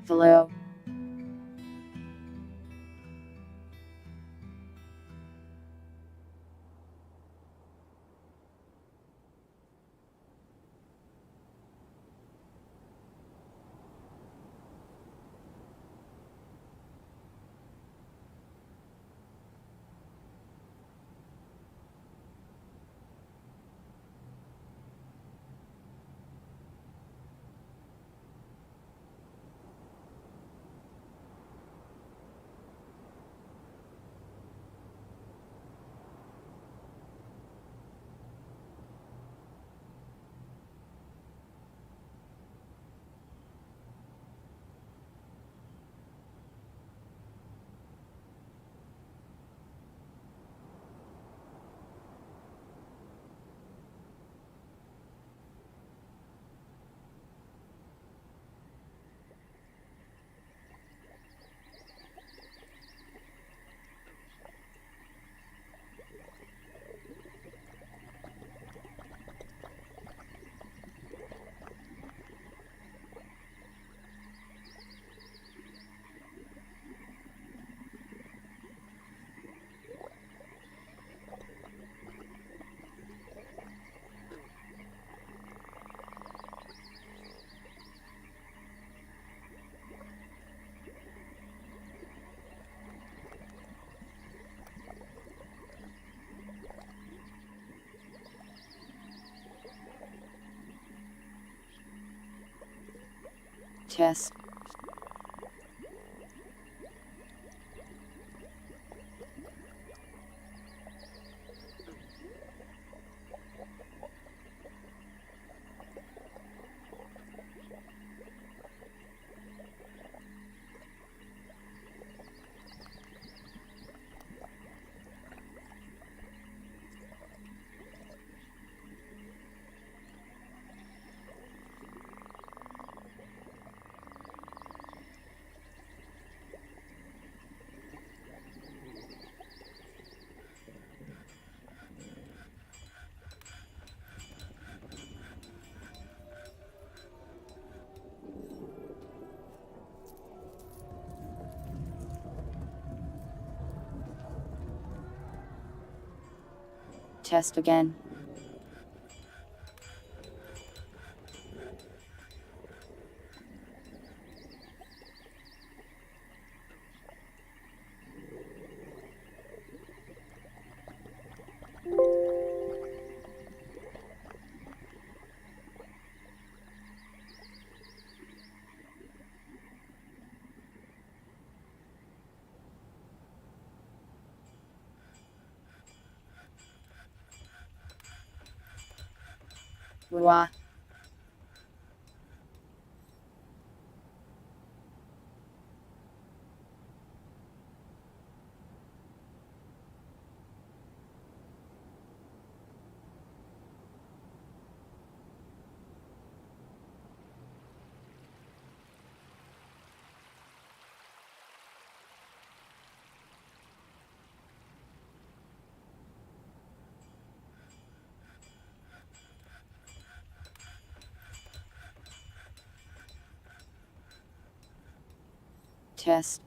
below. Chest. Chest again. Wah. Chest.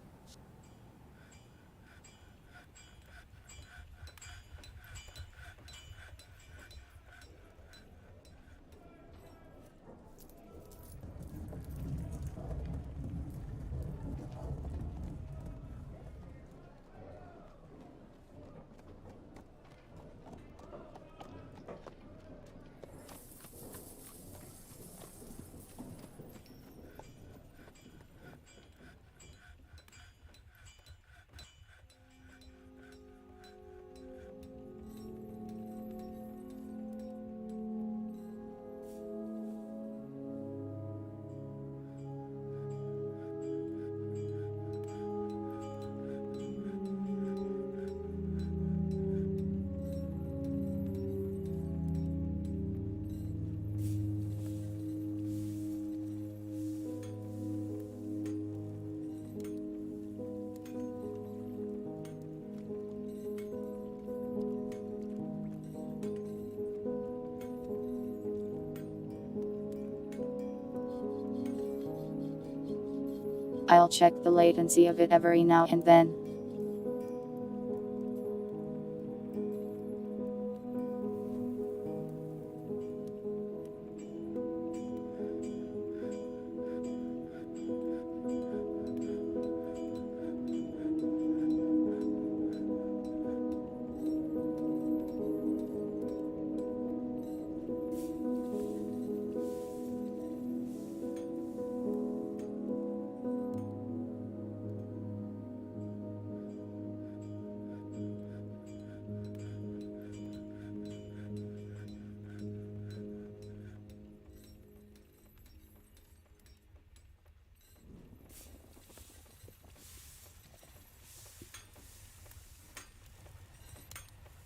I'll check the latency of it every now and then.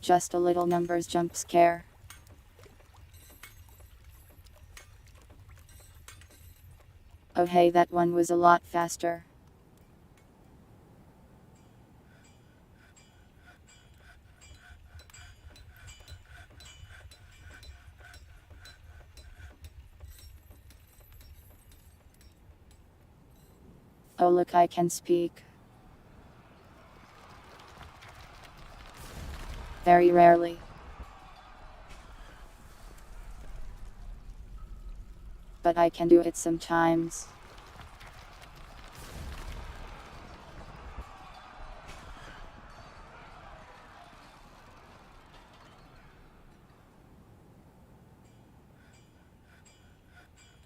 Just a little numbers jump scare. Oh hey, that one was a lot faster. Oh look, I can speak. Very rarely. But I can do it sometimes.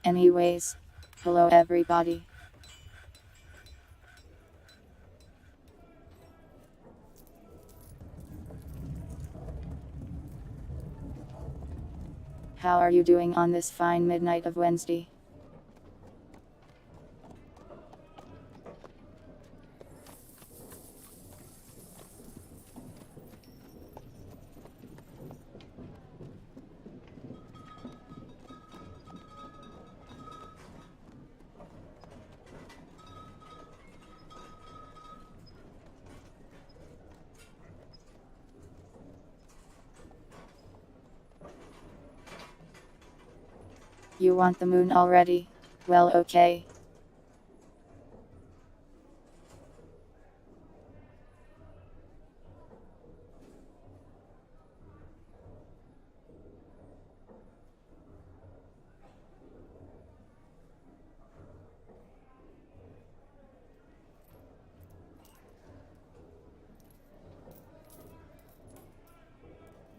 Anyways, hello everybody. How are you doing on this fine midnight of Wednesday? You want the moon already? Well, okay.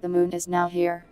The moon is now here.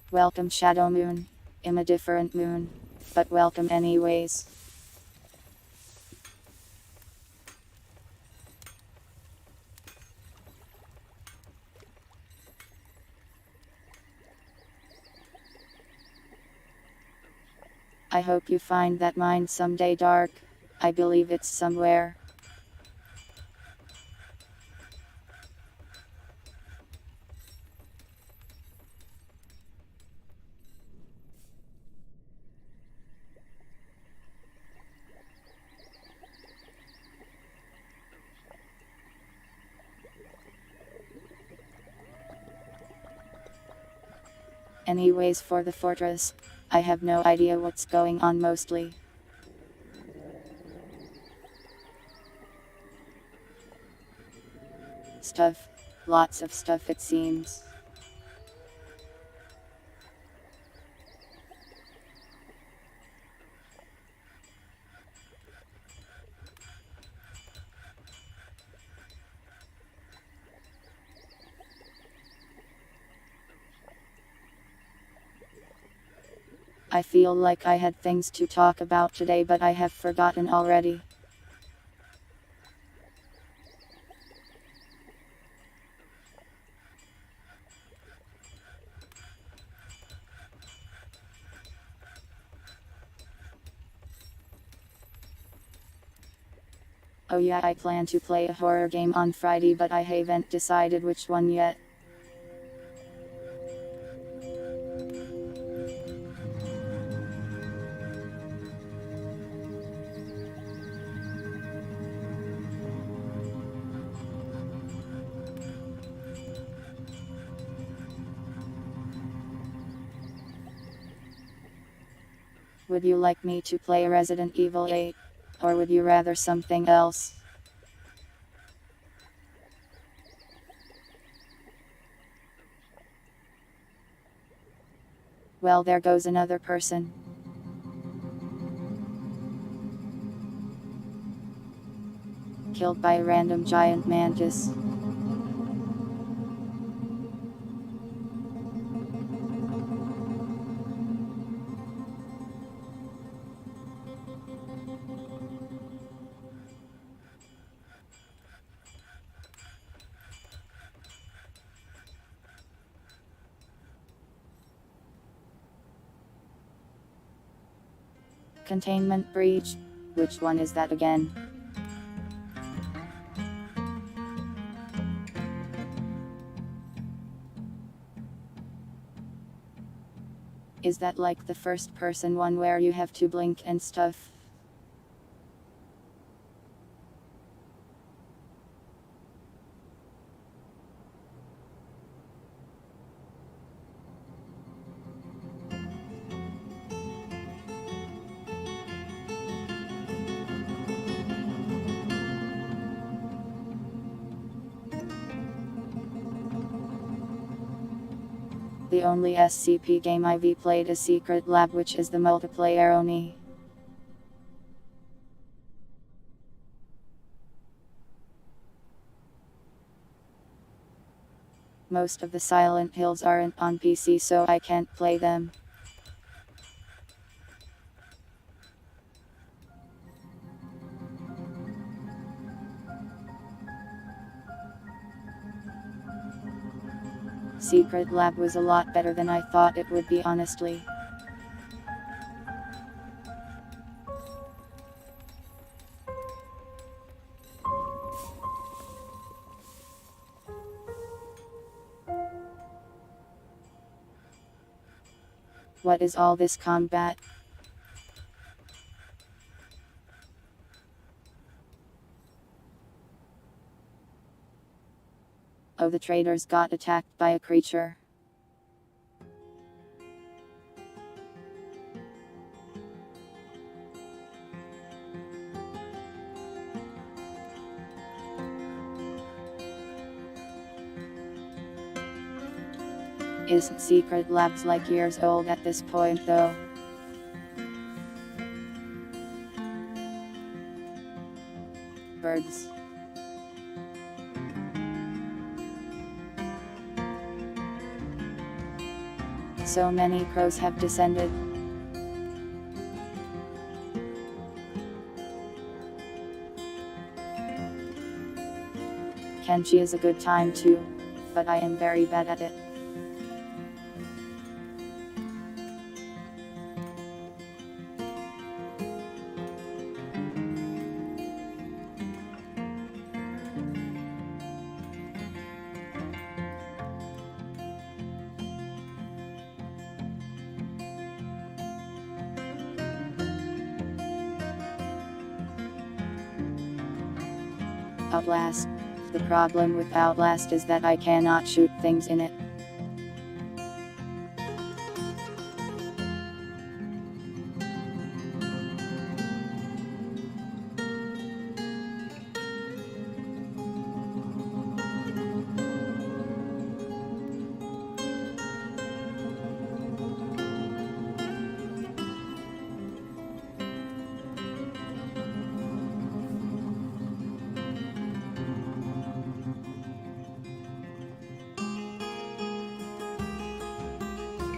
Welcome Shadow Moon. I'm a different moon, but welcome anyways. I hope you find that mine someday dark. I believe it's somewhere. Anyways, for the fortress, I have no idea what's going on mostly. Stuff. Lots of stuff it seems. I feel like I had things to talk about today, but I have forgotten already. Oh yeah, I plan to play a horror game on Friday, but I haven't decided which one yet. Would you like me to play Resident Evil 8? Or would you rather something else? Well, there goes another person. Killed by a random giant mantis. Containment breach. Which one is that again? Is that like the first person one where you have to blink and stuff? The only SCP game I've played is Secret Lab, which is the multiplayer only. Most of the Silent Hills aren't on PC, so I can't play them. Secret Lab was a lot better than I thought it would be, honestly. What is all this combat? Oh, the traders got attacked by a creature. Isn't Secret Labs like years old at this point though? Birds. So many crows have descended. Kenshi is a good time too, but I am very bad at it. Outlast. The problem with Outlast is that I cannot shoot things in it.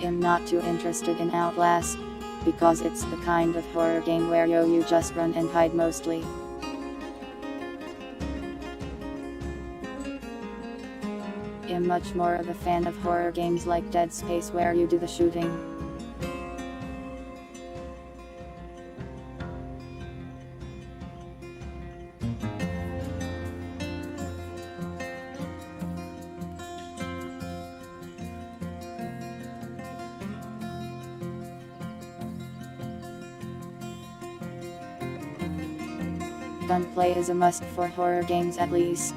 I'm not too interested in Outlast, because it's the kind of horror game where you just run and hide mostly. I'm much more of a fan of horror games like Dead Space where you do the shooting. gunplay is a must for horror games at least.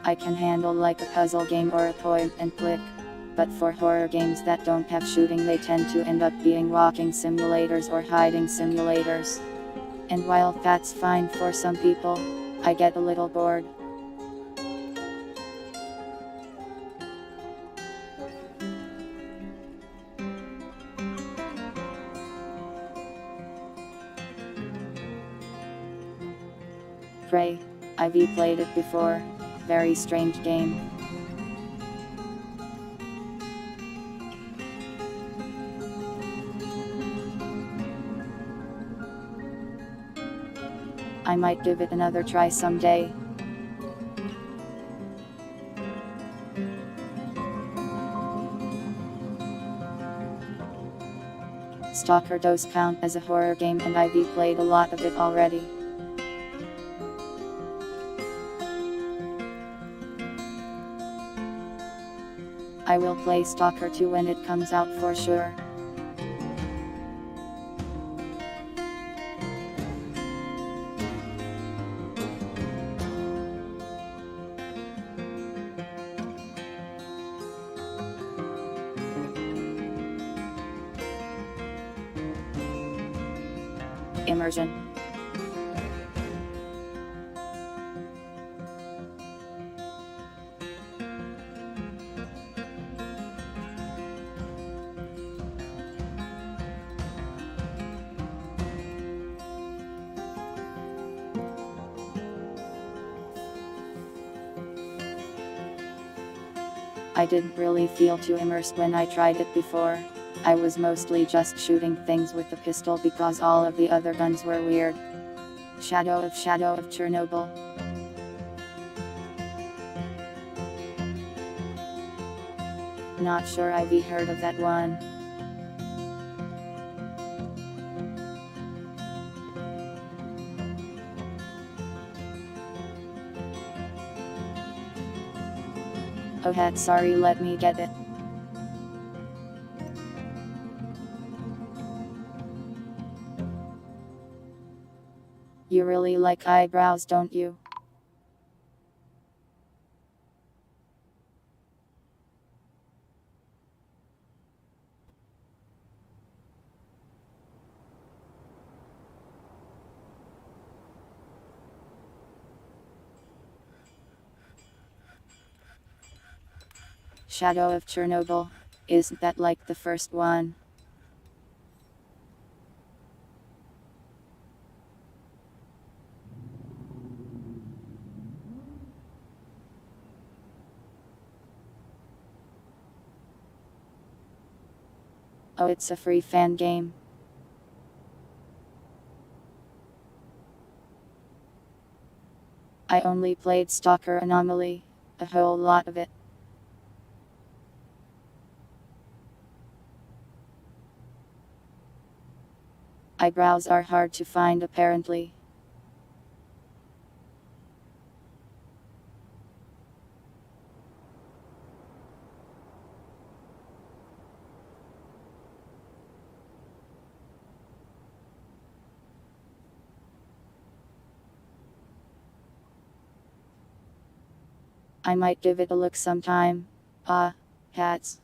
I can handle like a puzzle game or a point and click. But for horror games that don't have shooting, they tend to end up being walking simulators or hiding simulators. And while that's fine for some people, I get a little bored. Prey. I've played it before. Very strange game. I might give it another try someday. Stalker does count as a horror game, and I've played a lot of it already. I will play Stalker 2 when it comes out for sure. Immersion. I didn't really feel too immersed when I tried it before. I was mostly just shooting things with the pistol because all of the other guns were weird. Shadow of Chernobyl. Not sure I've heard of that one. Oh heck, sorry, let me get it. You really like eyebrows, don't you? Shadow of Chernobyl. Isn't that like the first one? Oh, it's a free fan game. I only played Stalker Anomaly. A whole lot of it. Eyebrows are hard to find apparently. I might give it a look sometime. Ah, hats.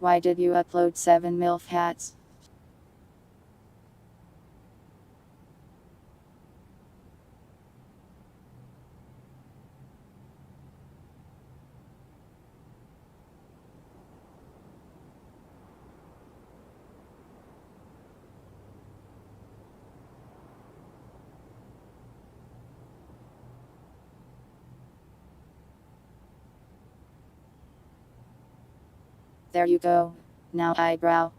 Why did you upload 7 MILF hats? There you go. Now eyebrow.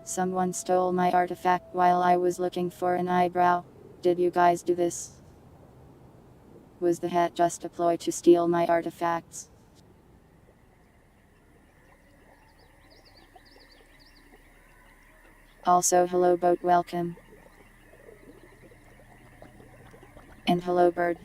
Someone stole my artifact while I was looking for an eyebrow. Did you guys do this? Was the hat just a ploy to steal my artifacts? Also, hello boat, welcome. And hello bird.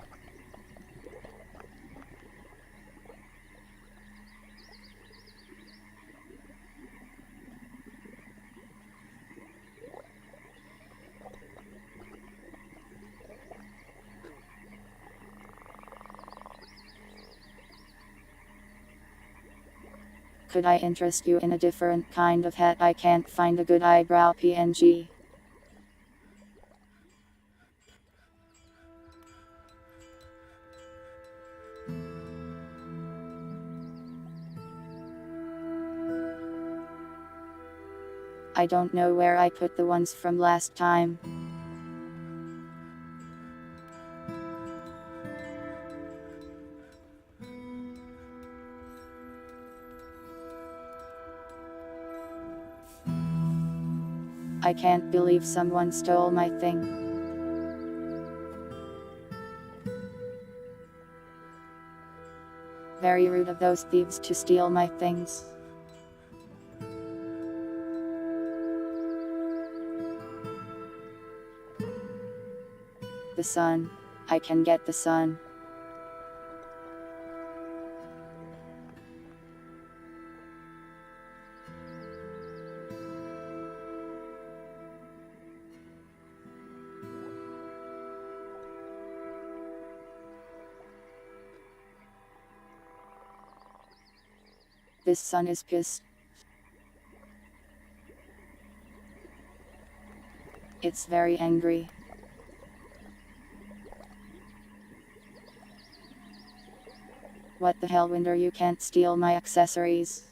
Could I interest you in a different kind of hat? I can't find a good eyebrow PNG. I don't know where I put the ones from last time. I can't believe someone stole my thing. Very rude of those thieves to steal my things. The sun. I can get the sun. This sun is pissed. It's very angry. What the hell, Winder, you can't steal my accessories.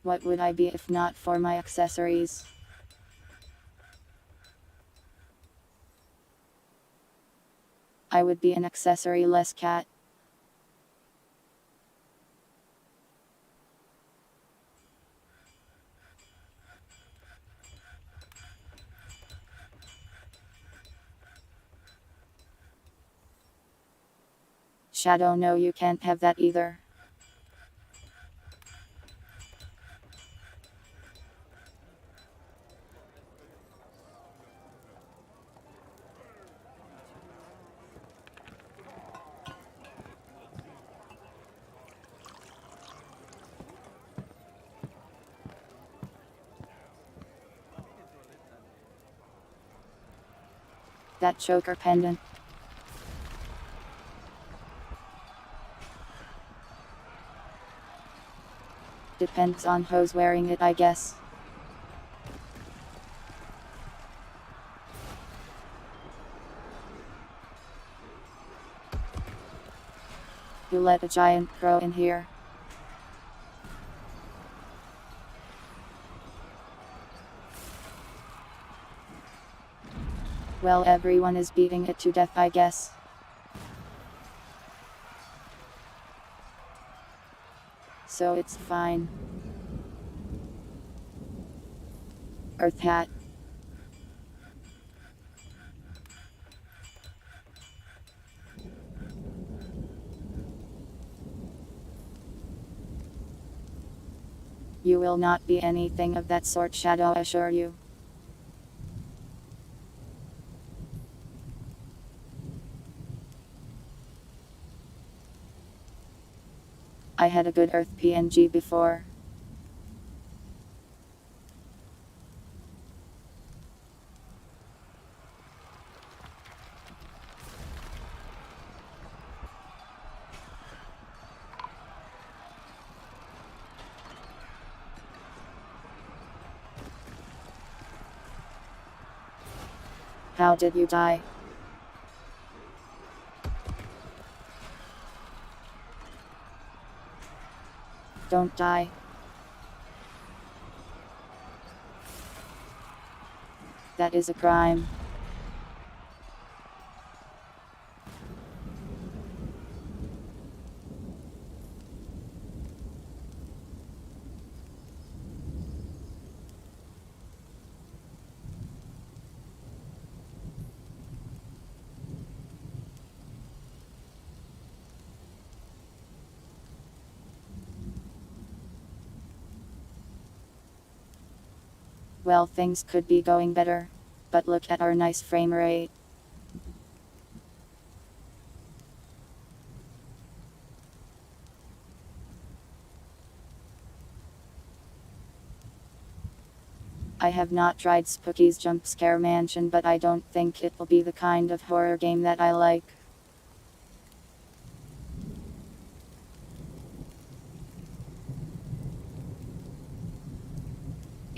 What would I be if not for my accessories? I would be an accessory-less cat. Shadow, no, you can't have that either. That choker pendant. Depends on who's wearing it, I guess. You let a giant crow in here. Well, everyone is beating it to death, I guess. So it's fine. Earth hat. You will not be anything of that sort, Shadow, I assure you. I had a good Earth PNG before. How did you die? Don't die. That is a crime. Well, things could be going better. But look at our nice frame rate. I have not tried Spooky's Jump Scare Mansion, but I don't think it will be the kind of horror game that I like.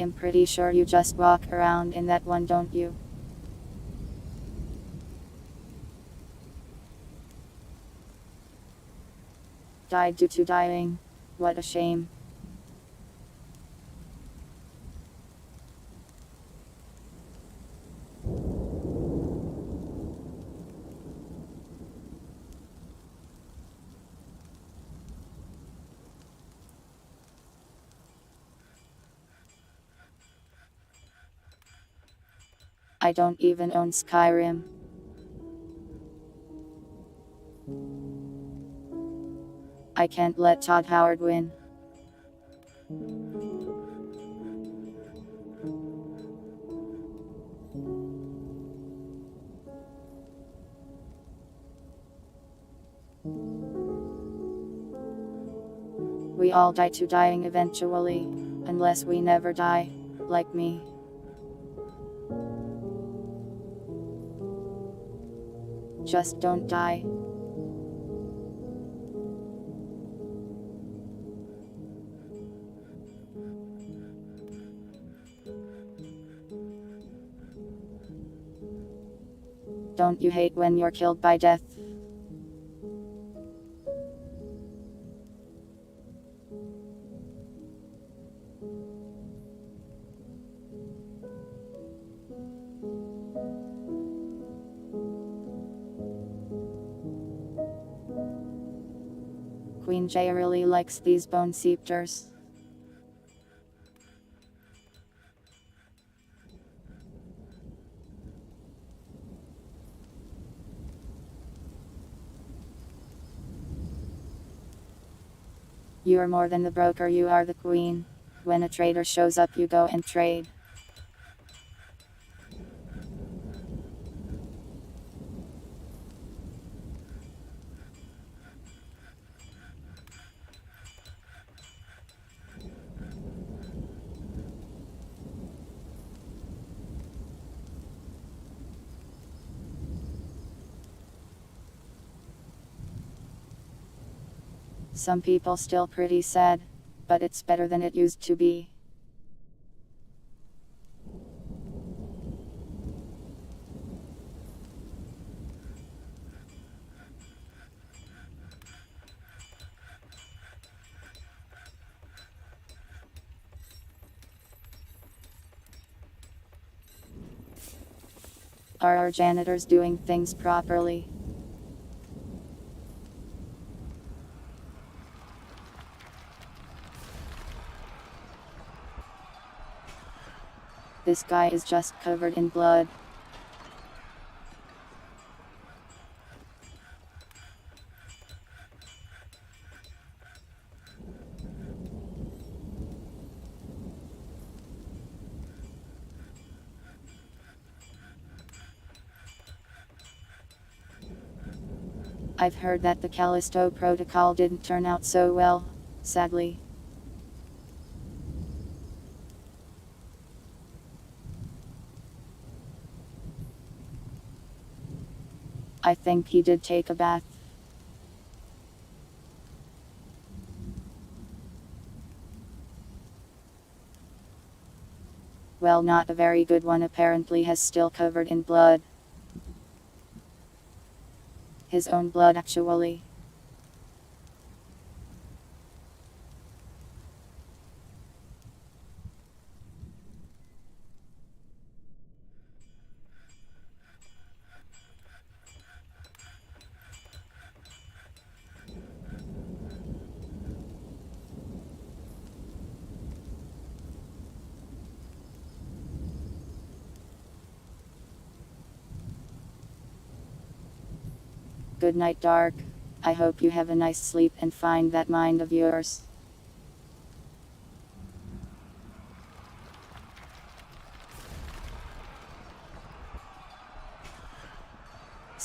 I'm pretty sure you just walk around in that one, don't you? Died due to dying. What a shame. I don't even own Skyrim. I can't let Todd Howard win. We all die to dying eventually, unless we never die, like me. Just don't die. Don't you hate when you're killed by death? Queen J really likes these bone seepters. You are more than the broker, you are the queen. When a trader shows up, you go and trade. Some people still pretty sad, but it's better than it used to be. Are our janitors doing things properly? This guy is just covered in blood. I've heard that the Callisto Protocol didn't turn out so well, sadly. I think he did take a bath. Well, not a very good one, apparently has still covered in blood. His own blood, actually. Good night, Dark. I hope you have a nice sleep and find that mind of yours.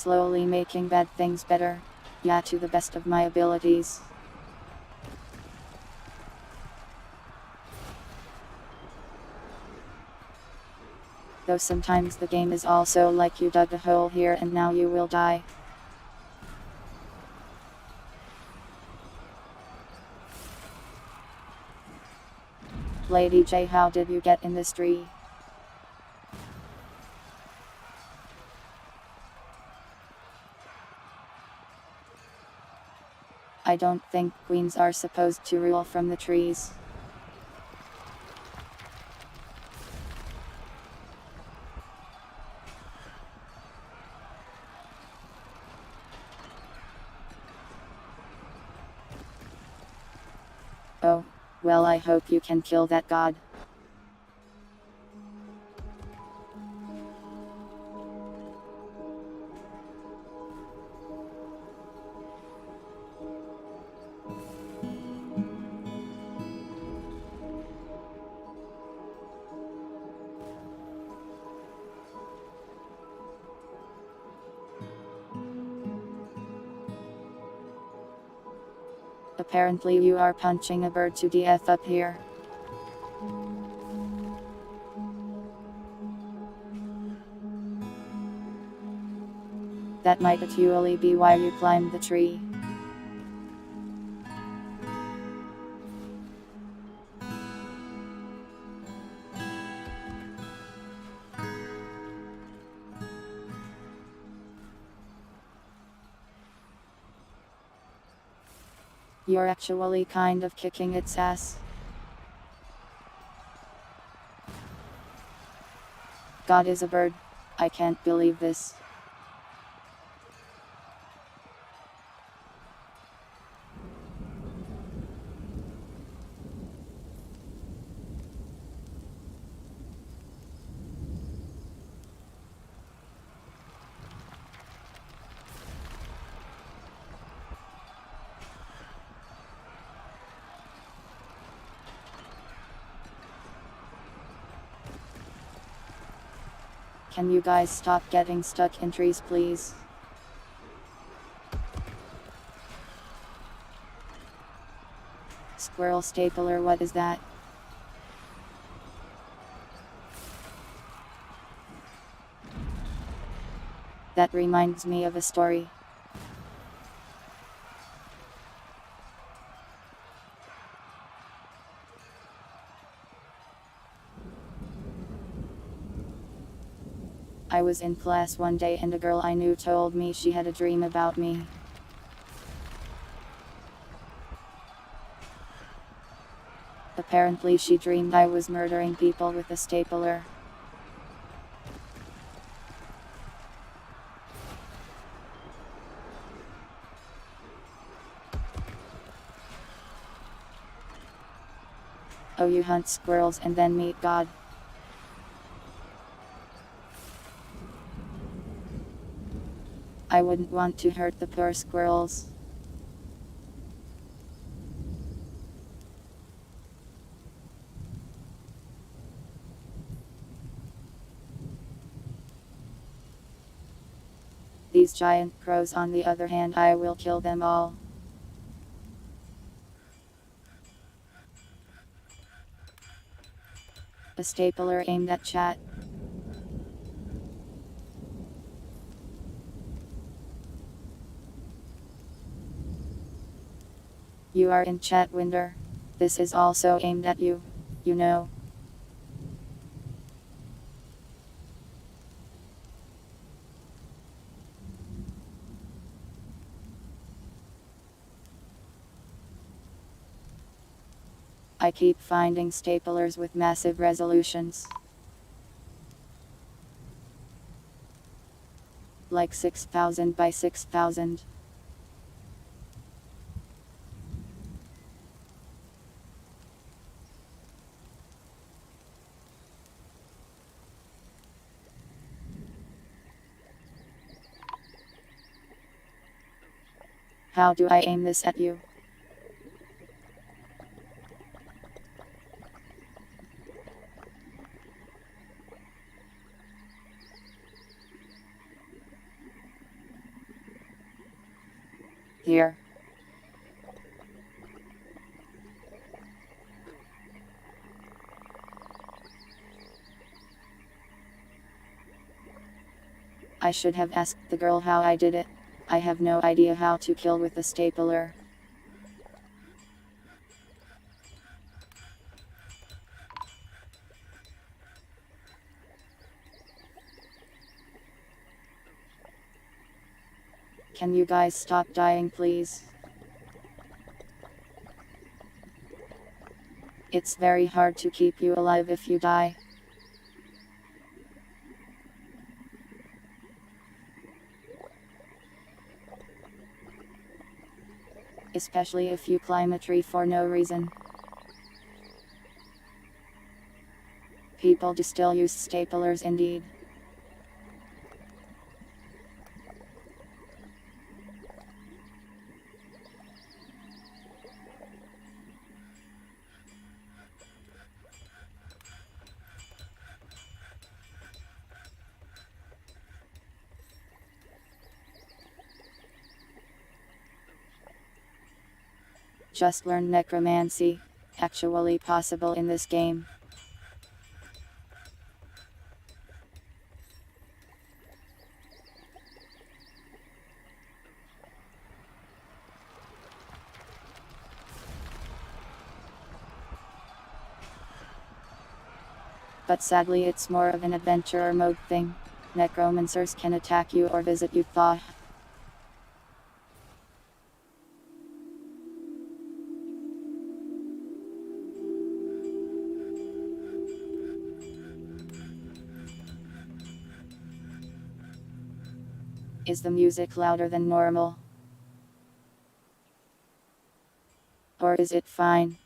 slowly making bad things better. Yeah, to the best of my abilities. Though sometimes the game is also like you dug a hole here and now you will die. Lady J, how did you get in this tree? I don't think queens are supposed to rule from the trees. Oh, well, I hope you can kill that god. Apparently you are punching a bird to death up here. That might actually be why you climbed the tree. You're actually kind of kicking its ass. God is a bird. I can't believe this. Can you guys stop getting stuck in trees, please? Squirrel stapler, what is that? That reminds me of a story. I was in class one day and a girl I knew told me she had a dream about me. Apparently she dreamed I was murdering people with a stapler. Oh, you hunt squirrels and then meet God. I wouldn't want to hurt the poor squirrels. These giant crows, on the other hand, I will kill them all. A stapler aimed at chat. You are in chat, Winder. This is also aimed at you. You know. I keep finding staplers with massive resolutions. Like 6,000 by 6,000. How do I aim this at you? Here. I should have asked the girl how I did it. I have no idea how to kill with the stapler. Can you guys stop dying, please? It's very hard to keep you alive if you die. Especially if you climb a tree for no reason. People do still use staplers indeed. Just learn necromancy. Actually possible in this game. But sadly it's more of an adventurer mode thing. Necromancers can attack you or visit you. Is the music louder than normal? Or is it fine?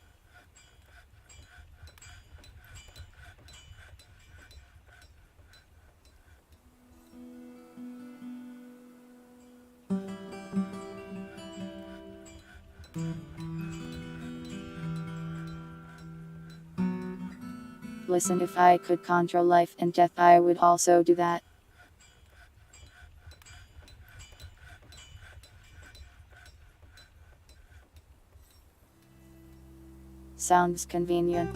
Listen, if I could control life and death, I would also do that. Sounds convenient.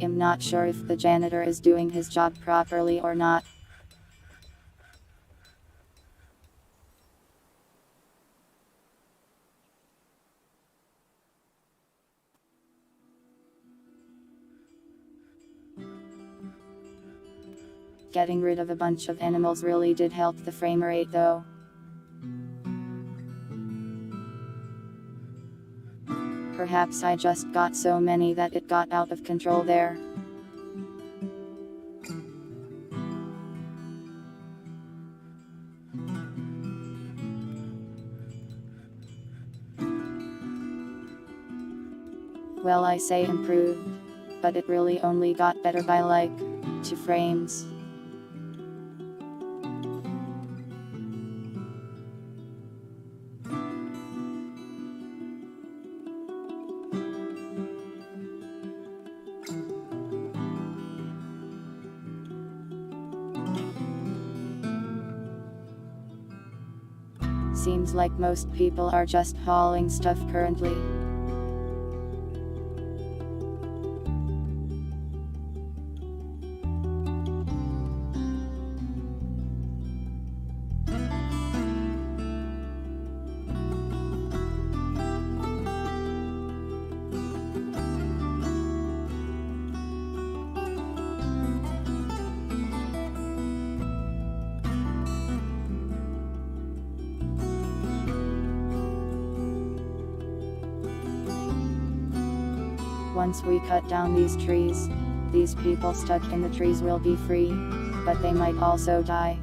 I'm not sure if the janitor is doing his job properly or not. Getting rid of a bunch of animals really did help the framerate though. Perhaps I just got so many that it got out of control there. Well, I say improved, but it really only got better by like 2 frames. Seems like most people are just hauling stuff currently. Once we cut down these trees, these people stuck in the trees will be free, but they might also die.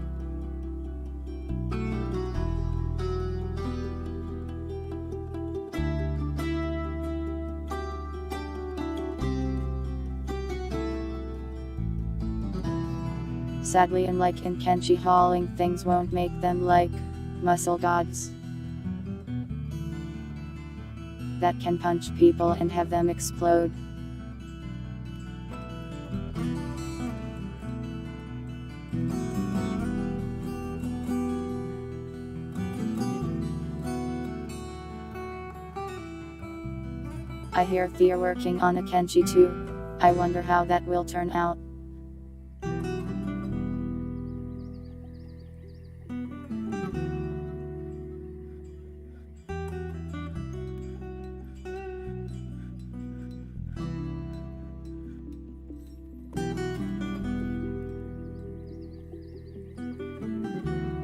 Sadly, unlike in Kenshi, hauling things won't make them like muscle gods that can punch people and have them explode. I hear they're working on a Kenshi too. I wonder how that will turn out.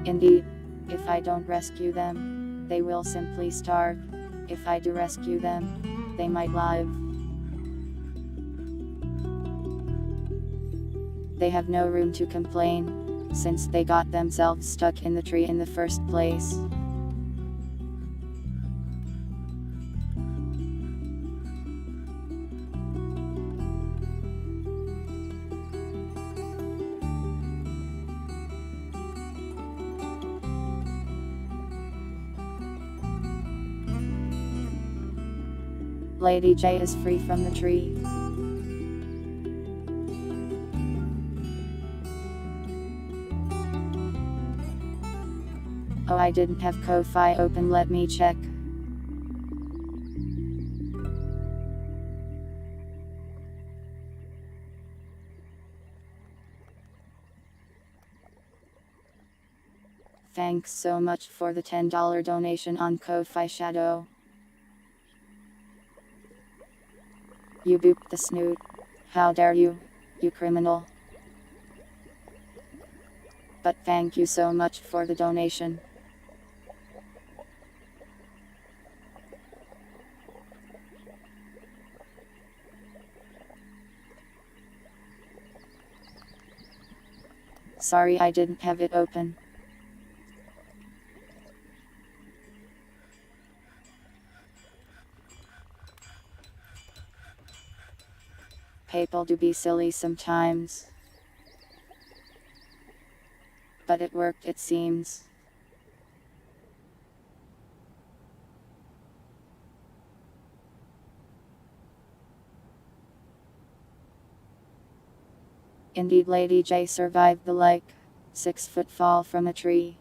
Indeed, if I don't rescue them, they will simply starve. If I do rescue them, they might live. They have no room to complain, since they got themselves stuck in the tree in the first place. Lady J is free from the tree. Oh, I didn't have Ko-Fi open, let me check. Thanks so much for the $10 donation on Ko-Fi Shadow. You booped the snoot. How dare you, you criminal. But thank you so much for the donation. Sorry I didn't have it open. People do be silly sometimes. But it worked, it seems. Indeed, Lady J survived the 6-foot fall from a tree.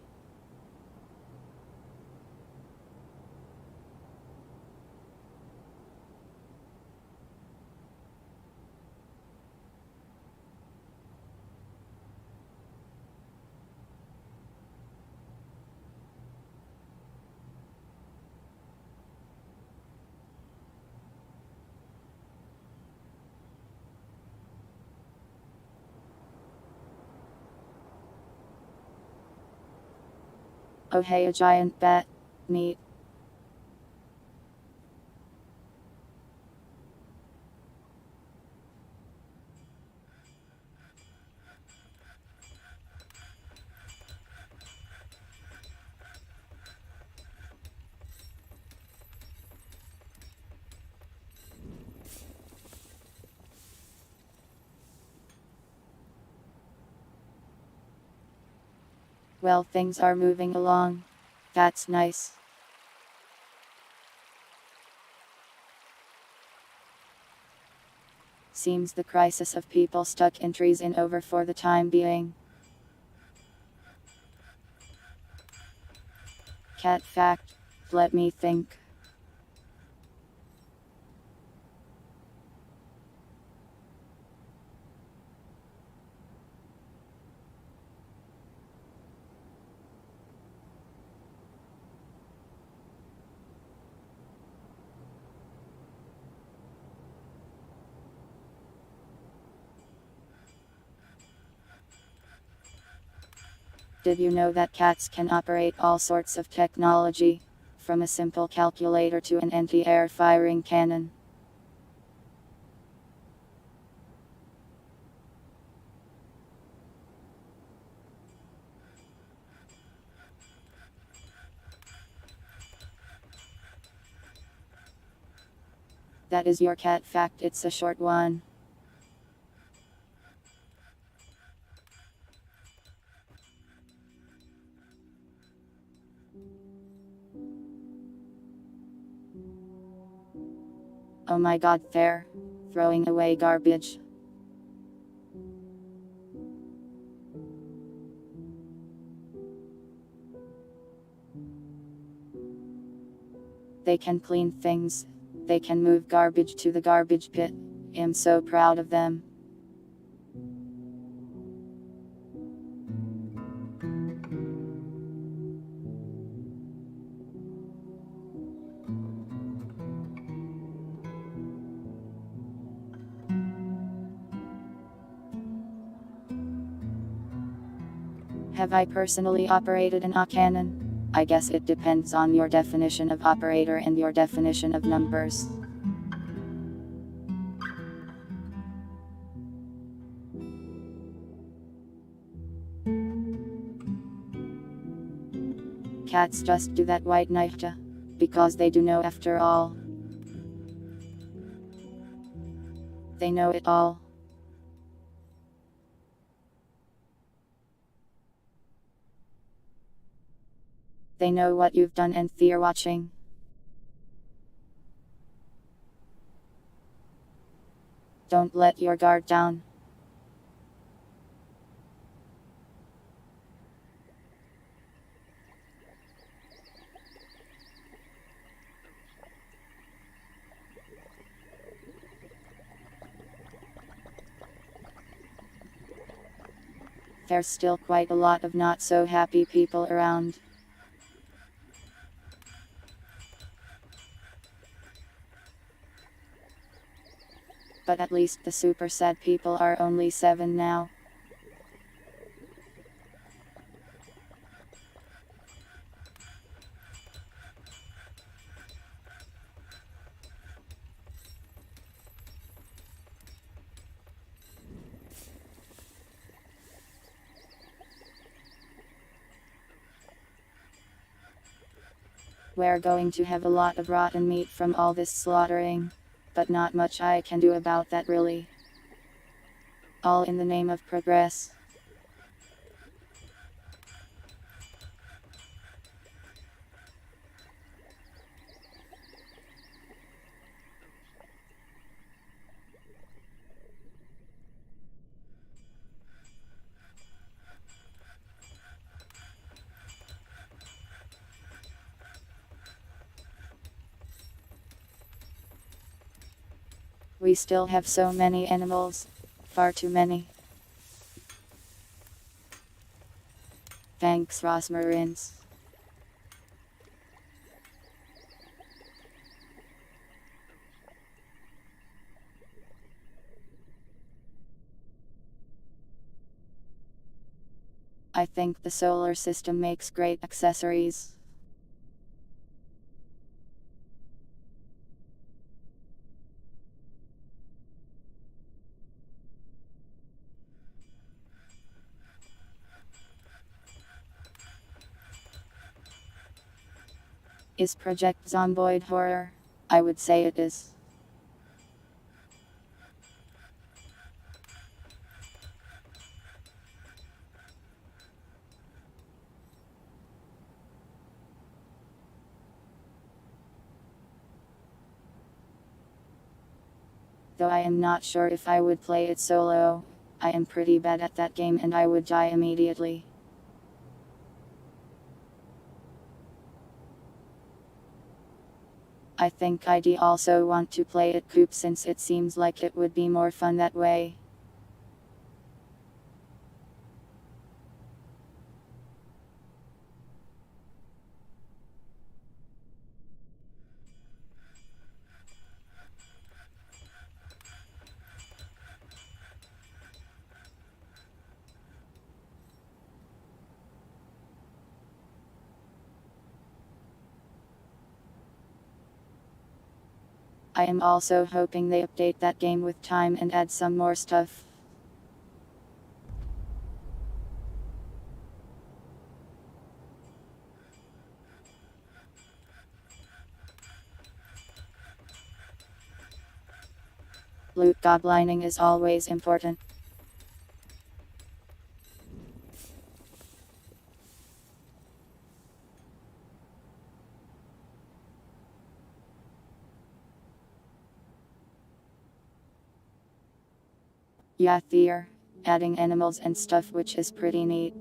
Oh hey, a giant bat. Neat. Well, things are moving along. That's nice. Seems the crisis of people stuck in trees is over for the time being. Catfact. Let me think. Did you know that cats can operate all sorts of technology? From a simple calculator to an anti-air firing cannon. That is your cat fact, it's a short one. Oh my god, fair. Throwing away garbage. They can clean things. They can move garbage to the garbage pit. I'm so proud of them. Have I personally operated an cannon? I guess it depends on your definition of operator and your definition of numbers. Cats just do that white knife because they do know after all. They know it all. They know what you've done and fear watching. Don't let your guard down. There's still quite a lot of not so happy people around. But at least the super sad people are only 7 now. We're going to have a lot of rotten meat from all this slaughtering. But not much I can do about that really. All in the name of progress. We still have so many animals. Far too many. Thanks, Rosmarins. I think the solar system makes great accessories. Is Project Zomboid horror? I would say it is. Though I am not sure if I would play it solo. I am pretty bad at that game and I would die immediately. I think I'd also want to play it coop since it seems like it would be more fun that way. I am also hoping they update that game with time and add some more stuff. Loot goblining is always important. Yeah, they're adding animals and stuff, which is pretty neat.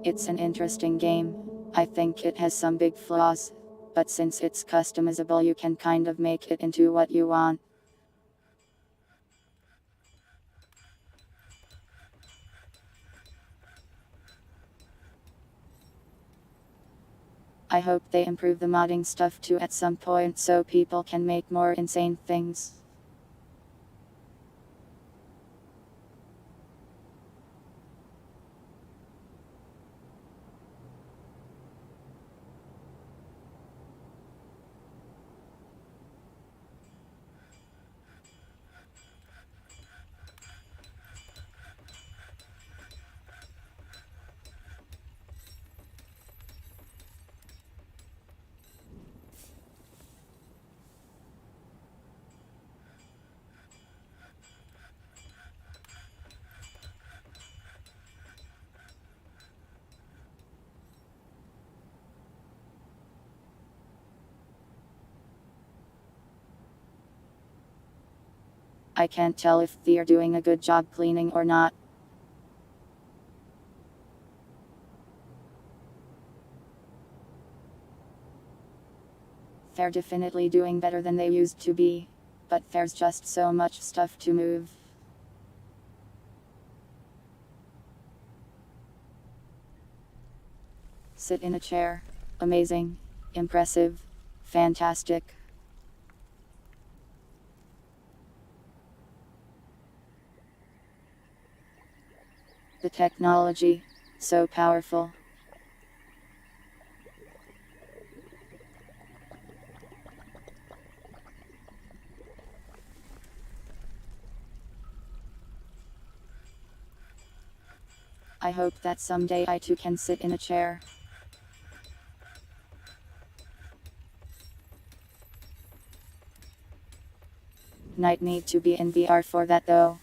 It's an interesting game. I think it has some big flaws, but since it's customizable, you can kind of make it into what you want. I hope they improve the modding stuff too at some point so people can make more insane things. I can't tell if they're doing a good job cleaning or not. They're definitely doing better than they used to be, but there's just so much stuff to move. Sit in a chair. Amazing. Impressive. Fantastic. The technology. So powerful. I hope that someday I too can sit in a chair. Might need to be in VR for that though.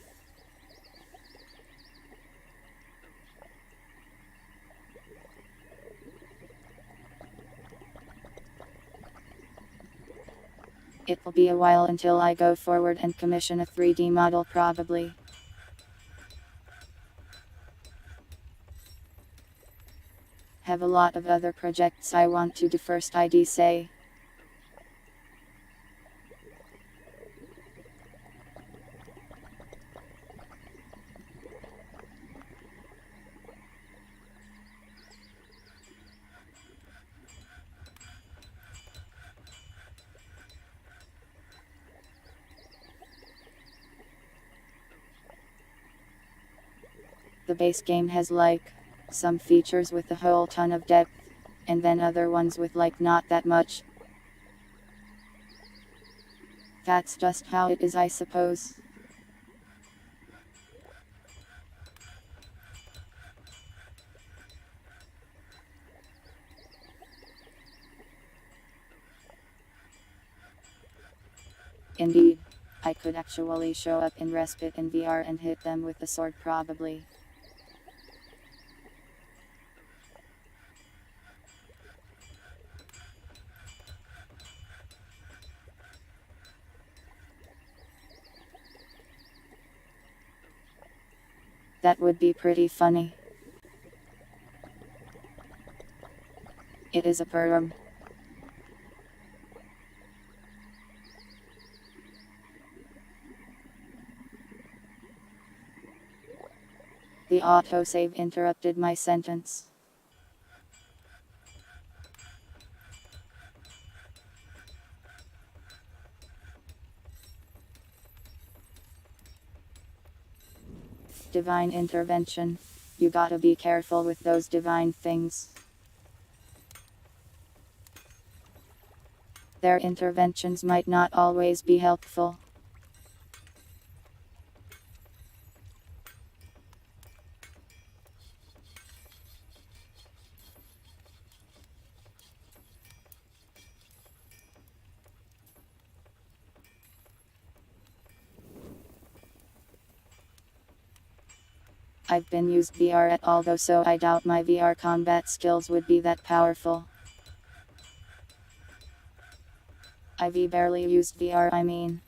It will be a while until I go forward and commission a 3D model probably. Have a lot of other projects I want to do first, I'd say. The base game has like some features with a whole ton of depth, and then other ones with like not that much. That's just how it is, I suppose. Indeed. I could actually show up in Respite in VR and hit them with a sword probably. That would be pretty funny. It is a perm. The autosave interrupted my sentence. Divine intervention. You gotta be careful with those divine things. Their interventions might not always be helpful. I've been used VR at all though, so I doubt my VR combat skills would be that powerful. I've barely used VR, I mean.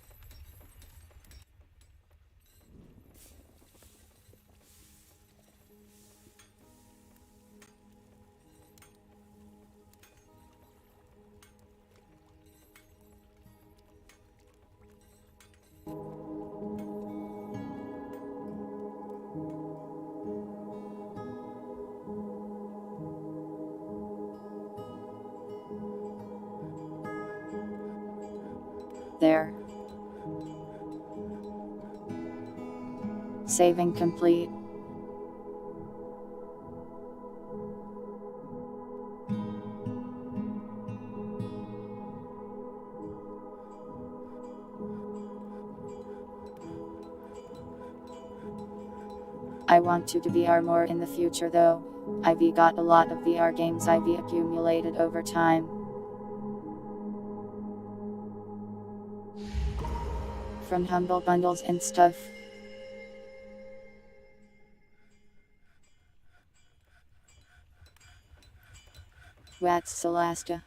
There. Saving complete. I want to do VR more in the future though. I've got a lot of VR games I've accumulated over time. From humble bundles and stuff. What's Celesta?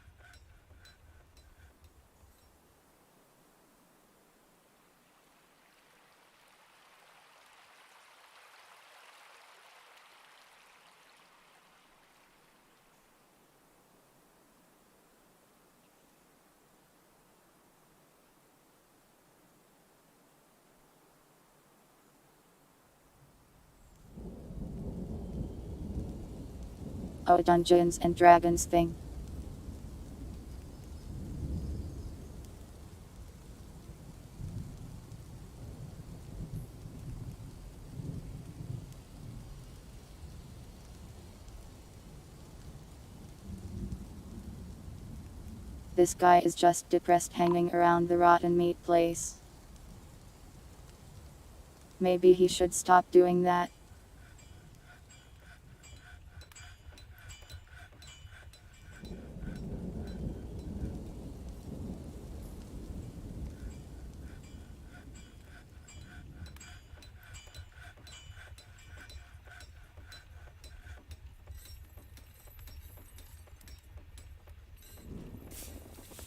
Oh, Dungeons and Dragons thing. This guy is just depressed hanging around the rotten meat place. Maybe he should stop doing that.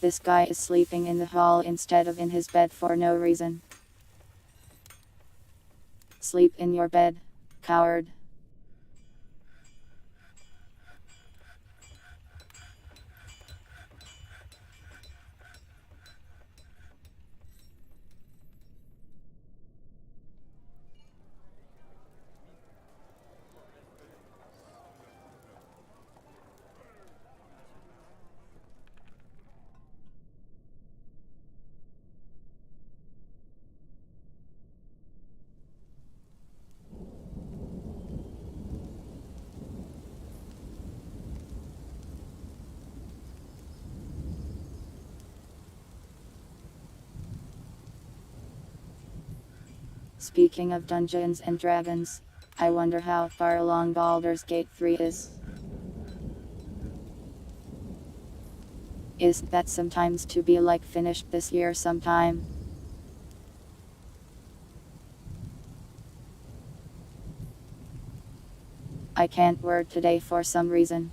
This guy is sleeping in the hall instead of in his bed for no reason. Sleep in your bed, coward. Speaking of Dungeons and Dragons, I wonder how far along Baldur's Gate 3 is. Is that sometimes to be like finished this year sometime? I can't word today for some reason.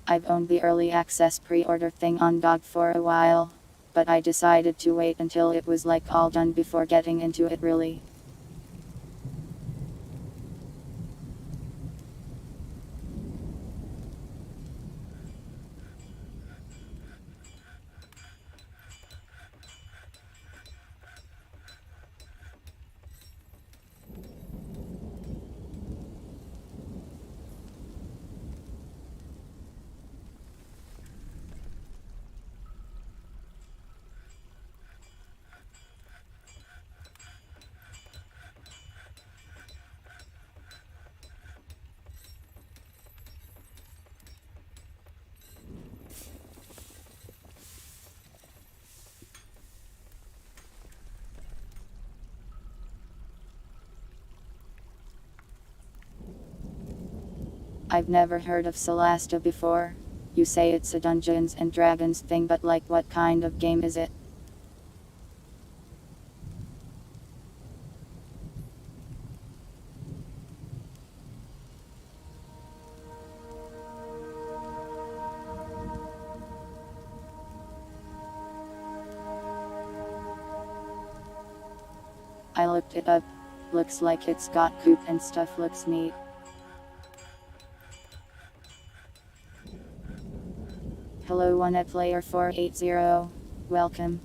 I've owned the early access pre-order thing on GOG for a while, but I decided to wait until it was like all done before getting into it really. I've never heard of Celesta before. You say it's a Dungeons and Dragons thing, but like what kind of game is it? I looked it up. Looks like it's got coop and stuff, looks neat. Hello one at player 480. Welcome.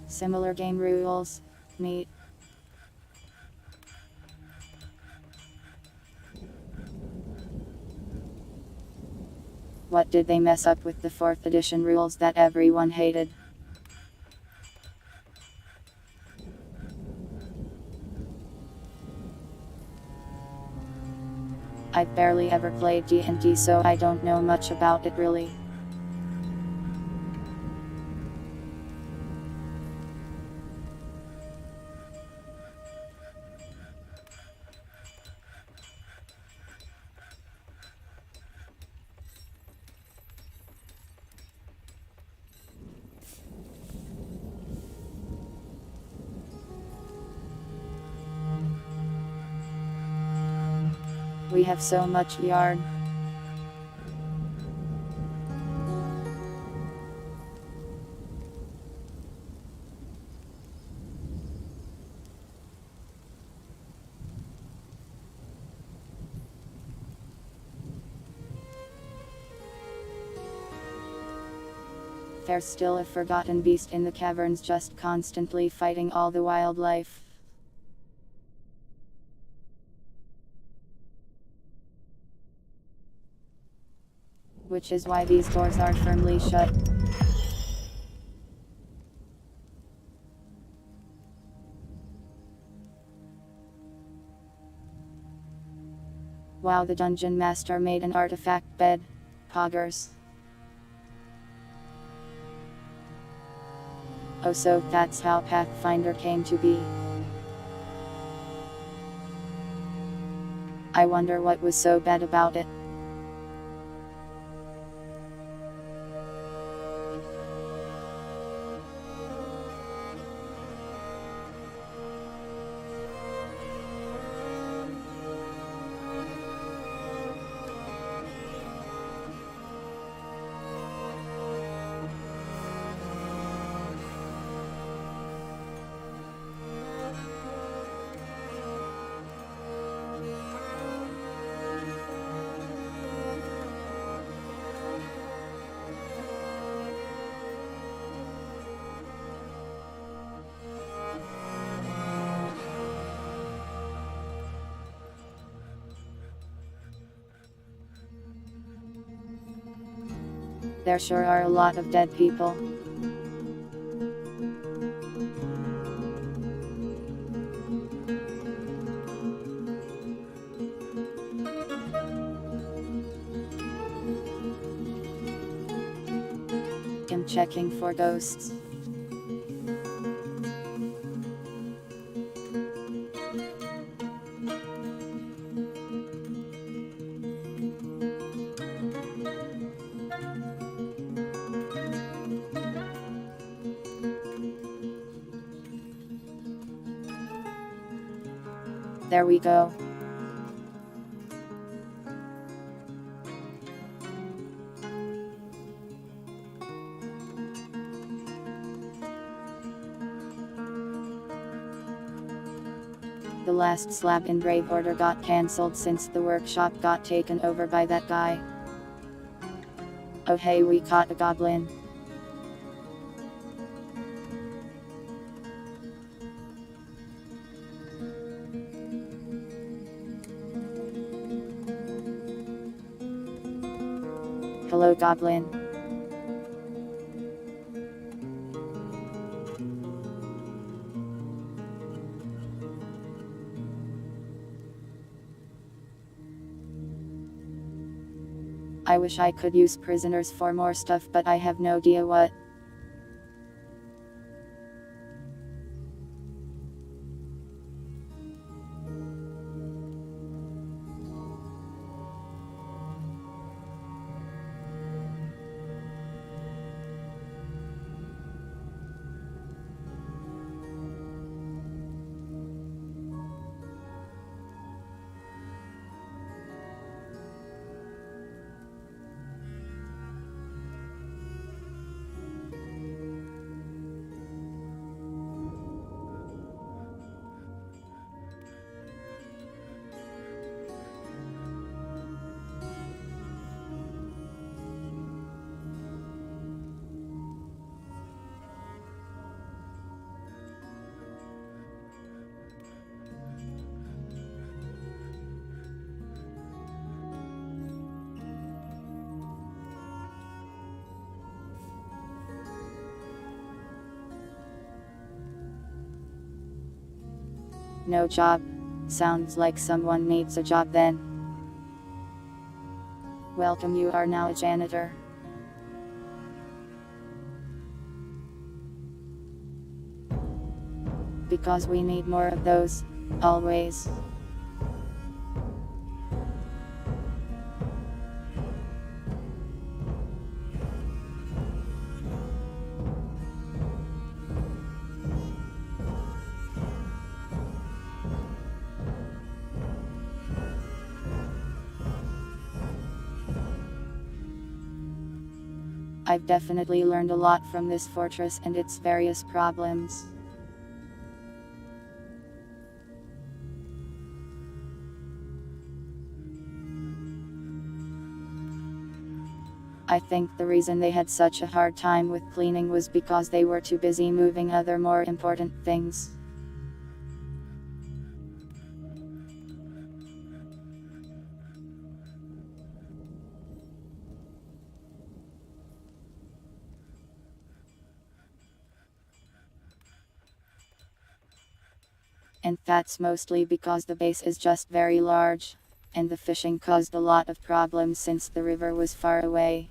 Similar game rules. Neat. What did they mess up with the 4th edition rules that everyone hated? I've barely ever played D&D, so I don't know much about it really. We have so much yard. There's still a forgotten beast in the caverns, just constantly fighting all the wildlife. Which is why these doors are firmly shut. Wow, the dungeon master made an artifact bed. Poggers. Oh, so that's how Pathfinder came to be. I wonder what was so bad about it. There sure are a lot of dead people. I'm checking for ghosts. There we go. The last slab in Brave Order got cancelled since the workshop got taken over by that guy. Oh hey, we caught a goblin. Hello, goblin. I wish I could use prisoners for more stuff, but I have no idea what. No job. Sounds like someone needs a job then. Welcome, you are now a janitor. Because we need more of those, always. I've definitely learned a lot from this fortress and its various problems. I think the reason they had such a hard time with cleaning was because they were too busy moving other more important things. And that's mostly because the base is just very large, and the fishing caused a lot of problems since the river was far away.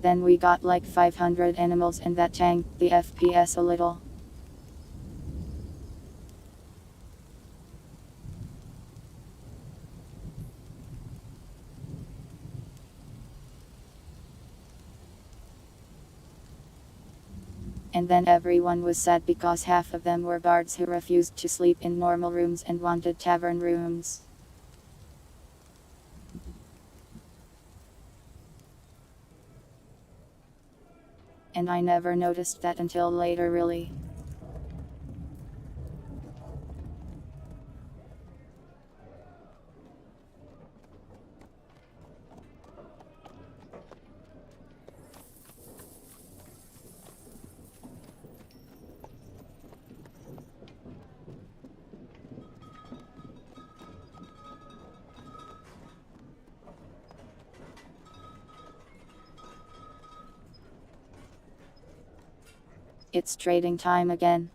Then we got like 500 animals and that tanked the FPS a little. And then everyone was sad because half of them were bards who refused to sleep in normal rooms and wanted tavern rooms. And I never noticed that until later, really. It's trading time again.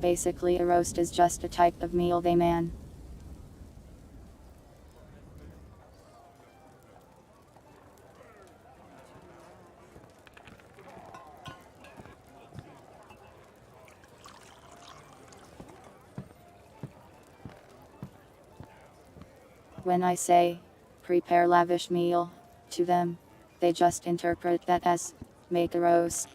Basically, a roast is just a type of meal they man. When I say, prepare lavish meal, to them, They just interpret that as, make a roast.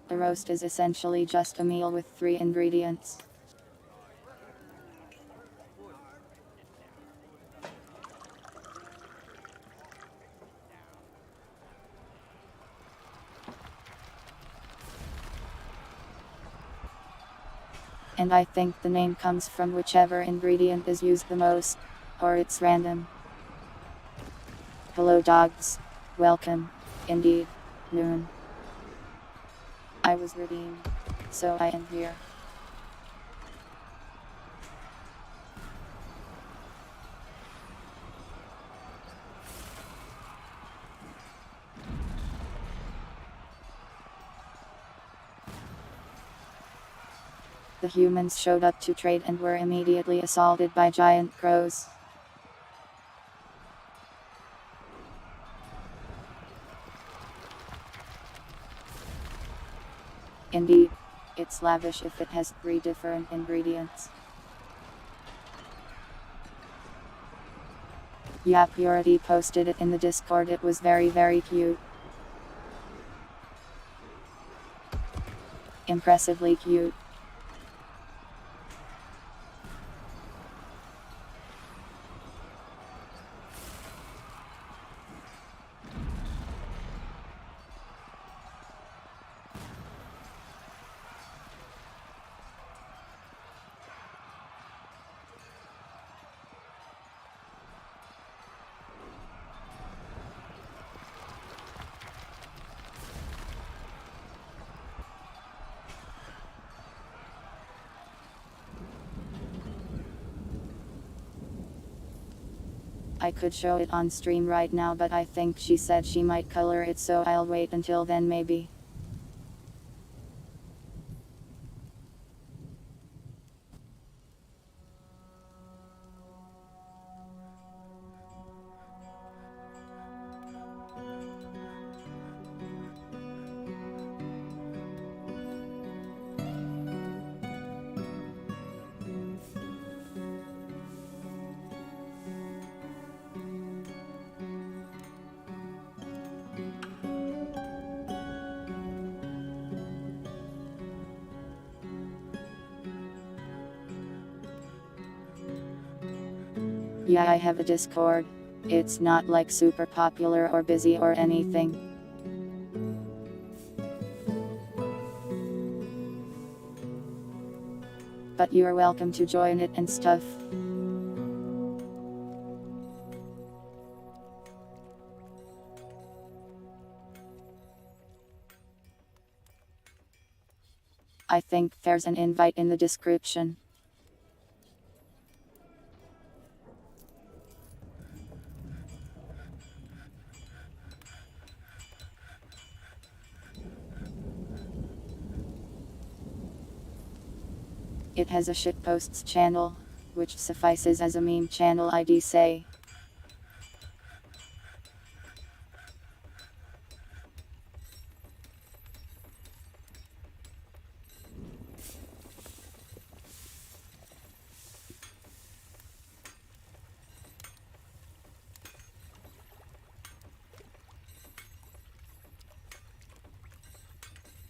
A roast is essentially just a meal with 3 ingredients. And I think the name comes from whichever ingredient is used the most, or it's random. Hello dogs. Welcome. Indeed. Noon. I was redeemed. So I am here. The humans showed up to trade and were immediately assaulted by giant crows. Indeed, it's lavish if it has 3 different ingredients. Yep, you already posted it in the Discord. It was very cute. Impressively cute. I could show it on stream right now, but I think she said she might color it, so I'll wait until then maybe. Yeah, I have a Discord. It's not like super popular or busy or anything. But you're welcome to join it and stuff. I think there's an invite in the description. It has a shitposts channel, which suffices as a meme channel ID say.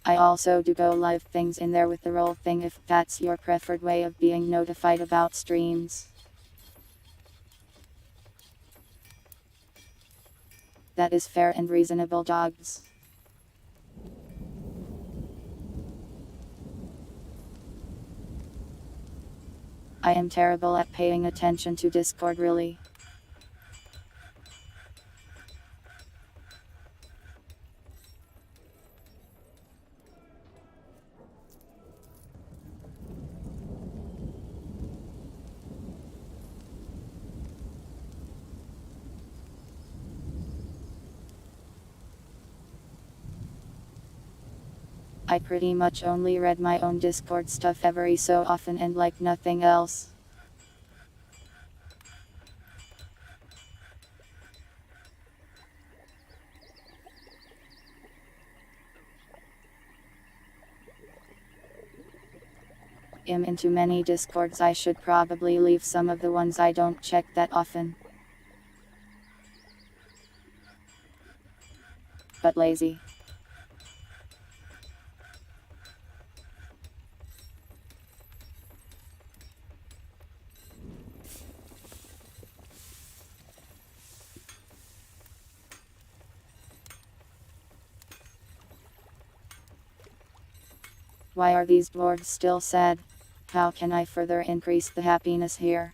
I also do go live things in there with the roll thing if that's your preferred way of being notified about streams. That is fair and reasonable, dogs. I am terrible at paying attention to Discord, really. I pretty much only read my own Discord stuff every so often and like nothing else. I'm into many Discords. I should probably leave some of the ones I don't check that often. but lazy. Why are these dwarves still sad? How can I further increase the happiness here?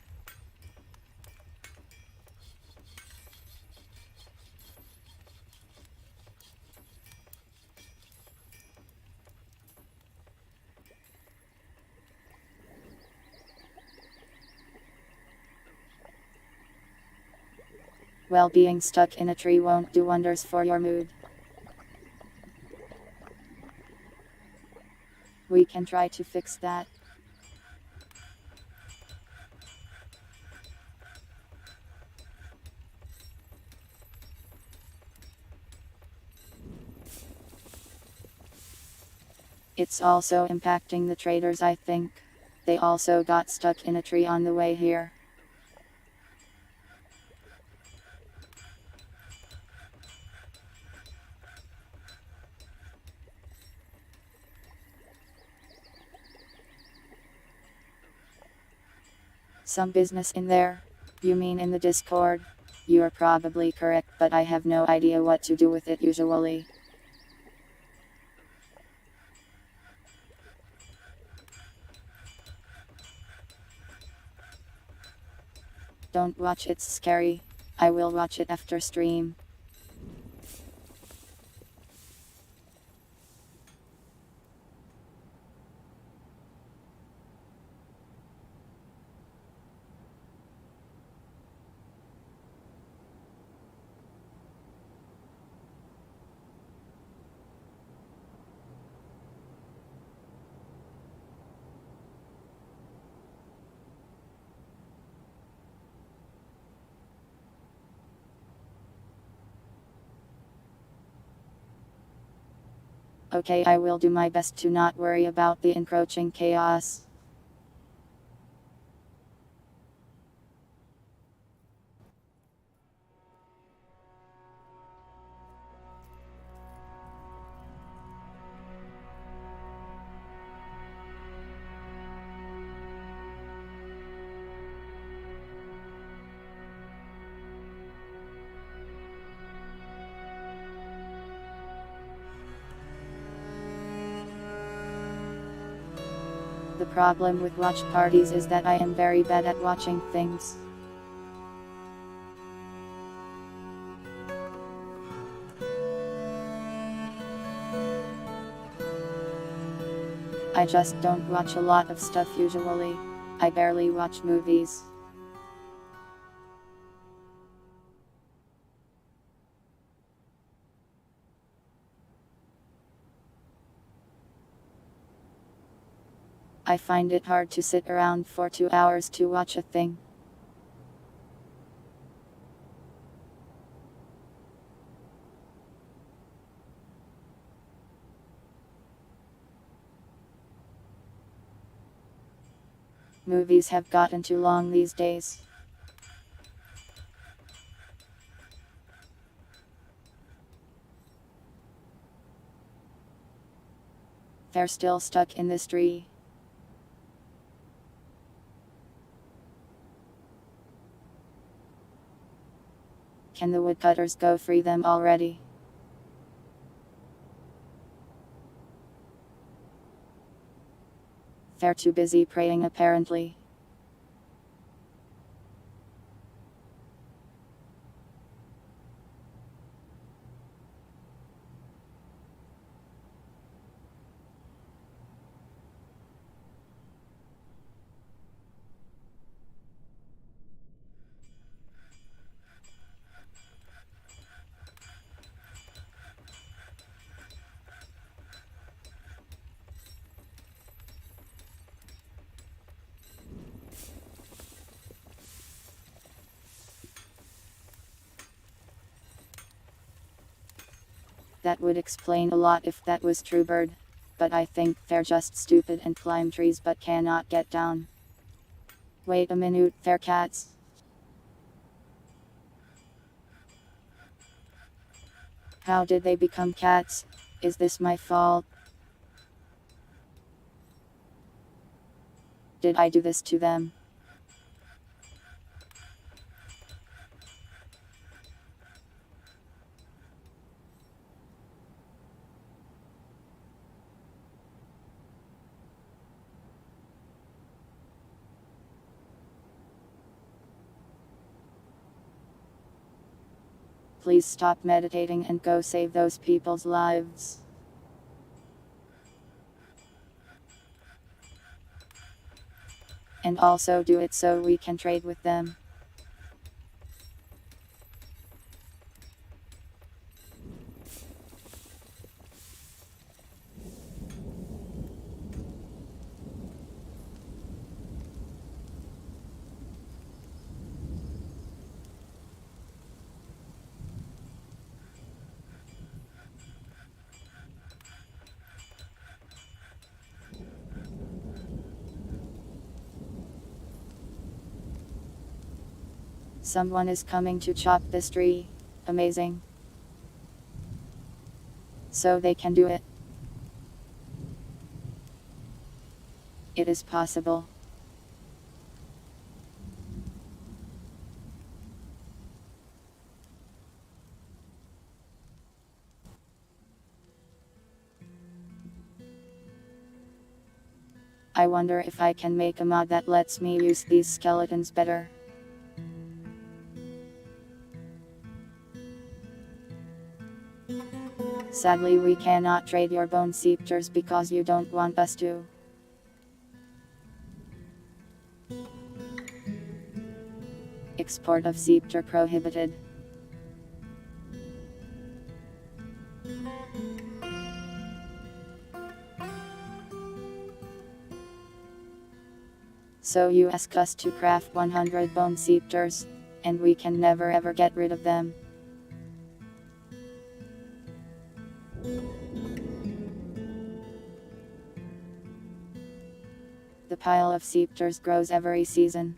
Well, being stuck in a tree won't do wonders for your mood. We can try to fix that. It's also impacting the traders, I think. They also got stuck in a tree on the way here. Some business in there? You mean in the Discord? You're probably correct, but I have no idea what to do with it usually. Don't watch, it's scary. I will watch it after stream. Okay, I will do my best to not worry about the encroaching chaos. The problem with watch parties is that I am very bad at watching things. I just don't watch a lot of stuff usually. I barely watch movies. I find it hard to sit around for 2 hours to watch a thing. Movies have gotten too long these days. They're still stuck in this tree. Can the woodcutters go free them already? They're too busy praying apparently. That would explain a lot if that was true, bird. But I think they're just stupid and climb trees but cannot get down. Wait a minute, they're cats. How did they become cats? Is this my fault? Did I do this to them? Please stop meditating and go save those people's lives. And also do it so we can trade with them. Someone is coming to chop this tree. Amazing. So they can do it. It is possible. I wonder if I can make a mod that lets me use these skeletons better. Sadly, we cannot trade your bone scepters because you don't want us to. Export of scepter prohibited. So you ask us to craft 100 bone scepters, and we can never ever get rid of them. The pile of scepters grows every season.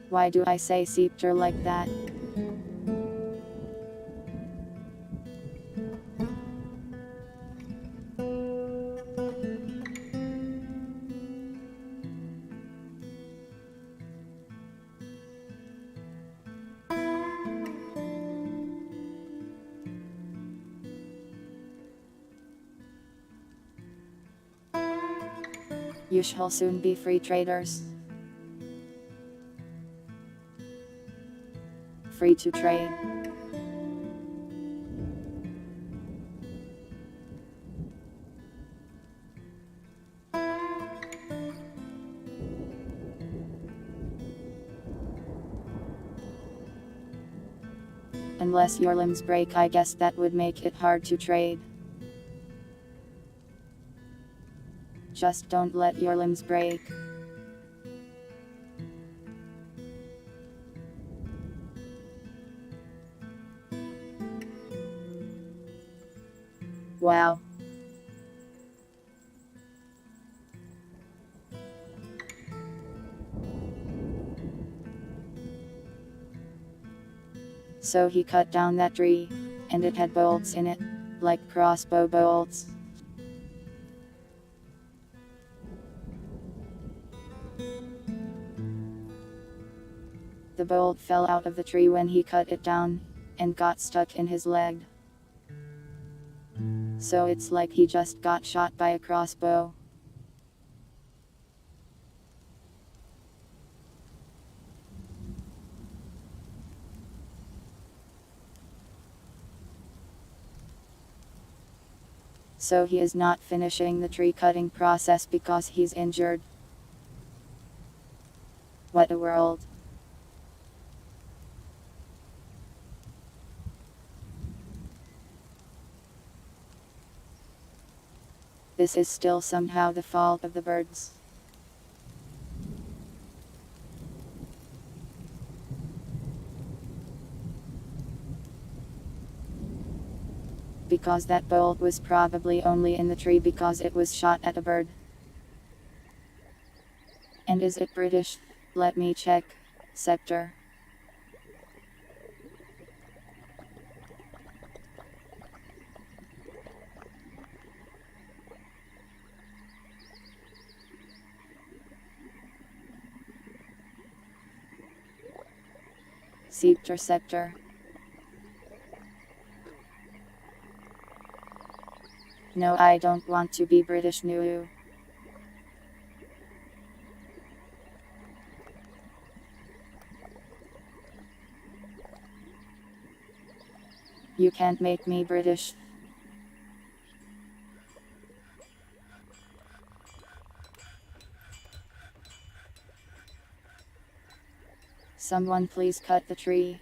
Why do I say scepter like that? You shall soon be free traders. Free to trade. Unless your limbs break, I guess that would make it hard to trade. Just don't let your limbs break. Wow. So he cut down that tree, and it had bolts in it, like crossbow bolts. The bolt fell out of the tree when he cut it down, and got stuck in his leg. So it's like he just got shot by a crossbow. So he is not finishing the tree cutting process because he's injured. What a world. This is still somehow the fault of the birds. Because that bolt was probably only in the tree because it was shot at a bird. And is it British? Let me check. Sector. Sector. No, I don't want to be British. No. You can't make me British. Someone please cut the tree.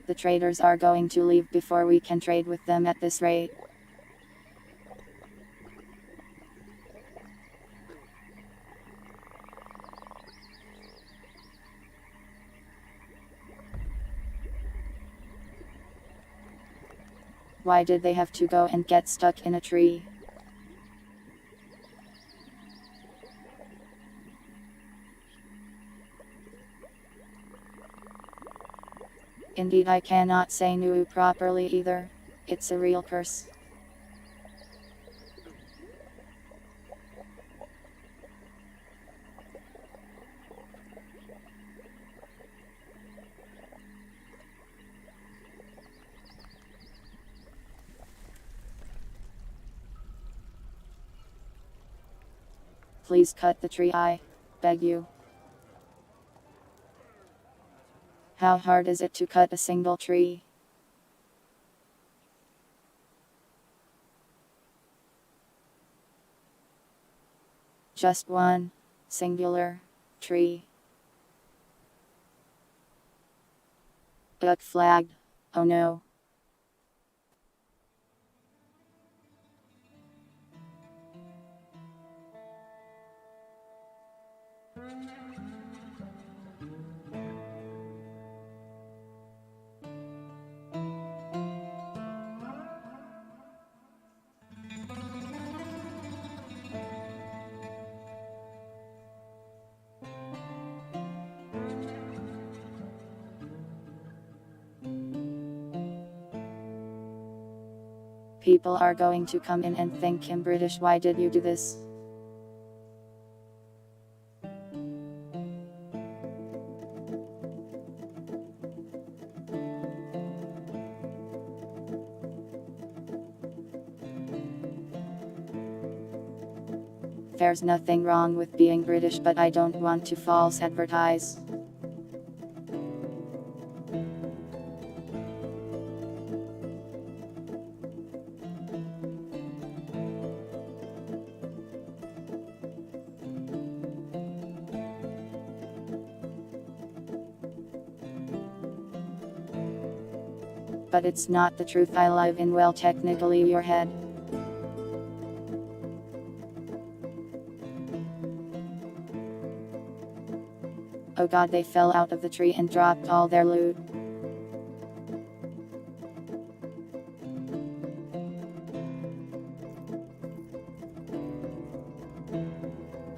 The traders are going to leave before we can trade with them at this rate. Why did they have to go and get stuck in a tree? Indeed, I cannot say no properly either. It's a real curse. Please cut the tree, I beg you. How hard is it to cut a single tree? Just one singular tree. Duck flagged. Oh no. People are going to come in and think him British. Why did you do this? There's nothing wrong with being British, but I don't want to false advertise. But it's not the truth. I live in, well, technically your head. Oh god, they fell out of the tree and dropped all their loot.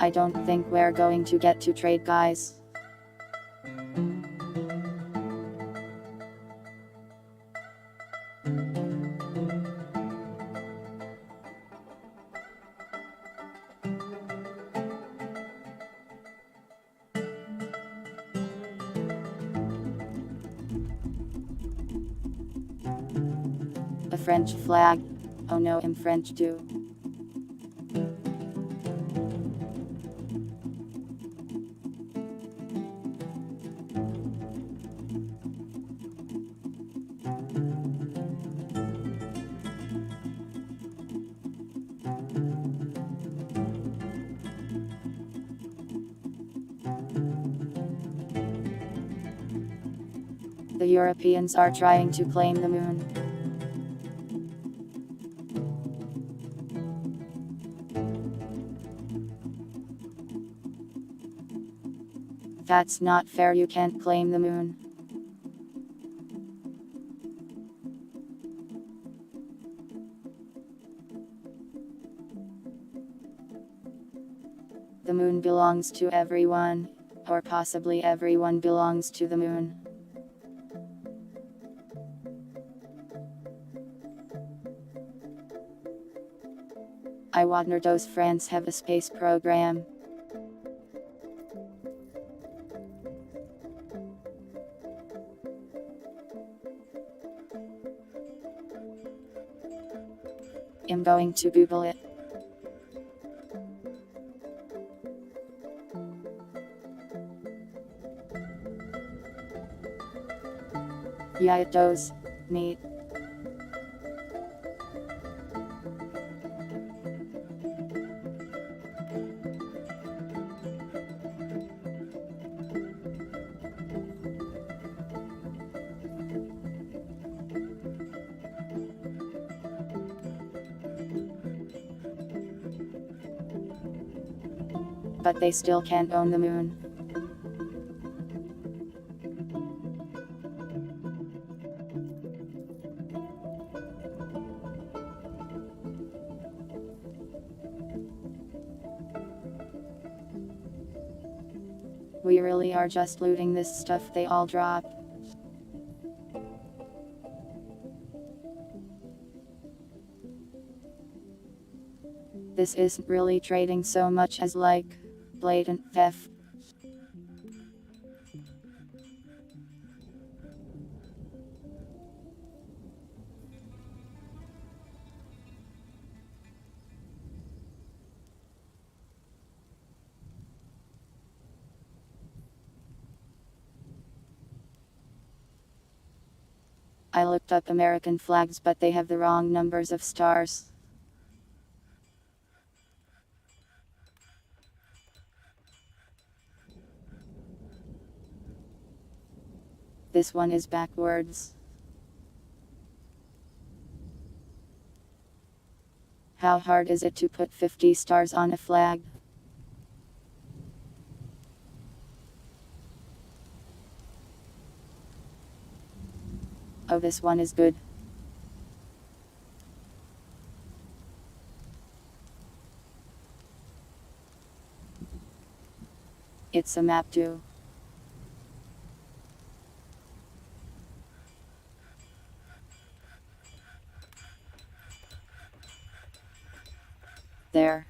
I don't think we're going to get to trade, guys. A French flag. Oh no, I'm French too. The Europeans are trying to claim the moon. That's not fair, you can't claim the moon. The moon belongs to everyone, or possibly everyone belongs to the moon. I wonder does France have a space program? I'm going to Google it. Yeah, it does. Neat. But they still can't own the moon. We really are just looting this stuff they all drop. This isn't really trading so much as like blatant theft. I looked up American flags, but they have the wrong numbers of stars. This one is backwards. How hard is it to put 50 stars on a flag? Oh, this one is good. It's a map too. There.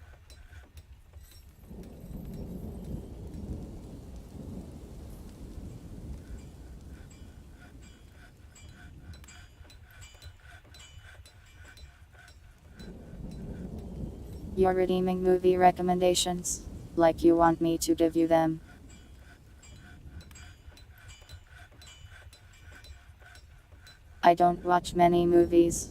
You're redeeming movie recommendations, like you want me to give you them. I don't watch many movies.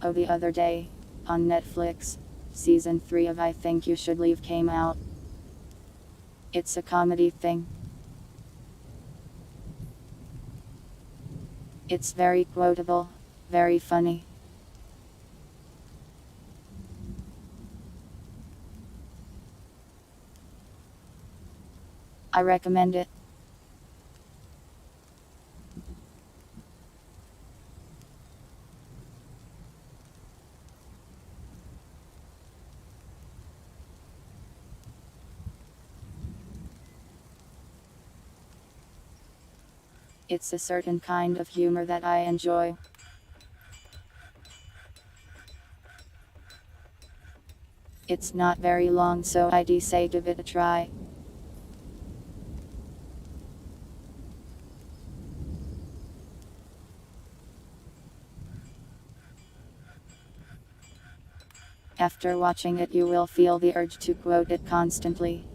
Oh, the other day, on Netflix, season 3 of I Think You Should Leave came out. It's a comedy thing. It's very quotable, very funny. I recommend it. It's a certain kind of humor that I enjoy. It's not very long, so I'd say give it a try. After watching it, you will feel the urge to quote it constantly.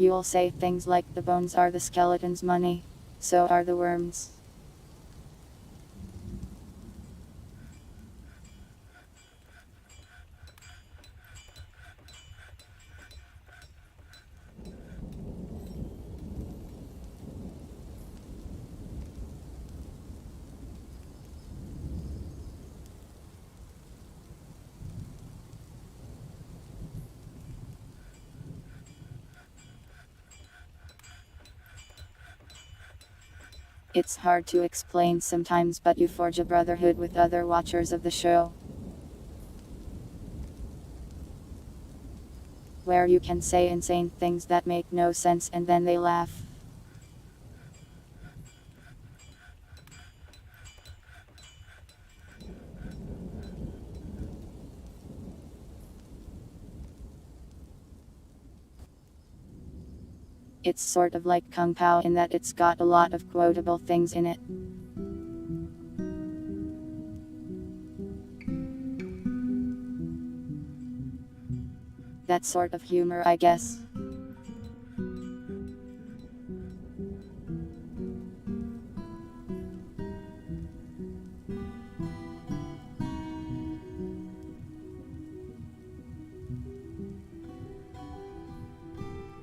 You'll say things like the bones are the skeleton's money, so are the worms. It's hard to explain sometimes, but you forge a brotherhood with other watchers of the show, where you can say insane things that make no sense and then they laugh. It's sort of like Kung Pao in that it's got a lot of quotable things in it. That sort of humor, I guess.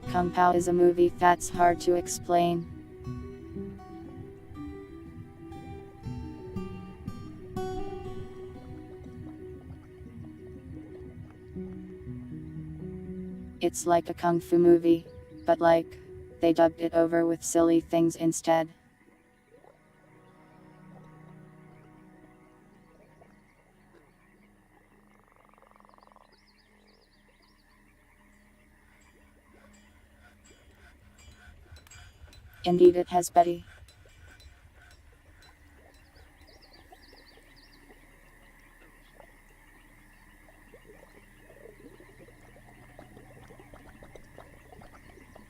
Kung Pao is a movie that's hard to explain. It's like a kung fu movie, but like, they dubbed it over with silly things instead. Indeed it has, Betty.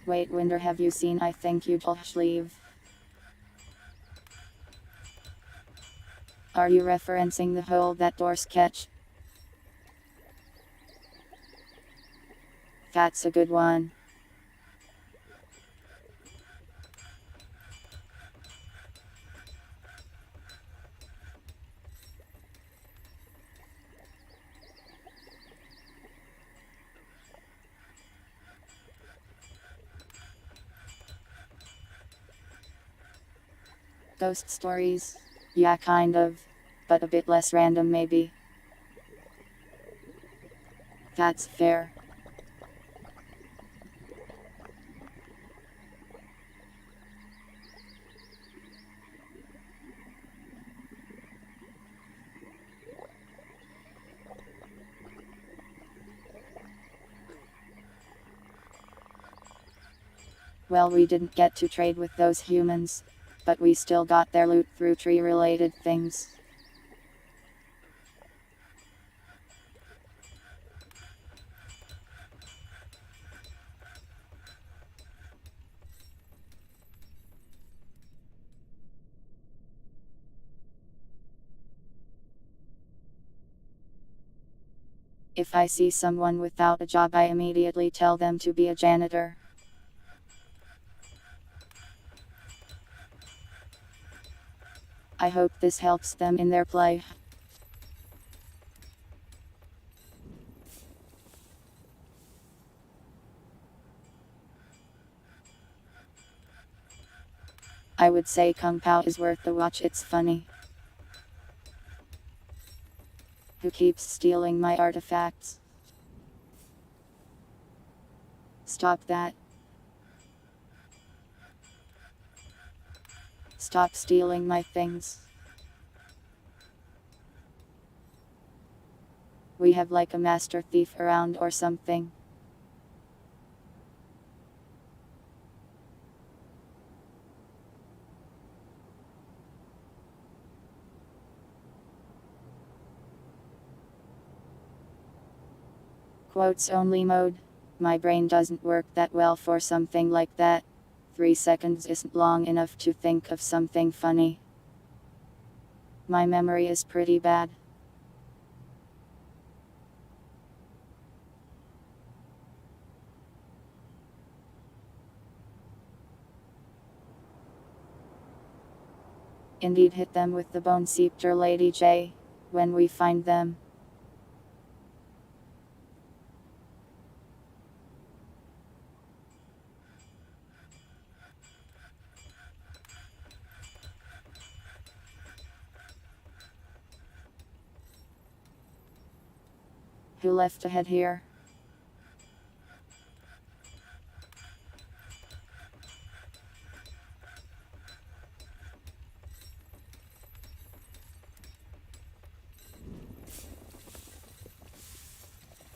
Wait, Winder, have you seen I Think You Just Leave? Are you referencing the hole that doors catch? That's a good one. Ghost stories? Yeah, kind of. But a bit less random, maybe. That's fair. Well, we didn't get to trade with those humans, but we still got their loot through tree-related things. If I see someone without a job, I immediately tell them to be a janitor. I hope this helps them in their play. I would say Kung Pao is worth the watch, it's funny. Who keeps stealing my artifacts? Stop that. Stop stealing my things. We have like a master thief around or something. Quotes only mode. My brain doesn't work that well for something like that. 3 seconds isn't long enough to think of something funny. My memory is pretty bad. Indeed, hit them with the bone scepter, Lady J, when we find them. Who left a head here?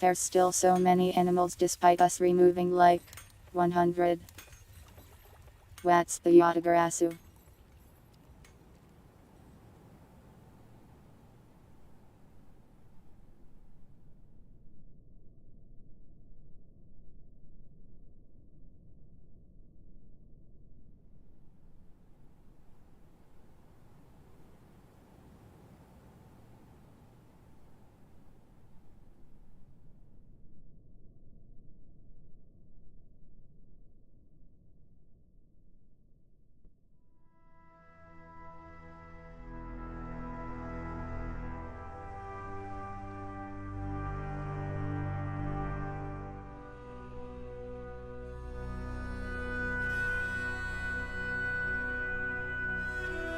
There's still so many animals despite us removing like 100. What's the Yatagarasu?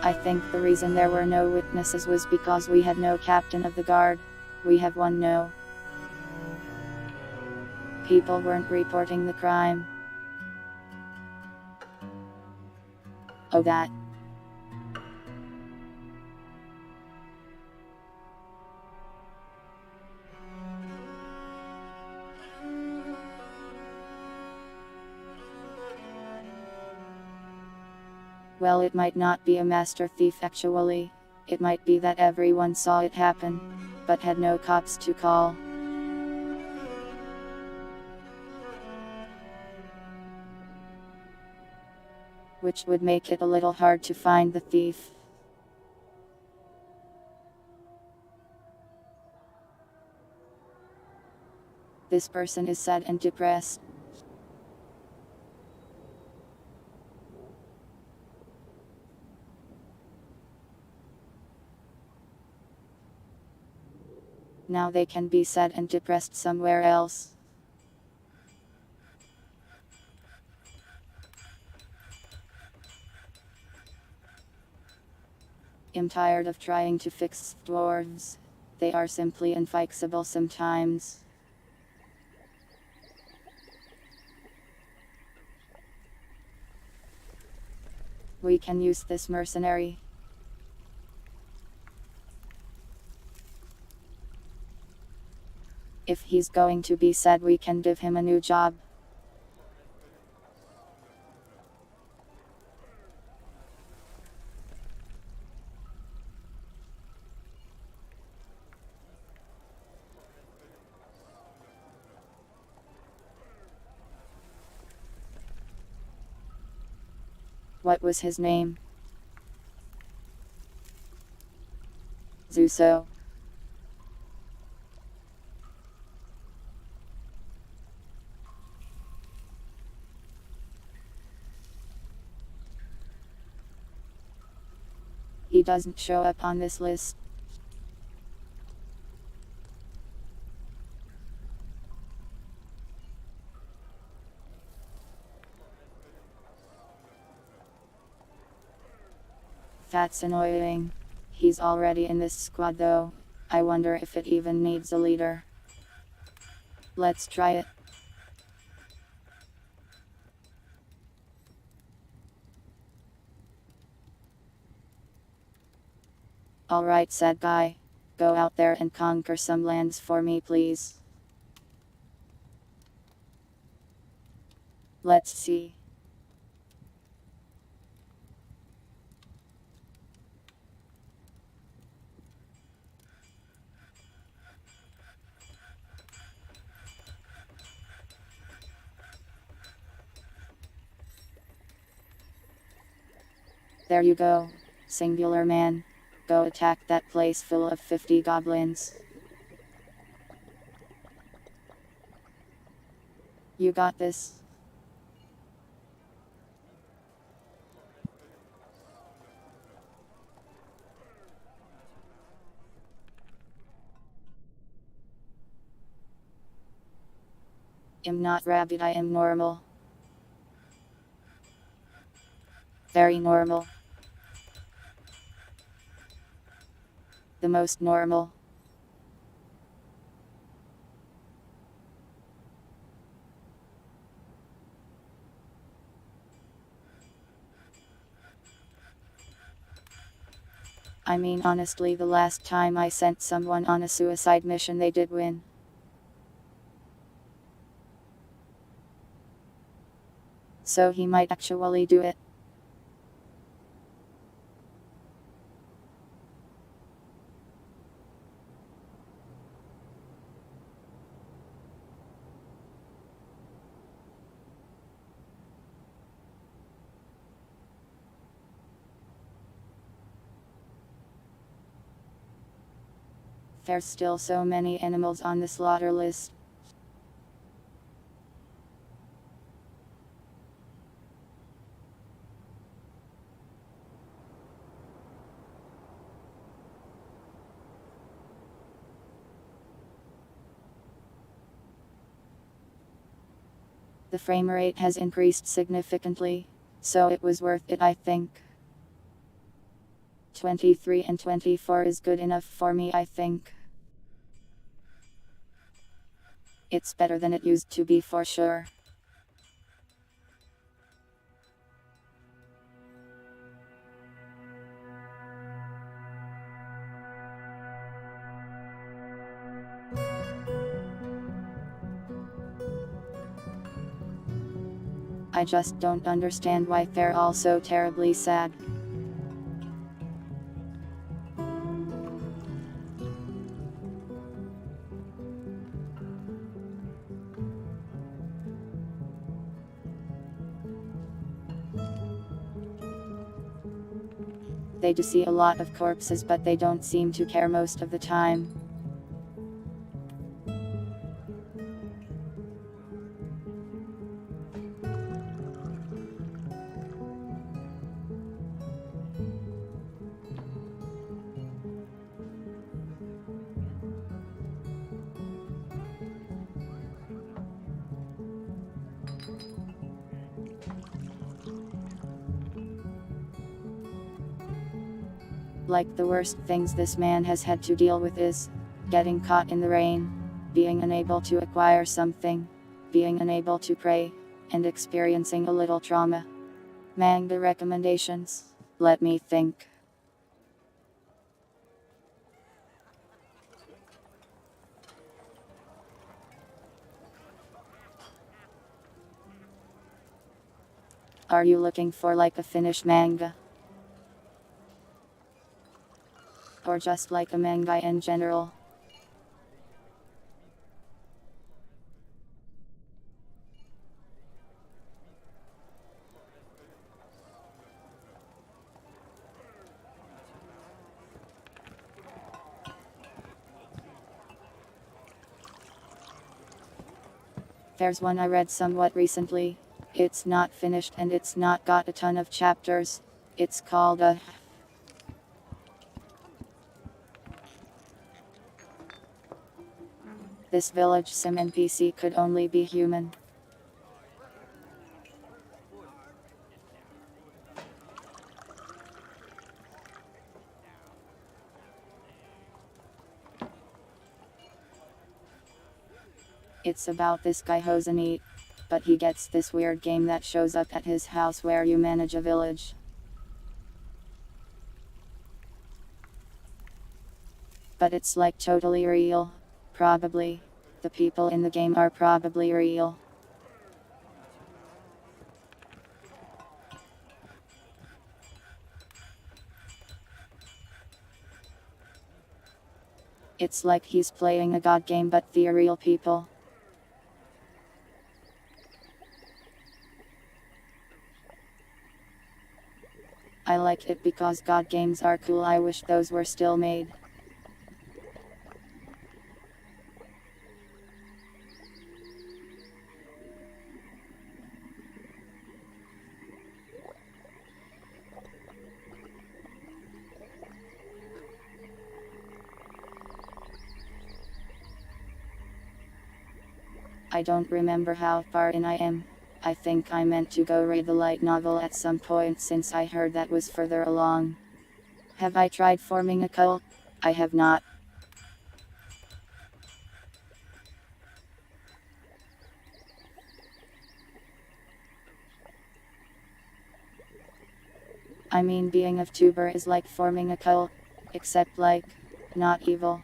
I think the reason there were no witnesses was because we had no captain of the guard. We have one no. People weren't reporting the crime. Oh, that. Well, it might not be a master thief actually. It might be that everyone saw it happen, but had no cops to call. Which would make it a little hard to find the thief. This person is sad and depressed. Now they can be sad and depressed somewhere else. I'm tired of trying to fix dwarves. They are simply inflexible sometimes. We can use this mercenary. If he's going to be sad, we can give him a new job. What was his name? Zuso. He doesn't show up on this list. That's annoying. He's already in this squad though. I wonder if it even needs a leader. Let's try it. Alright, sad guy. Go out there and conquer some lands for me, please. Let's see. There you go. Singular man. Go attack that place full of 50 goblins. You got this. I'm not rabid, I am normal. Very normal. The most normal. I mean, honestly, the last time I sent someone on a suicide mission, they did win. So he might actually do it. There's still so many animals on the slaughter list. The frame rate has increased significantly, so it was worth it, I think. 23 and 24 is good enough for me, I think. It's better than it used to be for sure. I just don't understand why they're all so terribly sad. They do see a lot of corpses, but they don't seem to care most of the time. Like, the worst things this man has had to deal with is getting caught in the rain, being unable to acquire something, being unable to pray, and experiencing a little trauma. Manga recommendations. Let me think. Are you looking for like a finished manga? Or just like a manga in general? There's one I read somewhat recently. It's not finished and it's not got a ton of chapters. It's called This village sim NPC could only be human. It's about this guy who's a neat, but he gets this weird game that shows up at his house where you manage a village. But it's like totally real. Probably. The people in the game are probably real. It's like he's playing a god game, but they're real people. I like it because god games are cool. I wish those were still made. I don't remember how far in I am. I think I meant to go read the light novel at some point since I heard that was further along. Have I tried forming a cult? I have not. I mean, being a tuber is like forming a cult, except like, not evil.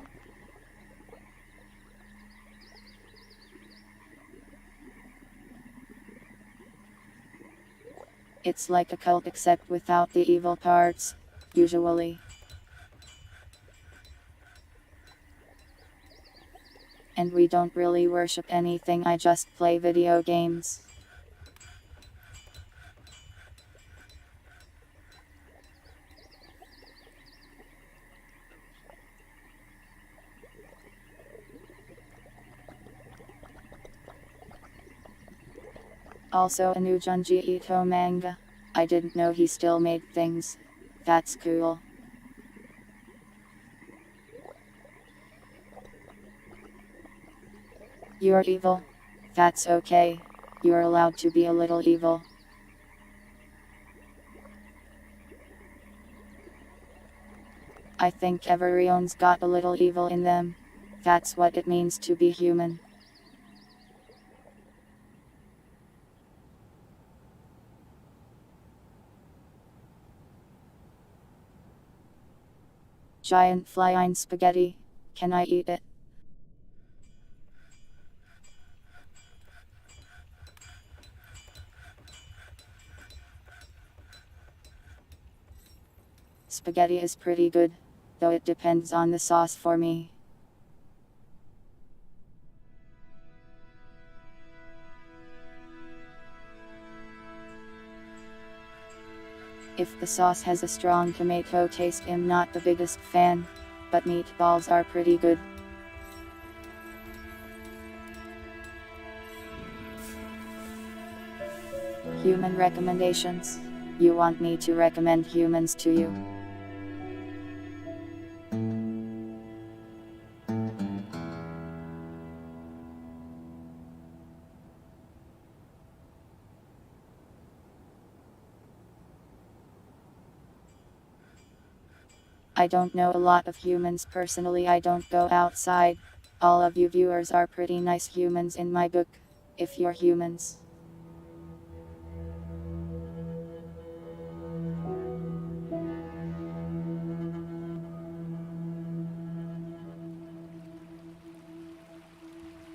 It's like a cult except without the evil parts, usually. And we don't really worship anything, I just play video games. Also a new Junji Ito manga. I didn't know he still made things. That's cool. You're evil. That's okay. You're allowed to be a little evil. I think everyone's got a little evil in them. That's what it means to be human. Giant flying spaghetti. Can I eat it? Spaghetti is pretty good, though it depends on the sauce for me. If the sauce has a strong tomato taste, I'm not the biggest fan, but meatballs are pretty good. Human recommendations. You want me to recommend humans to you? I don't know a lot of humans personally, I don't go outside. All of you viewers are pretty nice humans in my book, if you're humans.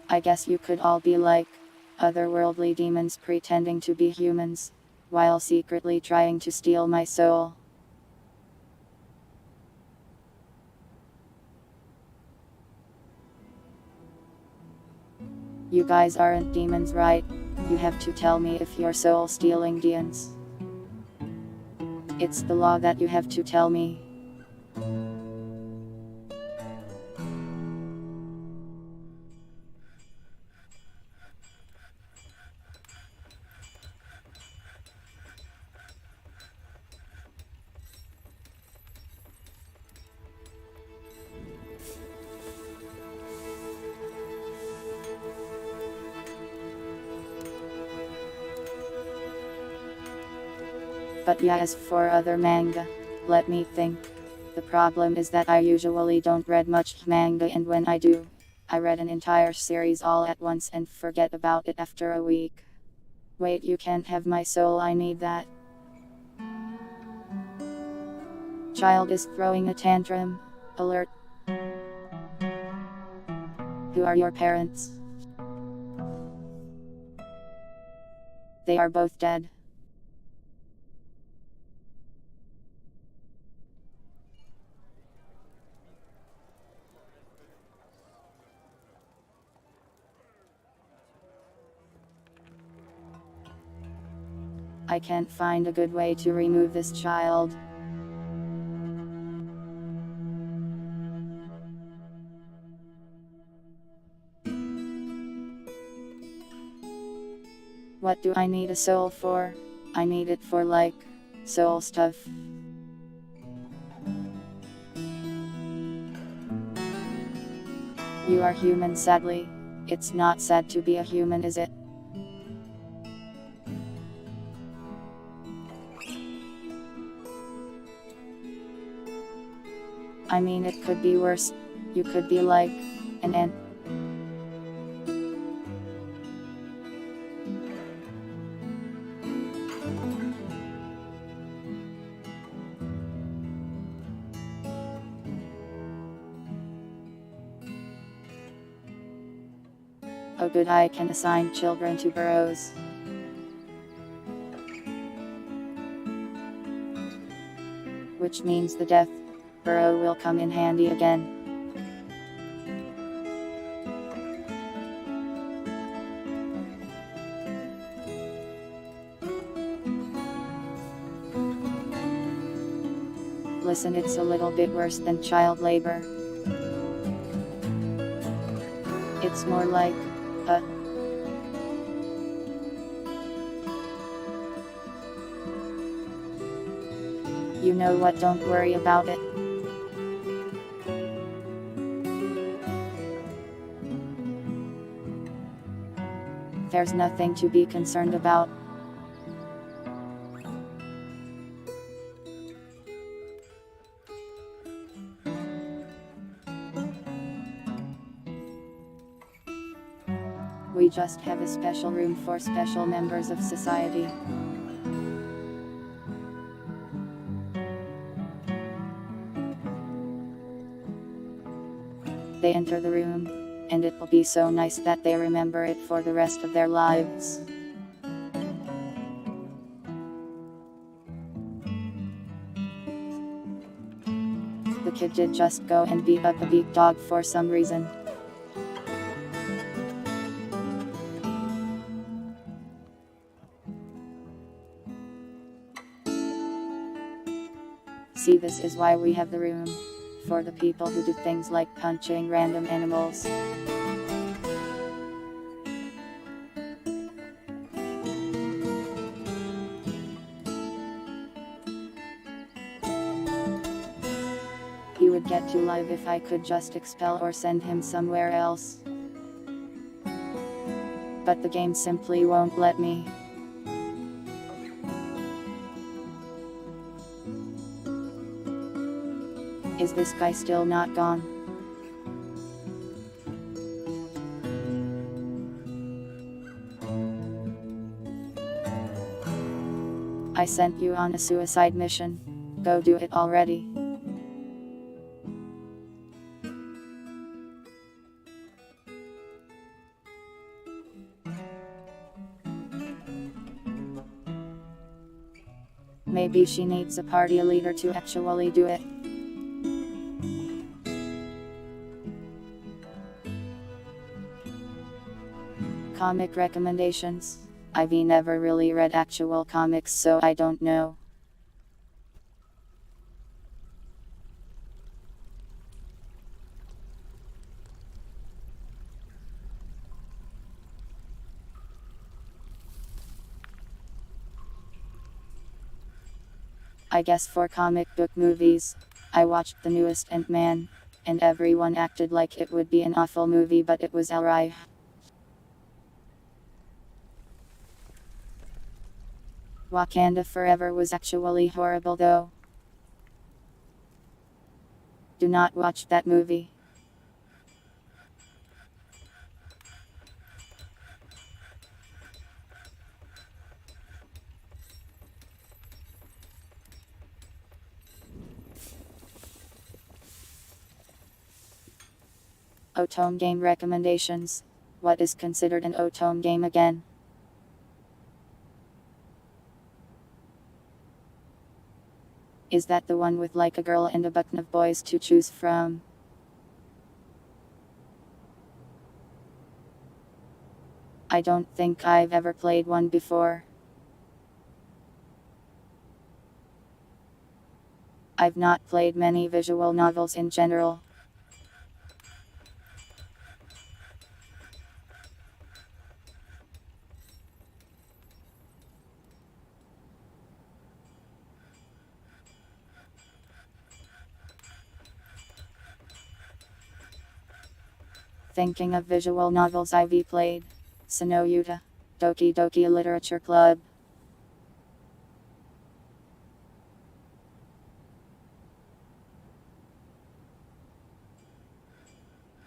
I guess you could all be like otherworldly demons pretending to be humans, while secretly trying to steal my soul. You guys aren't demons, right? You have to tell me if you're soul stealing demons. It's the law that you have to tell me. But yeah, as for other manga, let me think. The problem is that I usually don't read much manga, and when I do, I read an entire series all at once and forget about it after a week. Wait, you can't have my soul, I need that. Child is throwing a tantrum. Alert. Who are your parents? They are both dead. I can't find a good way to remove this child. What do I need a soul for? I need it for like, soul stuff. You are human, sadly. It's not sad to be a human, is it? I mean, it could be worse. You could be like an ant. Oh good, I can assign children to burrows. which means the death burrow will come in handy again. Listen, it's a little bit worse than child labor. It's more like a you know what, don't worry about it. There's nothing to be concerned about. We just have a special room for special members of society. They enter the room, and it will be so nice that they remember it for the rest of their lives. The kid did just go and beat up a big dog for some reason. See, this is why we have the room. For the people who do things like punching random animals. He would get to live if I could just expel or send him somewhere else. But the game simply won't let me. Is this guy still not gone? I sent you on a suicide mission. Go do it already. Maybe she needs a party leader to actually do it. Comic recommendations. I've never really read actual comics, so I don't know. I guess for comic book movies, I watched the newest Ant-Man, and everyone acted like it would be an awful movie, but it was alright. Wakanda Forever was actually horrible though. Do not watch that movie. Otome game recommendations. What is considered an Otome game again? Is that the one with like a girl and a button of boys to choose from? I don't think I've ever played one before. I've not played many visual novels in general. Thinking of visual novels I've played. Sonoyuta, Doki Doki Literature Club.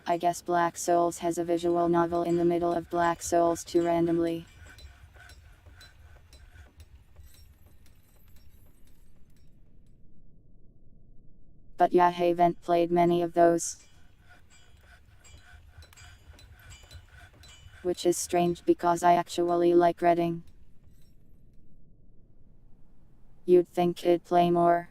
I guess Black Souls has a visual novel in the middle of Black Souls 2 randomly. But yeah, I haven't played many of those. Which is strange because I actually like reading. You'd think it'd play more.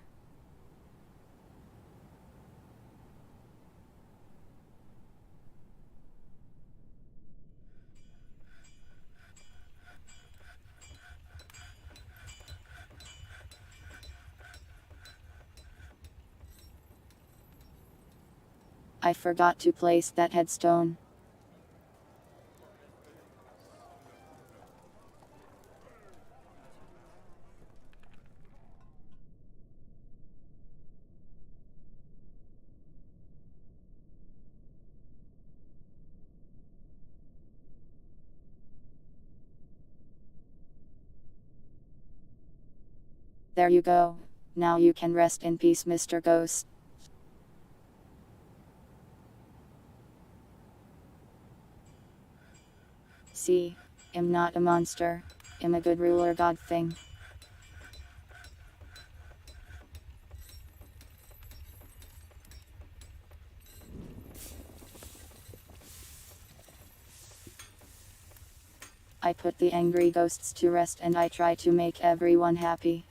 I forgot to place that headstone. There you go. Now you can rest in peace, Mr. Ghost. See, I'm not a monster. I'm a good ruler god thing. I put the angry ghosts to rest and I try to make everyone happy.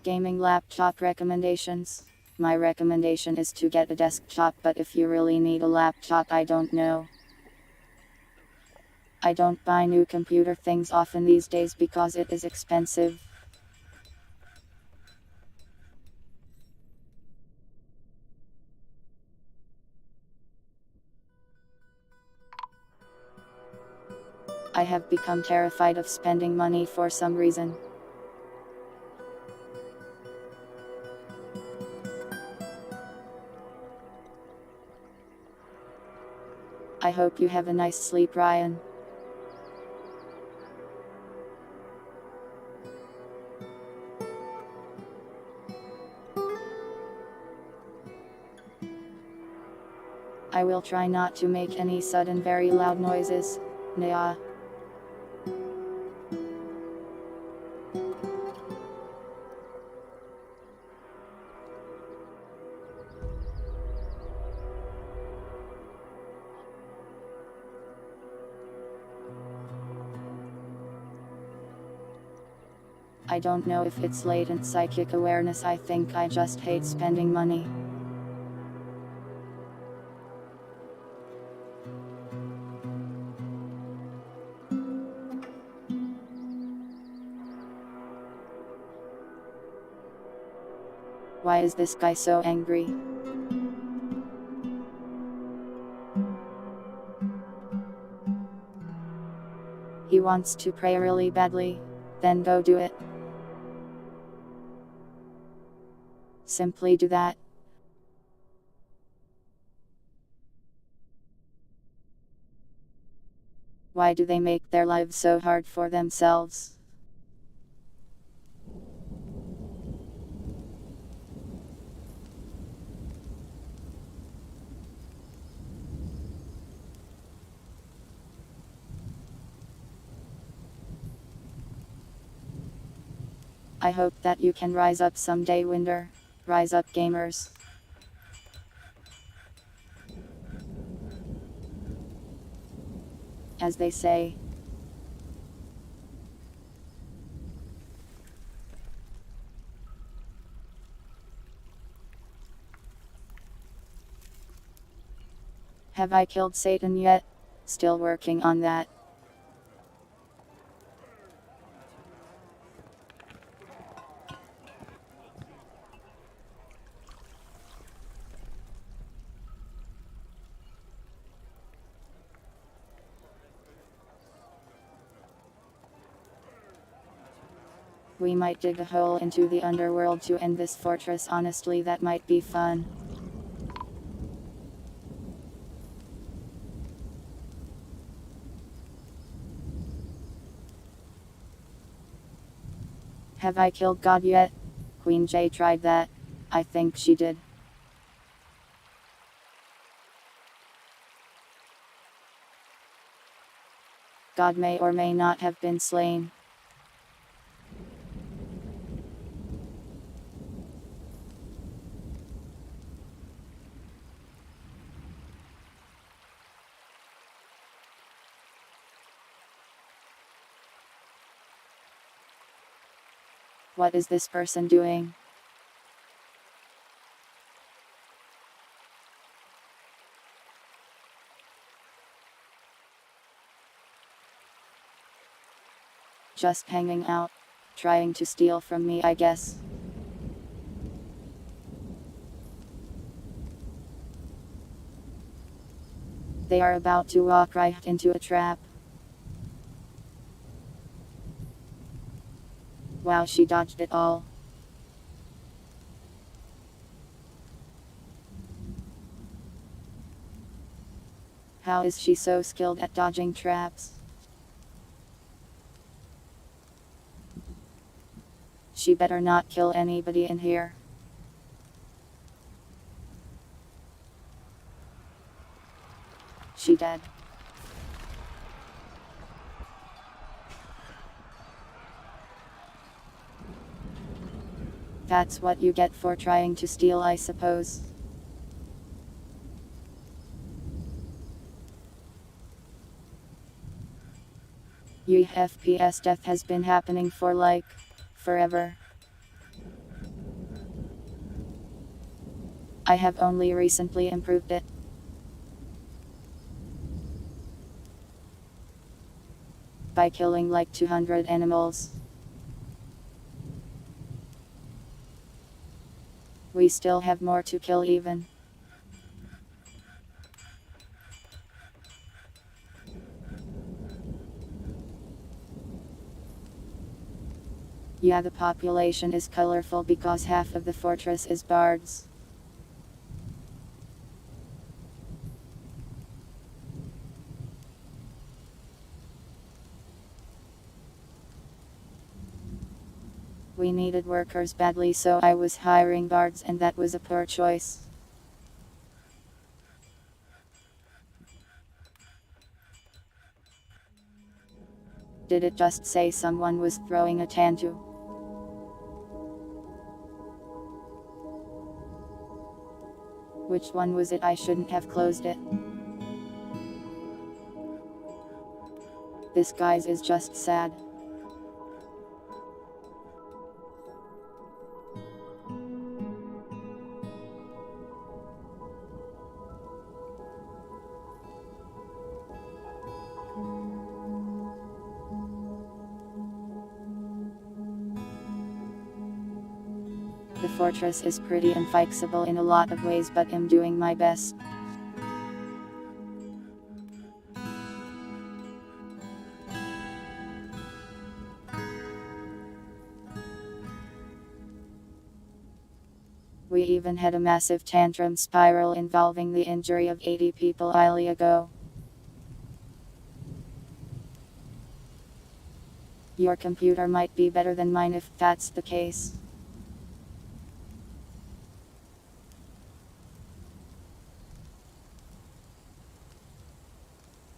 Gaming laptop recommendations. My recommendation is to get a desktop, but if you really need a laptop, I don't know. I don't buy new computer things often these days because it is expensive. I have become terrified of spending money for some reason. I hope you have a nice sleep, Ryan. I will try not to make any sudden very loud noises. Nya. I don't know if it's latent psychic awareness, I think I just hate spending money. Why is this guy so angry? He wants to pray really badly. Then go do it. Simply do that. Why do they make their lives so hard for themselves? I hope that you can rise up someday, Winder. Rise up, gamers. As they say. Have I killed Satan yet? Still working on that. We might dig a hole into the underworld to end this fortress. Honestly, that might be fun. Have I killed God yet? Queen J tried that. I think she did. God may or may not have been slain. What is this person doing? Just hanging out. Trying to steal from me, I guess. They are about to walk right into a trap. Wow, she dodged it all. How is she so skilled at dodging traps? She better not kill anybody in here. She dead. That's what you get for trying to steal, I suppose. Your FPS death has been happening for like forever. I have only recently improved it. By killing like 200 animals. We still have more to kill even. Yeah, the population is colorful because half of the fortress is bards. We needed workers badly, so I was hiring bards, and that was a poor choice. Did it just say someone was throwing a tattoo? Which one was it? I shouldn't have closed it. This guy's is just sad. The fortress is pretty inflexible in a lot of ways, but I'm doing my best. We even had a massive tantrum spiral involving the injury of 80 people a while ago. Your computer might be better than mine if that's the case.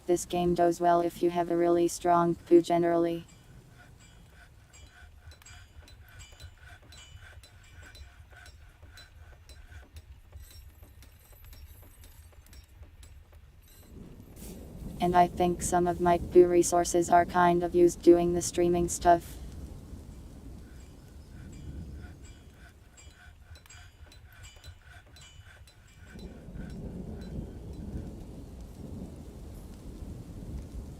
This game does well if you have a really strong poo generally. And I think some of my poo resources are kind of used doing the streaming stuff.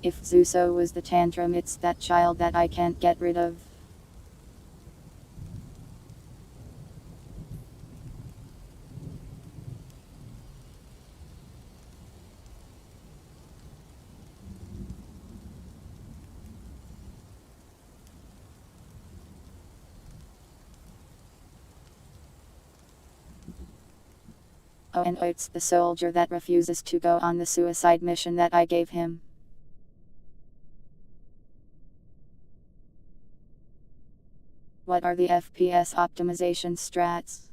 If Zuso was the tantrum, it's that child that I can't get rid of. Oh, and it's the soldier that refuses to go on the suicide mission that I gave him. What are the FPS optimization strats?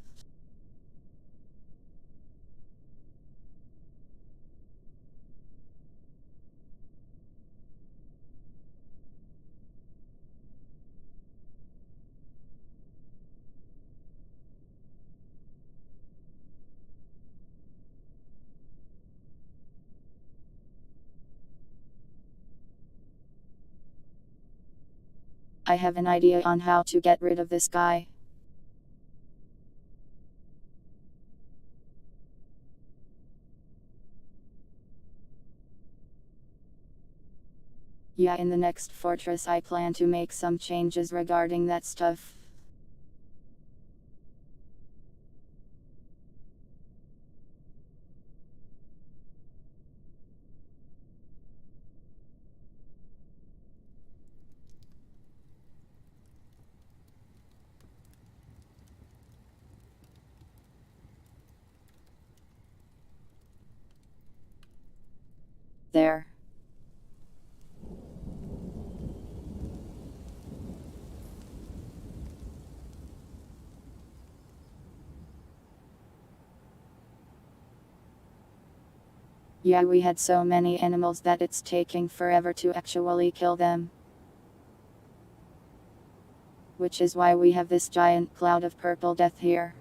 I have an idea on how to get rid of this guy. Yeah, in the next fortress I plan to make some changes regarding that stuff. There. Yeah, we had so many animals that it's taking forever to actually kill them. Which is why we have this giant cloud of purple death here.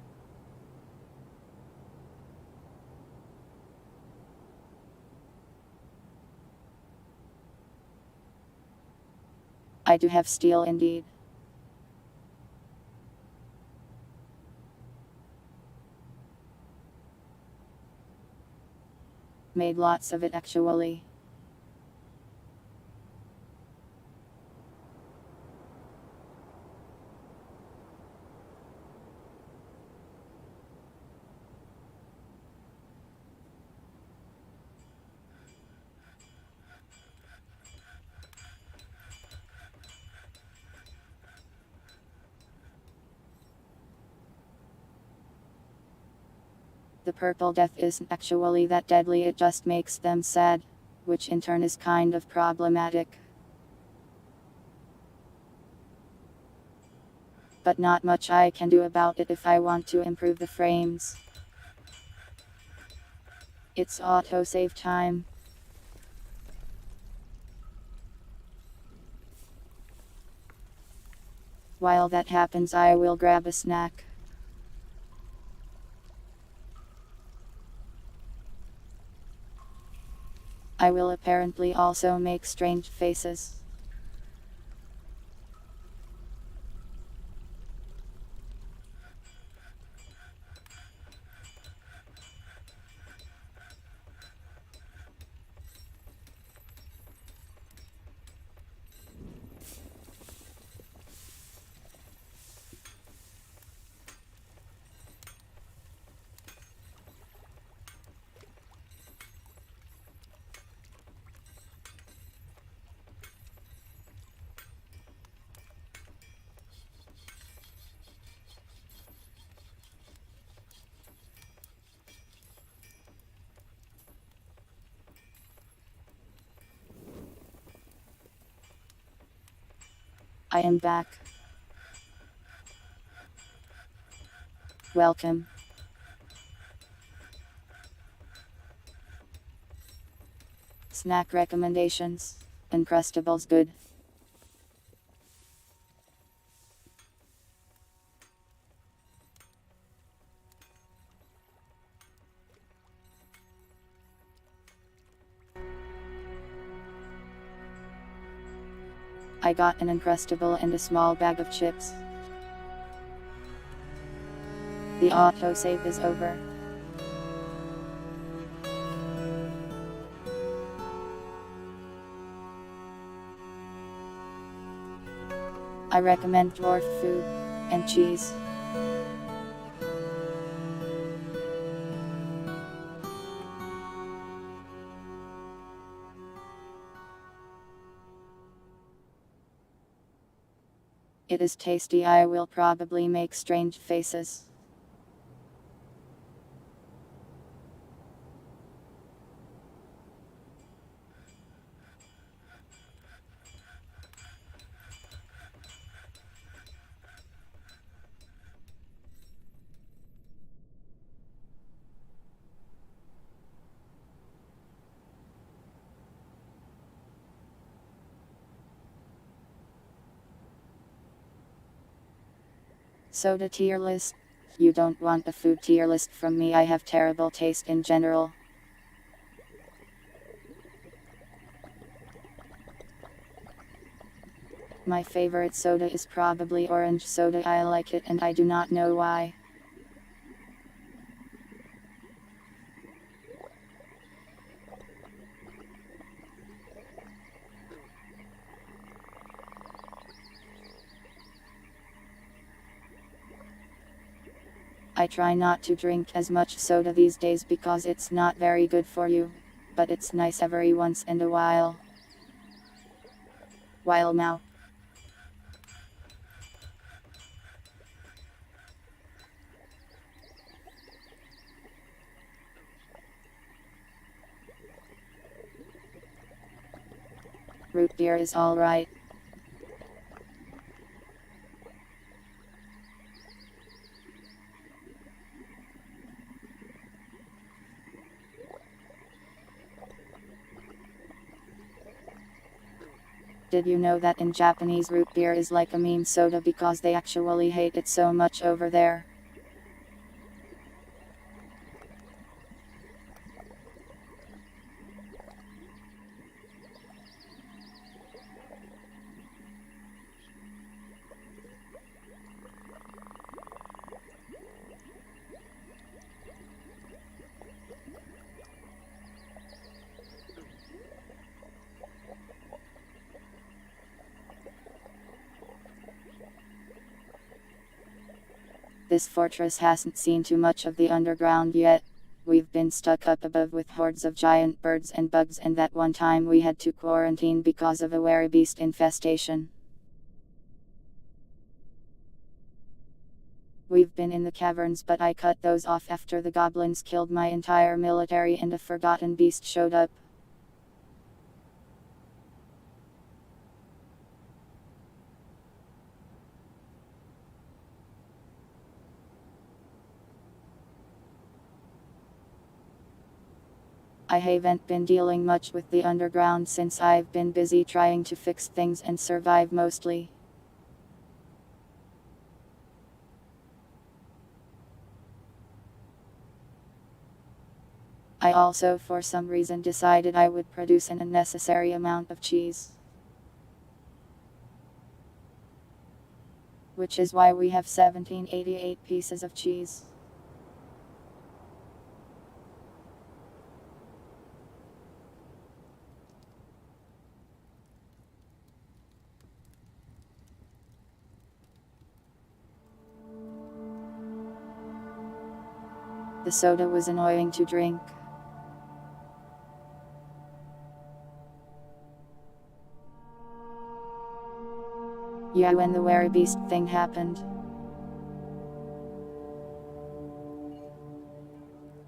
I do have steel indeed. Made lots of it actually. The purple death isn't actually that deadly, it just makes them sad, which in turn is kind of problematic. But not much I can do about it if I want to improve the frames. It's autosave time. While that happens, I will grab a snack. I will apparently also make strange faces. I am back. Welcome. Snack recommendations. Uncrustables good. I got an Uncrustable and a small bag of chips. The autosave is over. I recommend dwarf food and cheese. It is tasty. I will probably make strange faces. Soda tier list. You don't want a food tier list from me. I have terrible taste in general. My favorite soda is probably orange soda. I like it and I do not know why. I try not to drink as much soda these days because it's not very good for you, but it's nice every once in a while. While now. Root beer is alright. Did you know that in Japanese root beer is like a meme soda because they actually hate it so much over there? This fortress hasn't seen too much of the underground yet. We've been stuck up above with hordes of giant birds and bugs, and that one time we had to quarantine because of a beast infestation. We've been in the caverns, but I cut those off after the goblins killed my entire military and a forgotten beast showed up. I haven't been dealing much with the underground since I've been busy trying to fix things and survive mostly. I also for some reason decided I would produce an unnecessary amount of cheese. Which is why we have 1788 pieces of cheese. The soda was annoying to drink. Yeah, when the beast thing happened.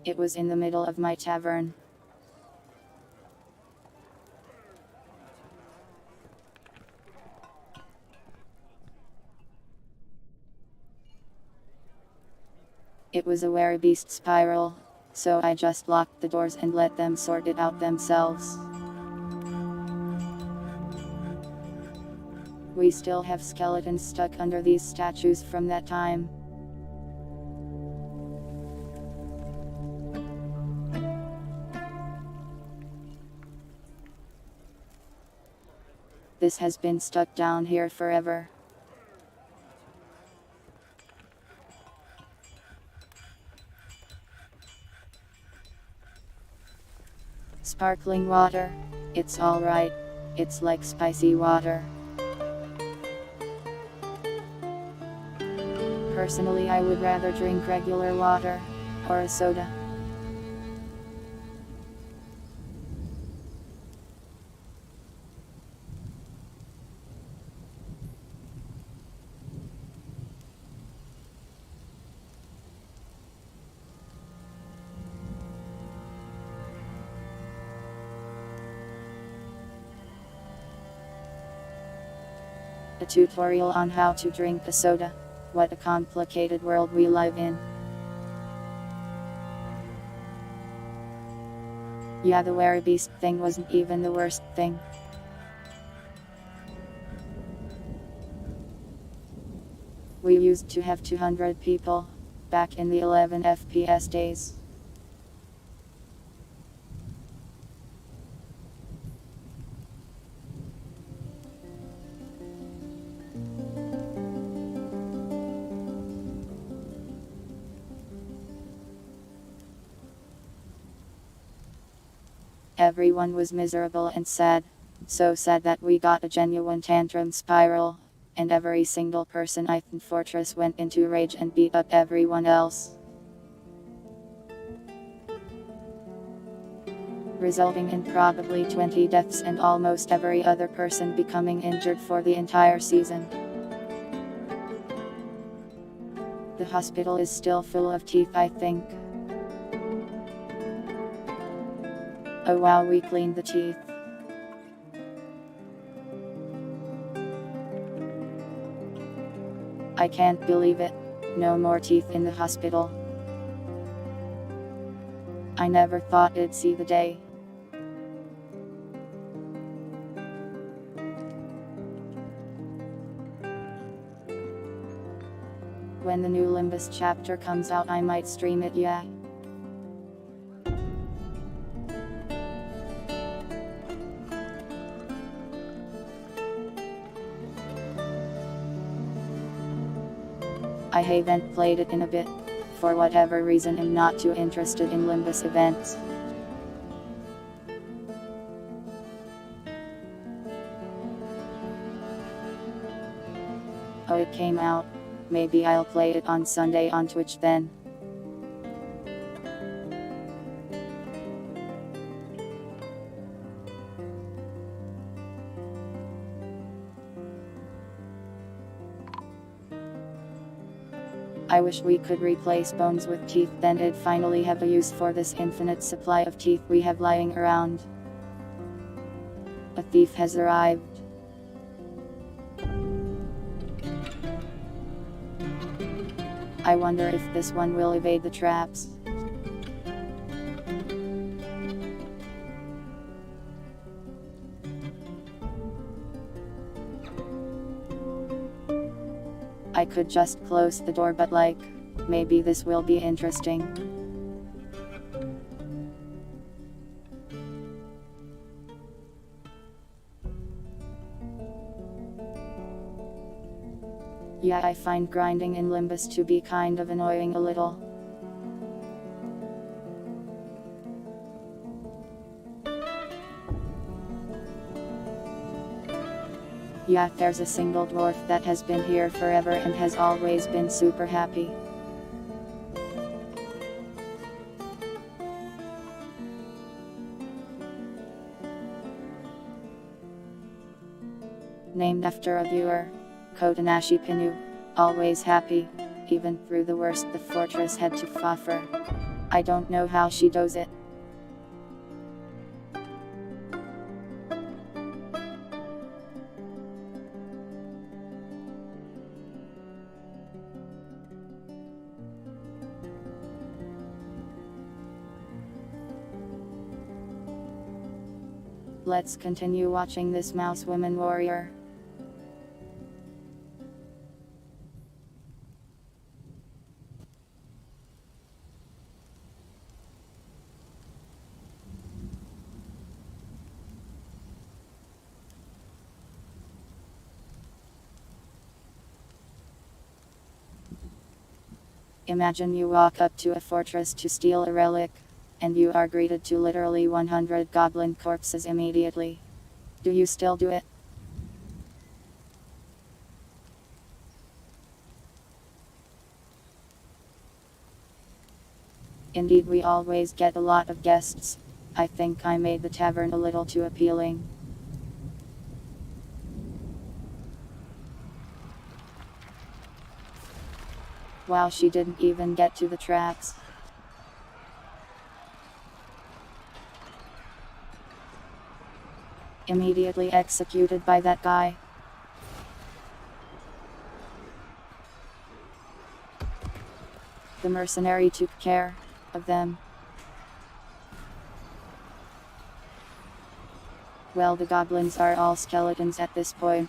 It was in the middle of my tavern. It was a beast spiral, so I just locked the doors and let them sort it out themselves. We still have skeletons stuck under these statues from that time. This has been stuck down here forever. Sparkling water. It's alright. It's like spicy water. Personally, I would rather drink regular water, or a soda. A tutorial on how to drink a soda. What a complicated world we live in. Yeah, the beast thing wasn't even the worst thing. We used to have 200 people, back in the 11 FPS days. Everyone was miserable and sad. So sad that we got a genuine tantrum spiral, and every single person in Fortress went into rage and beat up everyone else. resulting in probably 20 deaths and almost every other person becoming injured for the entire season. The hospital is still full of teeth, I think. Oh wow, we cleaned the teeth. I can't believe it. No more teeth in the hospital. I never thought it'd see the day. When the new Limbus chapter comes out, I might stream it, yeah. I haven't played it in a bit. For whatever reason, I'm not too interested in Limbus events. Oh, it came out. Maybe I'll play it on Sunday on Twitch then. I wish we could replace bones with teeth, then it'd finally have a use for this infinite supply of teeth we have lying around. A thief has arrived. I wonder if this one will evade the traps. I could just close the door, but maybe this will be interesting. Yeah, I find grinding in Limbus to be kind of annoying a little. Yeah, there's a single dwarf that has been here forever and has always been super happy. Named after a viewer, Kotanashi Pinu, always happy, even through the worst the fortress had to offer. I don't know how she does it. Let's continue watching this mouse woman warrior. Imagine you walk up to a fortress to steal a relic, and you are greeted to literally 100 goblin corpses immediately. Do you still do it? Indeed, we always get a lot of guests. I think I made the tavern a little too appealing. Wow, she didn't even get to the traps. Immediately executed by that guy. The mercenary took care of them. Well, the goblins are all skeletons at this point.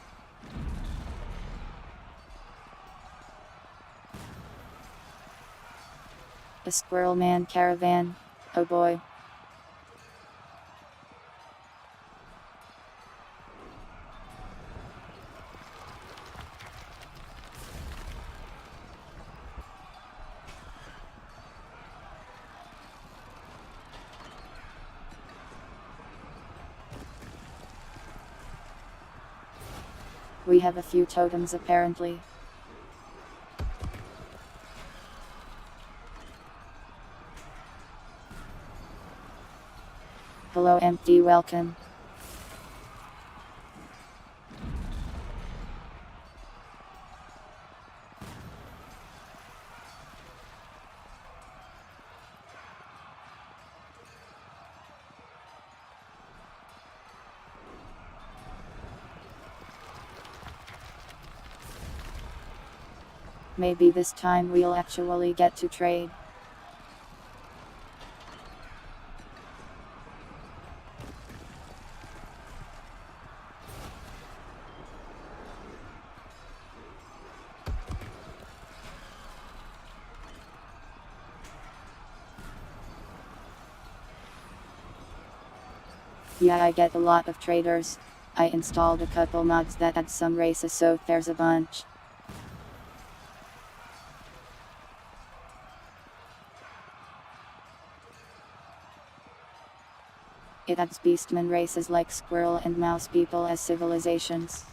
A squirrel man caravan. Oh boy. We have a few totems apparently. Hello empty welcome. Maybe this time we'll actually get to trade. Yeah, I get a lot of traders. I installed a couple mods that add some races, so there's a bunch. It adds beastman races like squirrel and mouse people as civilizations.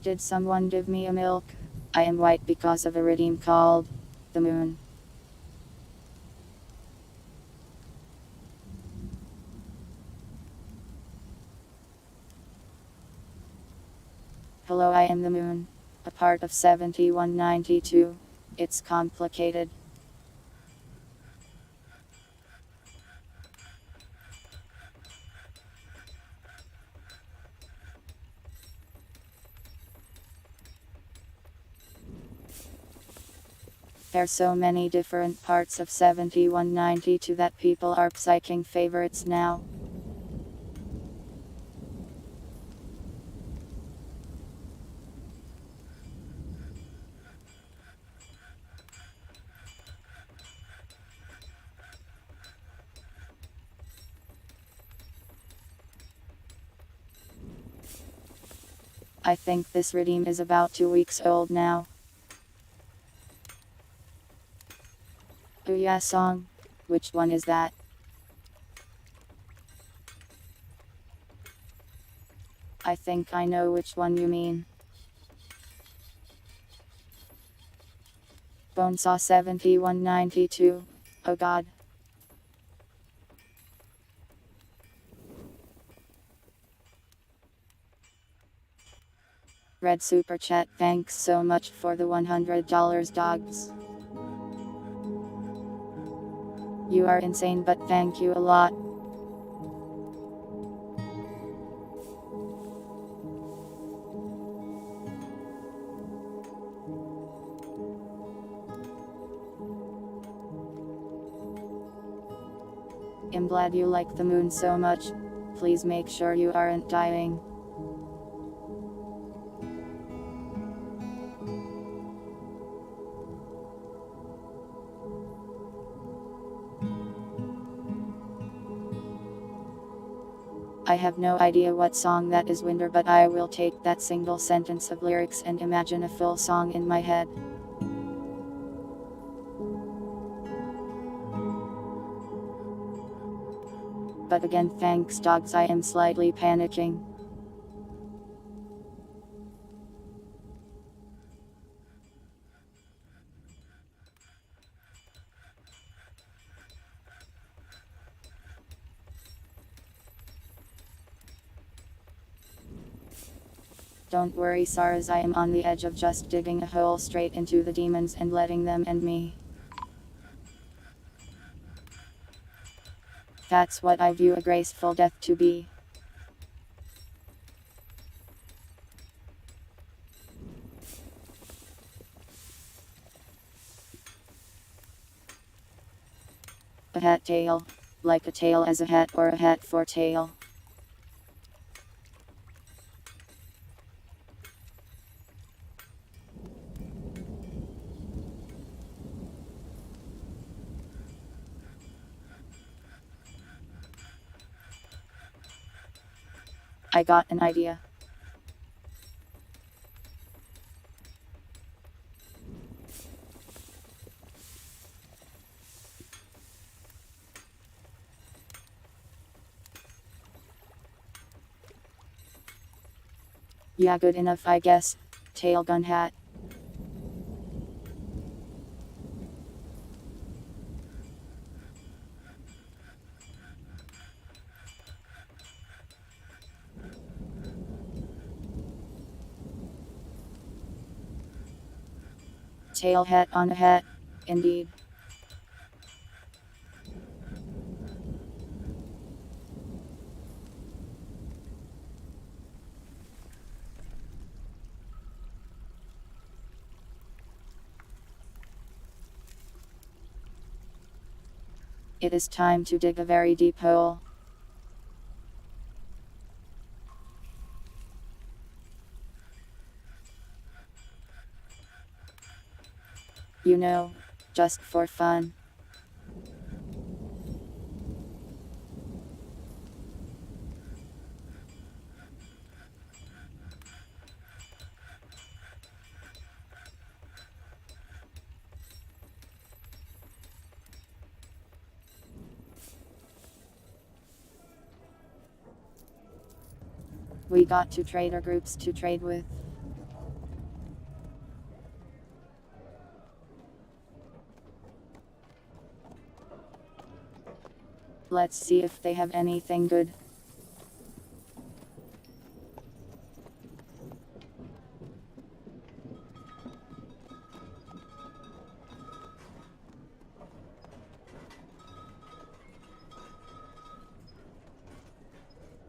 Did someone give me a milk? I am white because of a redeem called the moon. Hello, I am the moon. A part of 7192. It's complicated. There's so many different parts of 7192 that people are psyching favorites now. I think this redeem is about 2 weeks old now. Oh yeah, song. Which one is that? I think I know which one you mean. Bonesaw 7192. Oh god. Red Super Chat, thanks so much for the $100 dogs. You are insane, but thank you a lot. I'm glad you like the moon so much. Please make sure you aren't dying. I have no idea what song that is, Winder, but I will take that single sentence of lyrics and imagine a full song in my head. But again, thanks dogs, I am slightly panicking. Don't worry, Saras, I am on the edge of just digging a hole straight into the demons and letting them end me. That's what I view a graceful death to be. A hat tail. Like a tail as a hat, or a hat for tail. I got an idea. Yeah, good enough, I guess. Tail gun hat. Tail hat on a hat, indeed. It is time to dig a very deep hole. You know, just for fun. We got two trader groups to trade with. Let's see if they have anything good.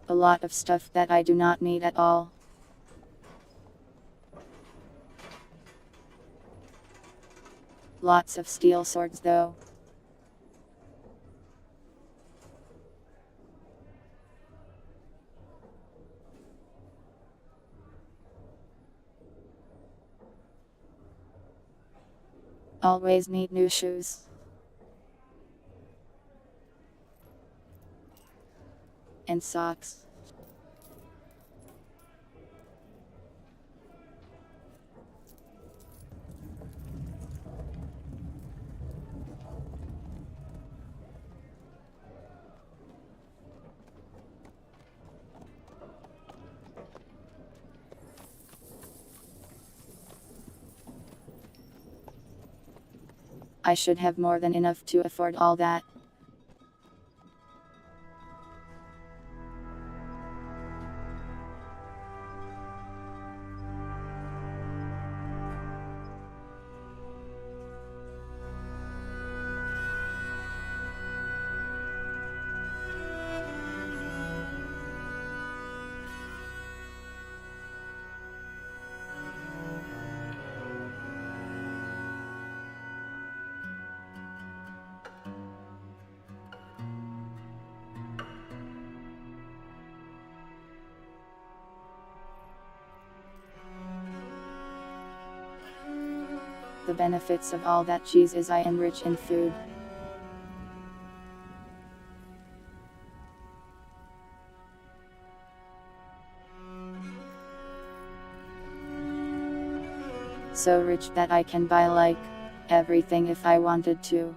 A lot of stuff that I do not need at all. Lots of steel swords though. Always need new shoes. And socks. I should have more than enough to afford all that. The benefits of all that cheese is I am rich in food. So rich that I can buy like everything if I wanted to.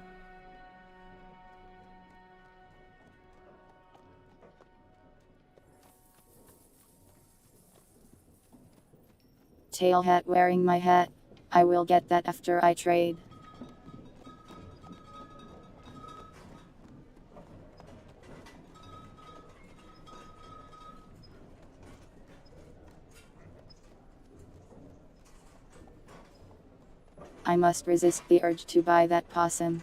Tail hat wearing my hat. I will get that after I trade. I must resist the urge to buy that possum.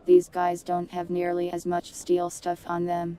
These guys don't have nearly as much steel stuff on them.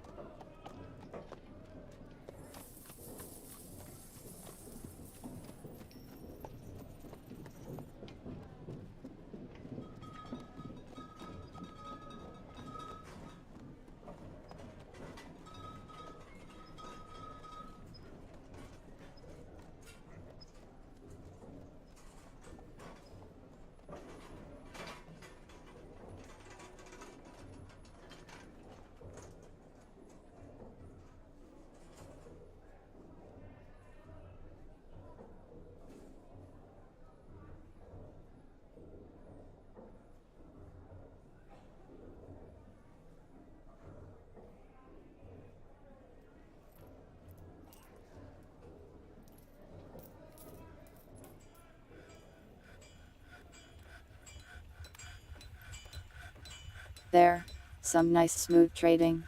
There. Some nice smooth trading.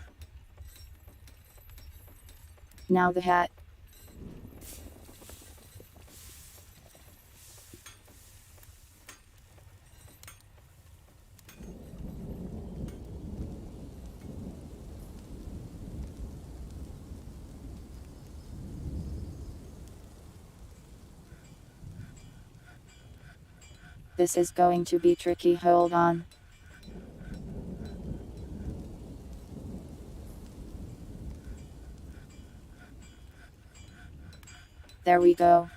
Now the hat. This is going to be tricky, hold on. There we go.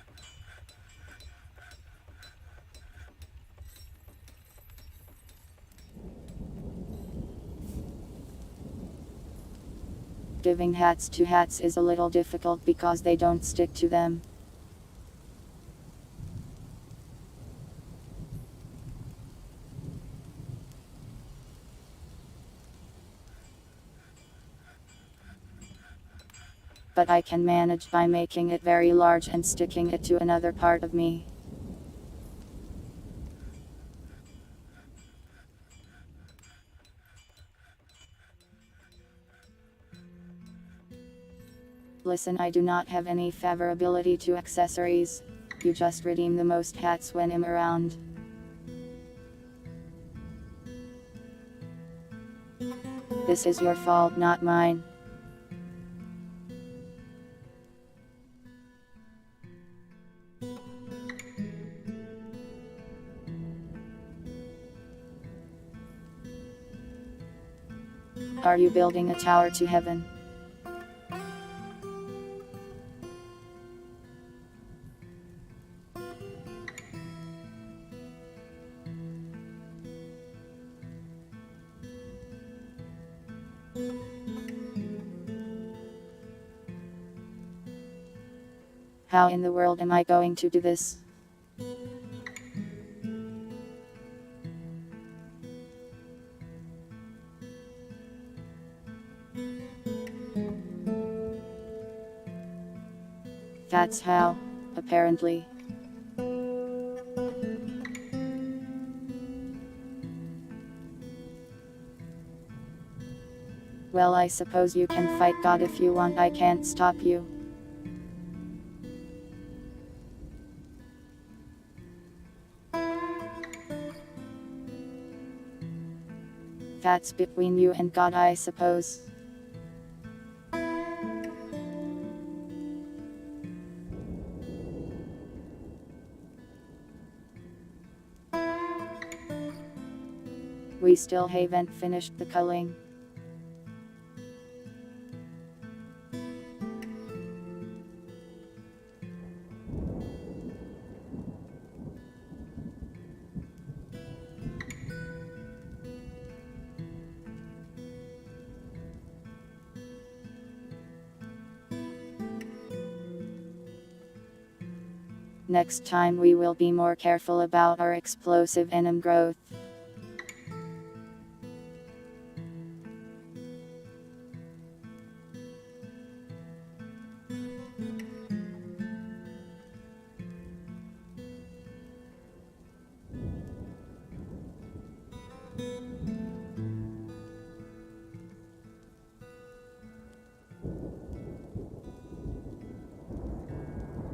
Giving hats to hats is a little difficult because they don't stick to them. But I can manage by making it very large and sticking it to another part of me. Listen, I do not have any favorability to accessories. You just redeem the most hats when I'm around. This is your fault, not mine. Are you building a tower to heaven? How in the world am I going to do this? That's how, apparently. Well, I suppose you can fight God if you want, I can't stop you. That's between you and God, I suppose. We still haven't finished the culling. Next time we will be more careful about our explosive enemy growth.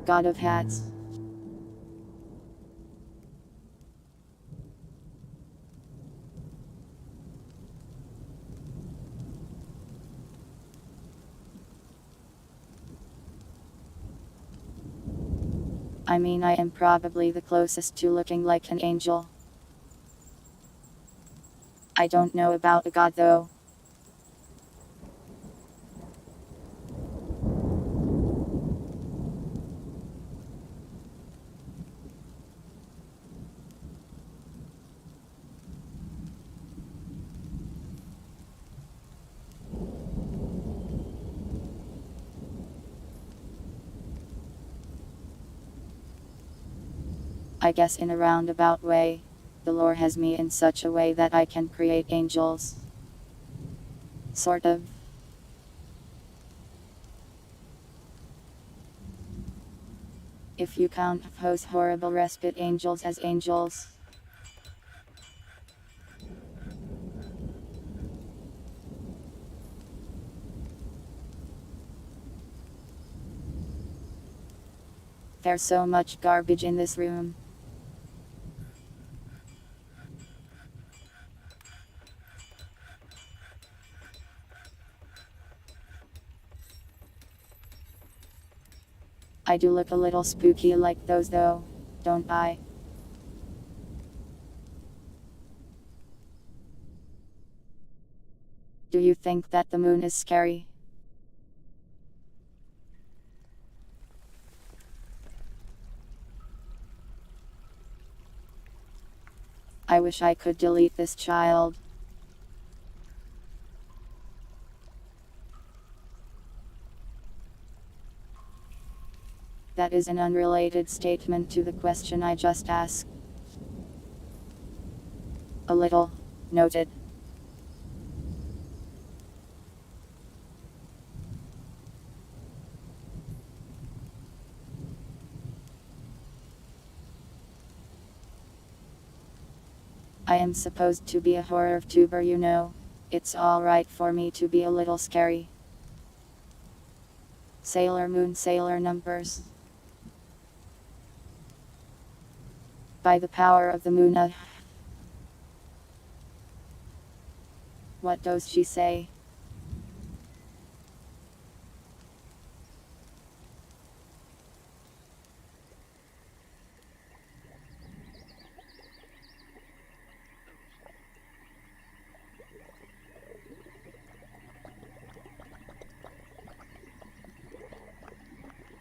God of hats. I mean, I am probably the closest to looking like an angel. I don't know about a god though. I guess in a roundabout way, the lore has me in such a way that I can create angels. Sort of. If you count those horrible respite angels as angels. There's so much garbage in this room. I do look a little spooky like those though, don't I? Do you think that the moon is scary? I wish I could delete this child. That is an unrelated statement to the question I just asked. A little. Noted. I am supposed to be a horror tuber, you know. It's alright for me to be a little scary. Sailor Moon, Sailor Numbers. By the power of the moon. What does she say?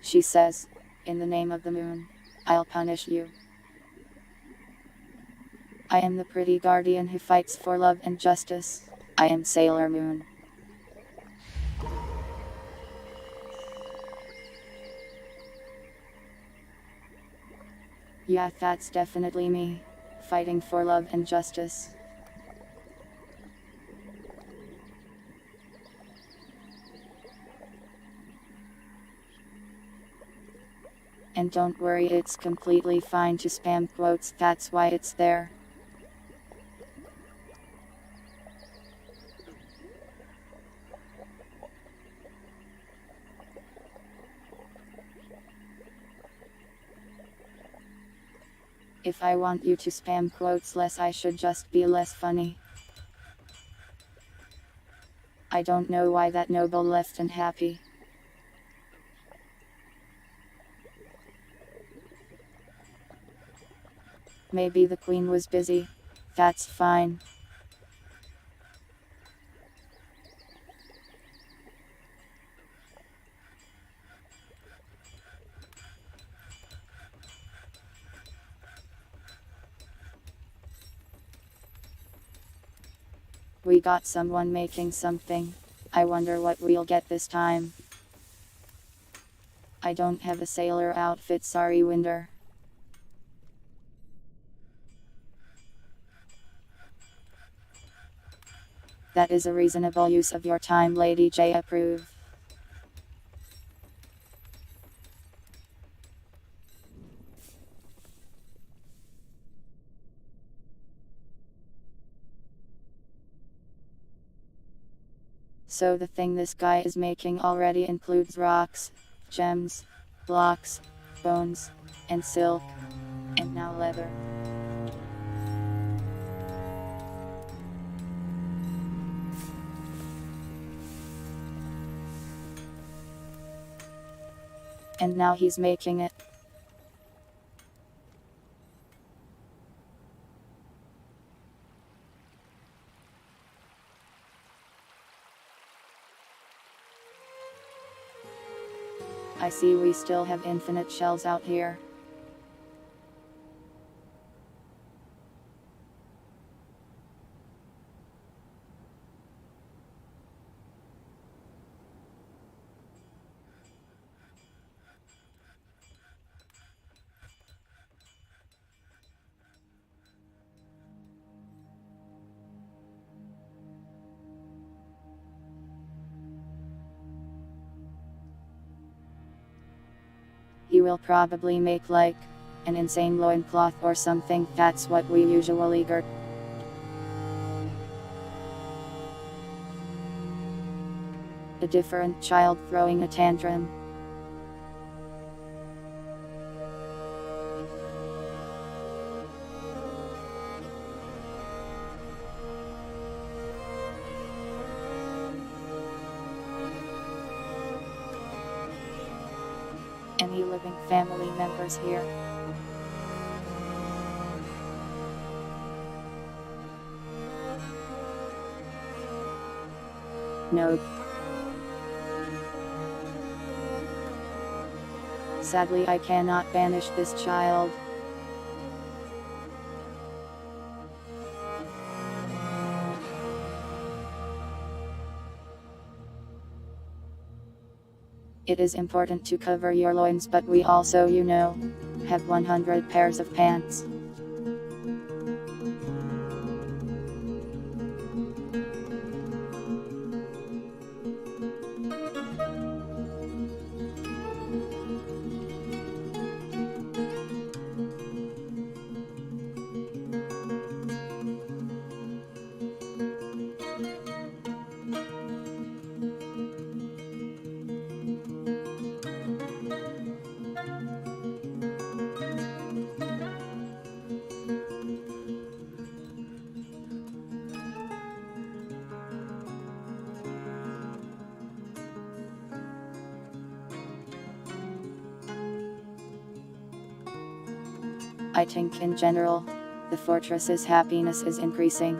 She says, in the name of the moon, I'll punish you. I am the pretty guardian who fights for love and justice. I am Sailor Moon. Yeah, that's definitely me. Fighting for love and justice. And don't worry, it's completely fine to spam quotes, that's why it's there. If I want you to spam quotes less, I should just be less funny. I don't know why that noble left unhappy. Maybe the queen was busy. That's fine. We got someone making something. I wonder what we'll get this time. I don't have a sailor outfit, sorry Winder. That is a reasonable use of your time, Lady J. Approve. So the thing this guy is making already includes rocks, gems, blocks, bones, and silk, and now leather. And now he's making it. I see we still have infinite shells out here. He will probably make like an insane loincloth or something, that's what we usually get. A different child throwing a tantrum. Any living family members here? Nope. Sadly, I cannot banish this child. It is important to cover your loins, but we also, have 100 pairs of pants. I think in general, the fortress's happiness is increasing.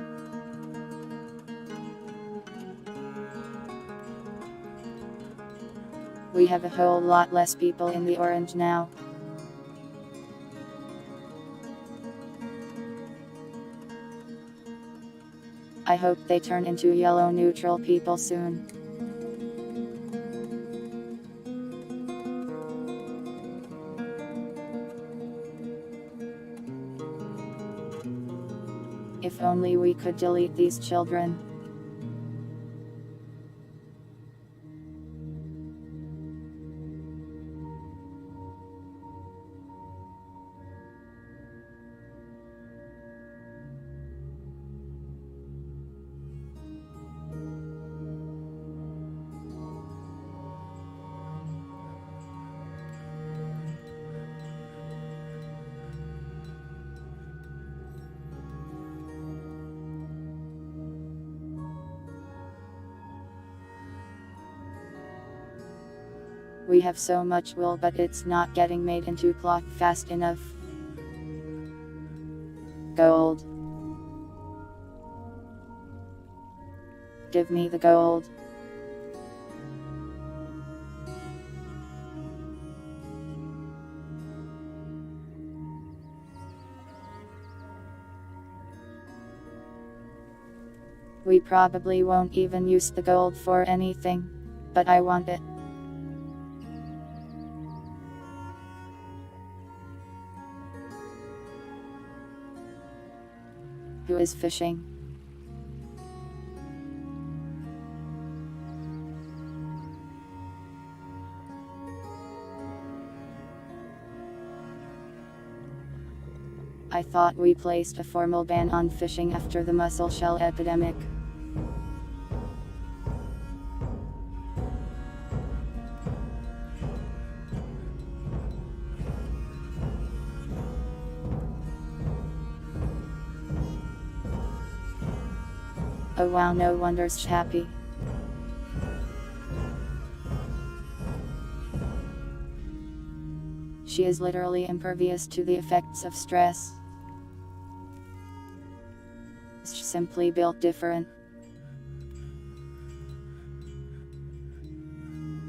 We have a whole lot less people in the orange now. I hope they turn into yellow neutral people soon. If only we could delete these children. We have so much wool, but it's not getting made into cloth fast enough. Gold. Give me the gold. We probably won't even use the gold for anything, but I want it. Who is fishing? I thought we placed a formal ban on fishing after the mussel shell epidemic. Oh wow, no wonder she's happy. She is literally impervious to the effects of stress. She's simply built different.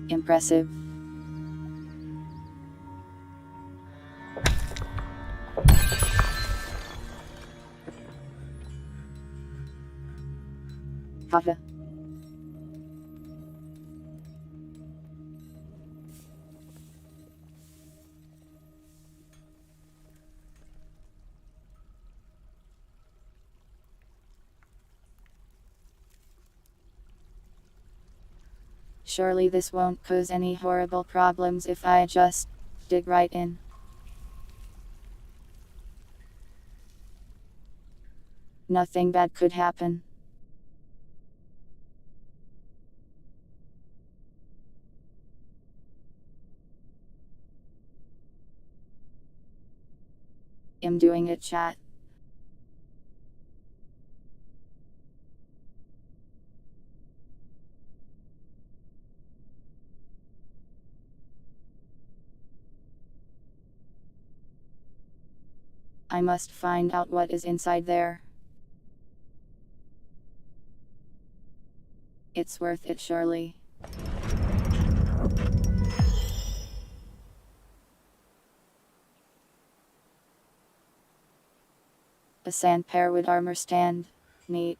Impressive. Haha. Surely this won't cause any horrible problems if I just dig right in. Nothing bad could happen. I'm doing it, chat. I must find out what is inside there. It's worth it, surely. A sandpear with armor stand. Neat.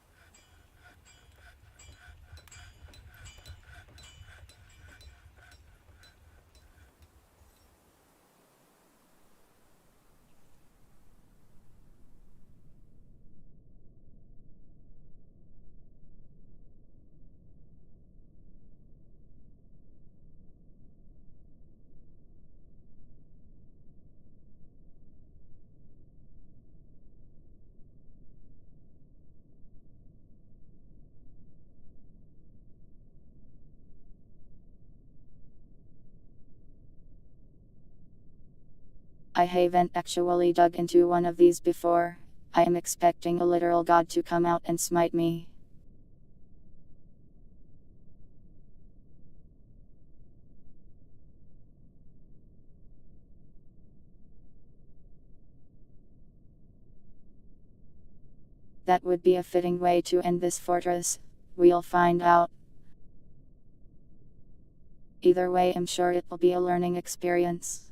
I haven't actually dug into one of these before. I am expecting a literal god to come out and smite me. That would be a fitting way to end this fortress. We'll find out. Either way, I'm sure it will be a learning experience.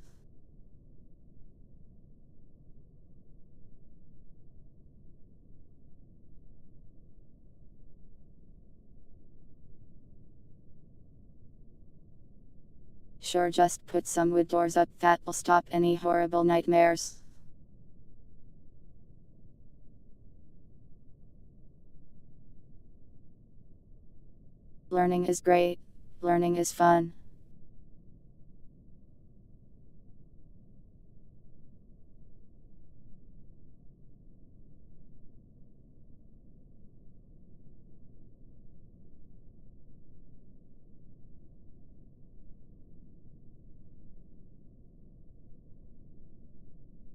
Sure, just put some wood doors up, that will stop any horrible nightmares. Learning is great. Learning is fun.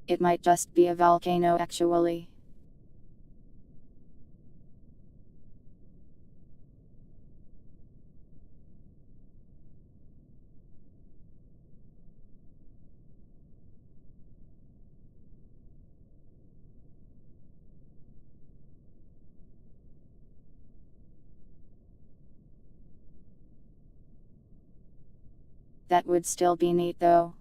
It might just be a volcano actually. That would still be neat though.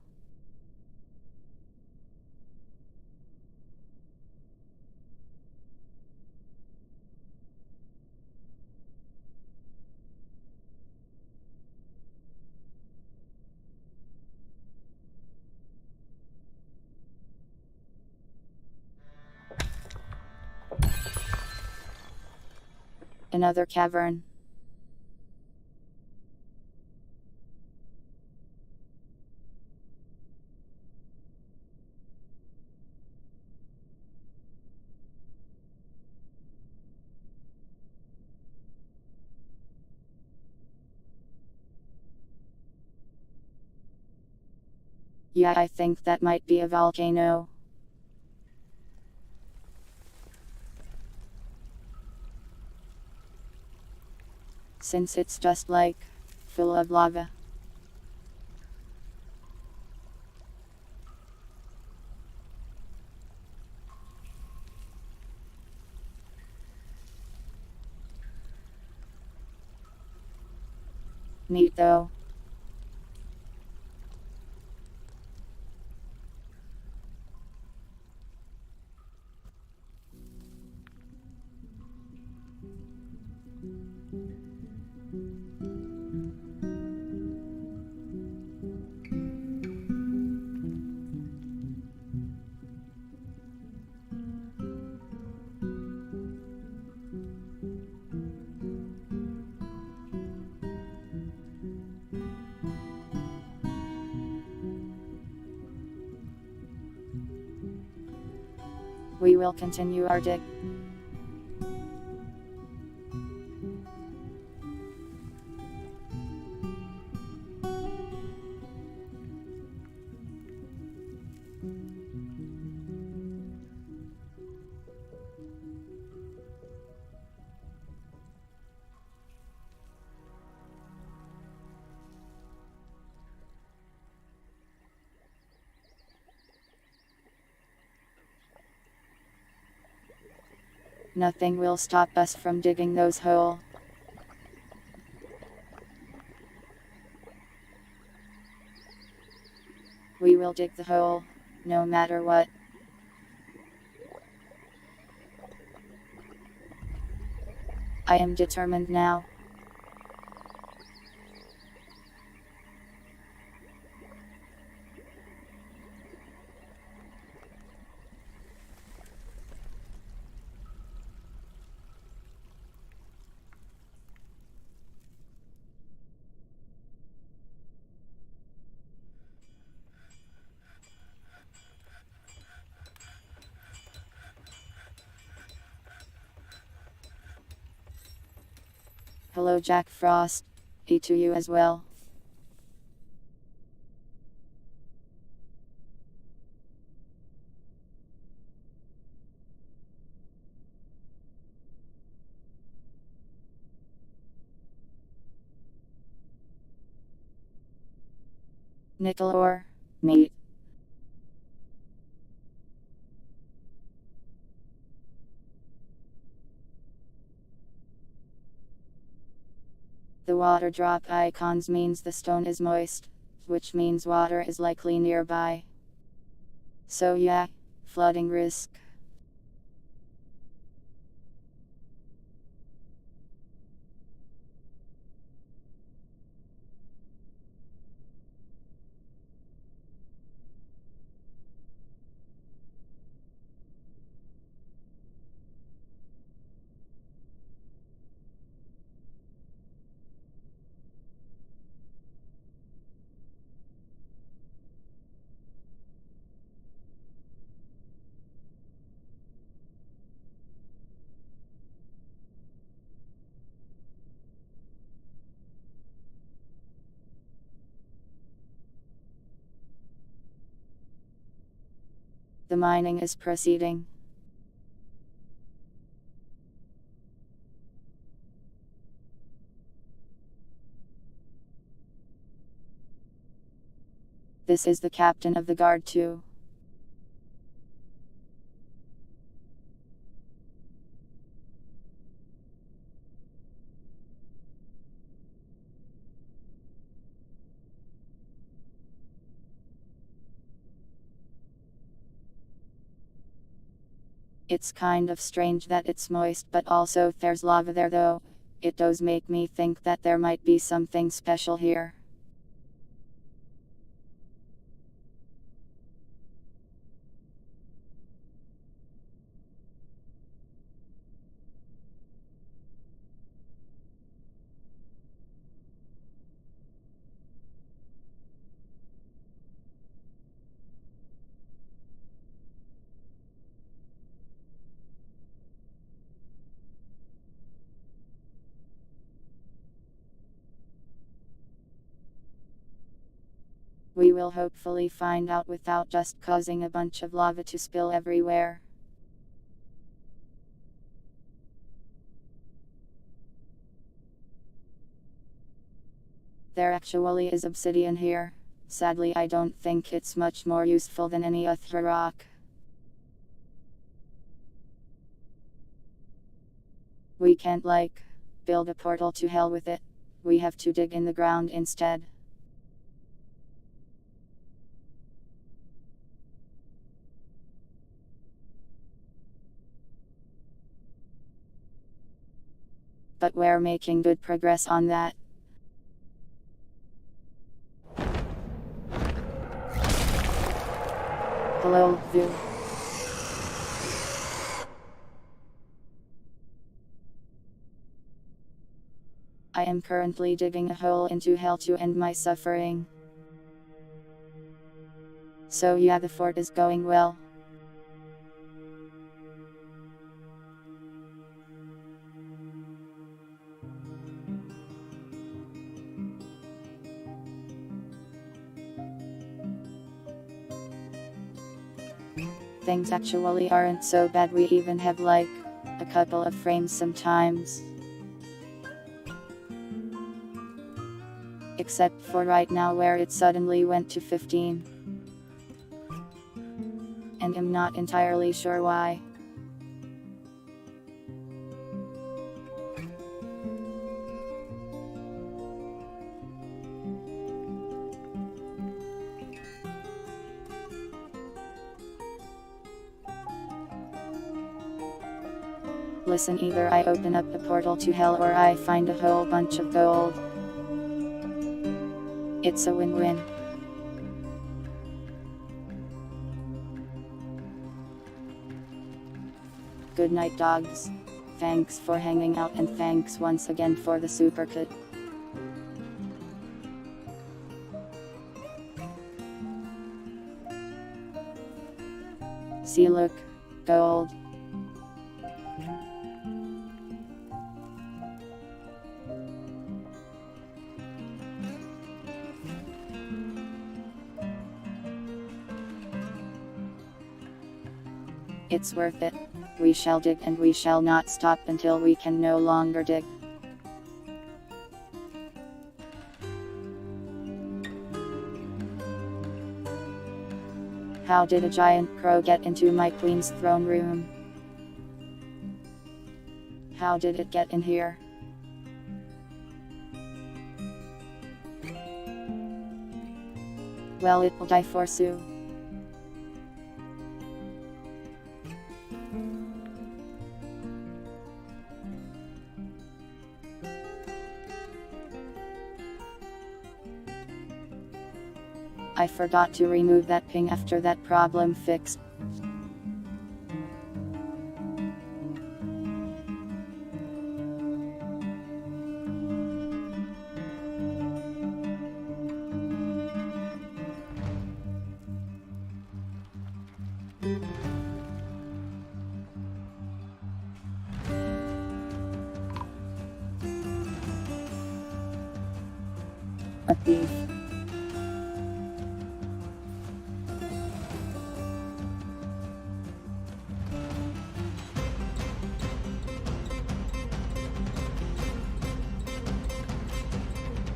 Another cavern. Yeah, I think that might be a volcano. Since it's just like full of lava. Neat though. We will continue our dig. Nothing will stop us from digging those holes. We will dig the hole, no matter what. I am determined now. Hello Jack Frost. E to you as well. Nickel ore, meat. The water drop icons means the stone is moist, which means water is likely nearby. So yeah, flooding risk. The mining is proceeding. This is the captain of the guard too. It's kind of strange that it's moist but also there's lava there though. It does make me think that there might be something special here. We will hopefully find out without just causing a bunch of lava to spill everywhere. There actually is obsidian here. Sadly, I don't think it's much more useful than any other rock. We can't build a portal to hell with it. We have to dig in the ground instead. But we're making good progress on that. Hello, view. I am currently digging a hole into hell to end my suffering. So yeah, the fort is going well. Things actually aren't so bad, we even have a couple of frames sometimes. Except for right now where it suddenly went to 15. And I'm not entirely sure why. Listen, either I open up a portal to hell or I find a whole bunch of gold. It's a win-win. Good night, dogs. Thanks for hanging out and thanks once again for the super kit. See, look, gold. It's worth it. We shall dig and we shall not stop until we can no longer dig. How did a giant crow get into my queen's throne room? How did it get in here? Well, it will die forsooth. I forgot to remove that ping after that problem fixed. A thief.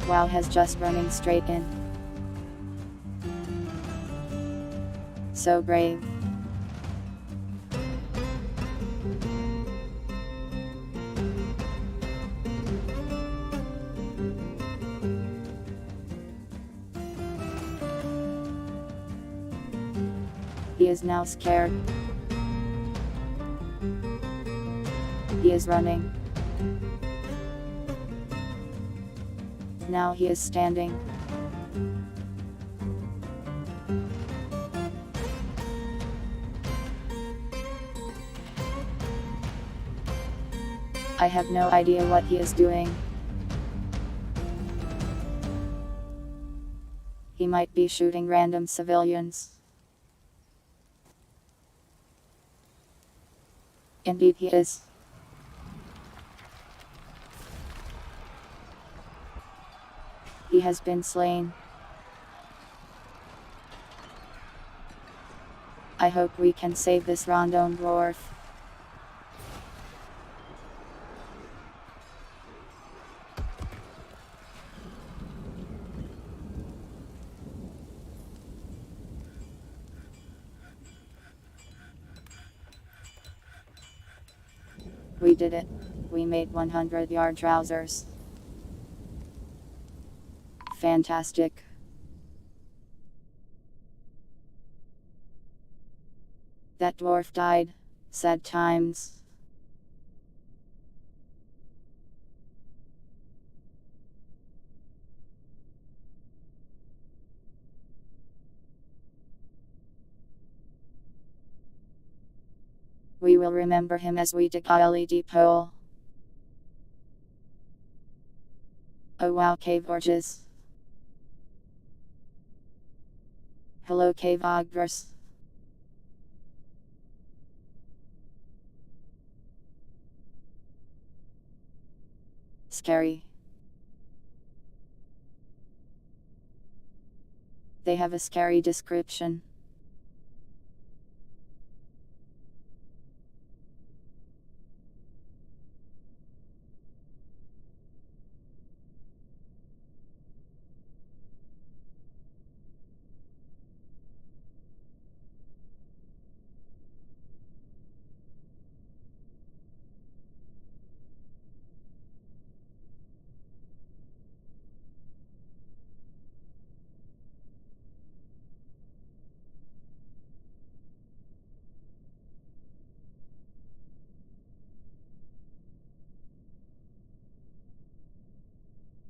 Wow, has just running straight in. So brave. He is now scared. He is running. Now he is standing. I have no idea what he is doing. He might be shooting random civilians. Indeed he is. He has been slain. I hope we can save this random dwarf. We did it. We made 100-yard trousers. Fantastic. That dwarf died. Sad times. We will remember him as we dig a LED pole. Oh wow, cave orges. Hello cave ogres. Scary. They have a scary description.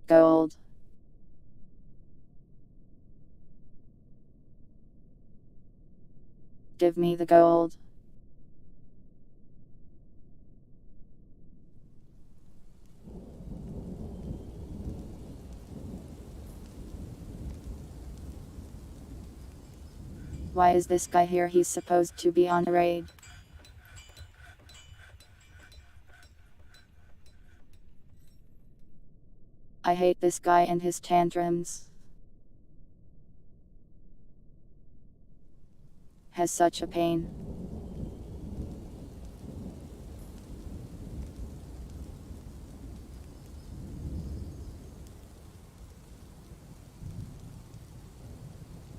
Gold. Give me the gold. Why is this guy here? He's supposed to be on a raid. I hate this guy and his tantrums. Has such a pain.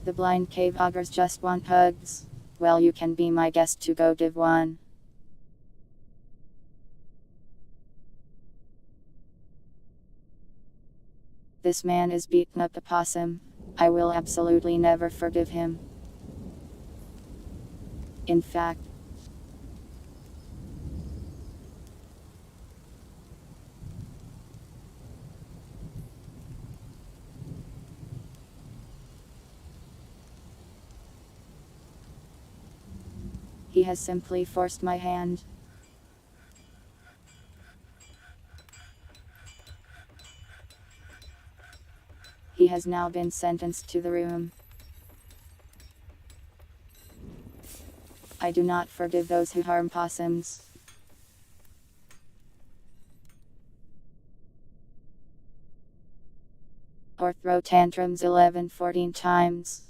The blind cave augurs just want hugs. Well, you can be my guest to go give one. This man is beaten up a possum. I will absolutely never forgive him. In fact, he has simply forced my hand. He has now been sentenced to the room. I do not forgive those who harm possums. Or throw tantrums 11-14 times.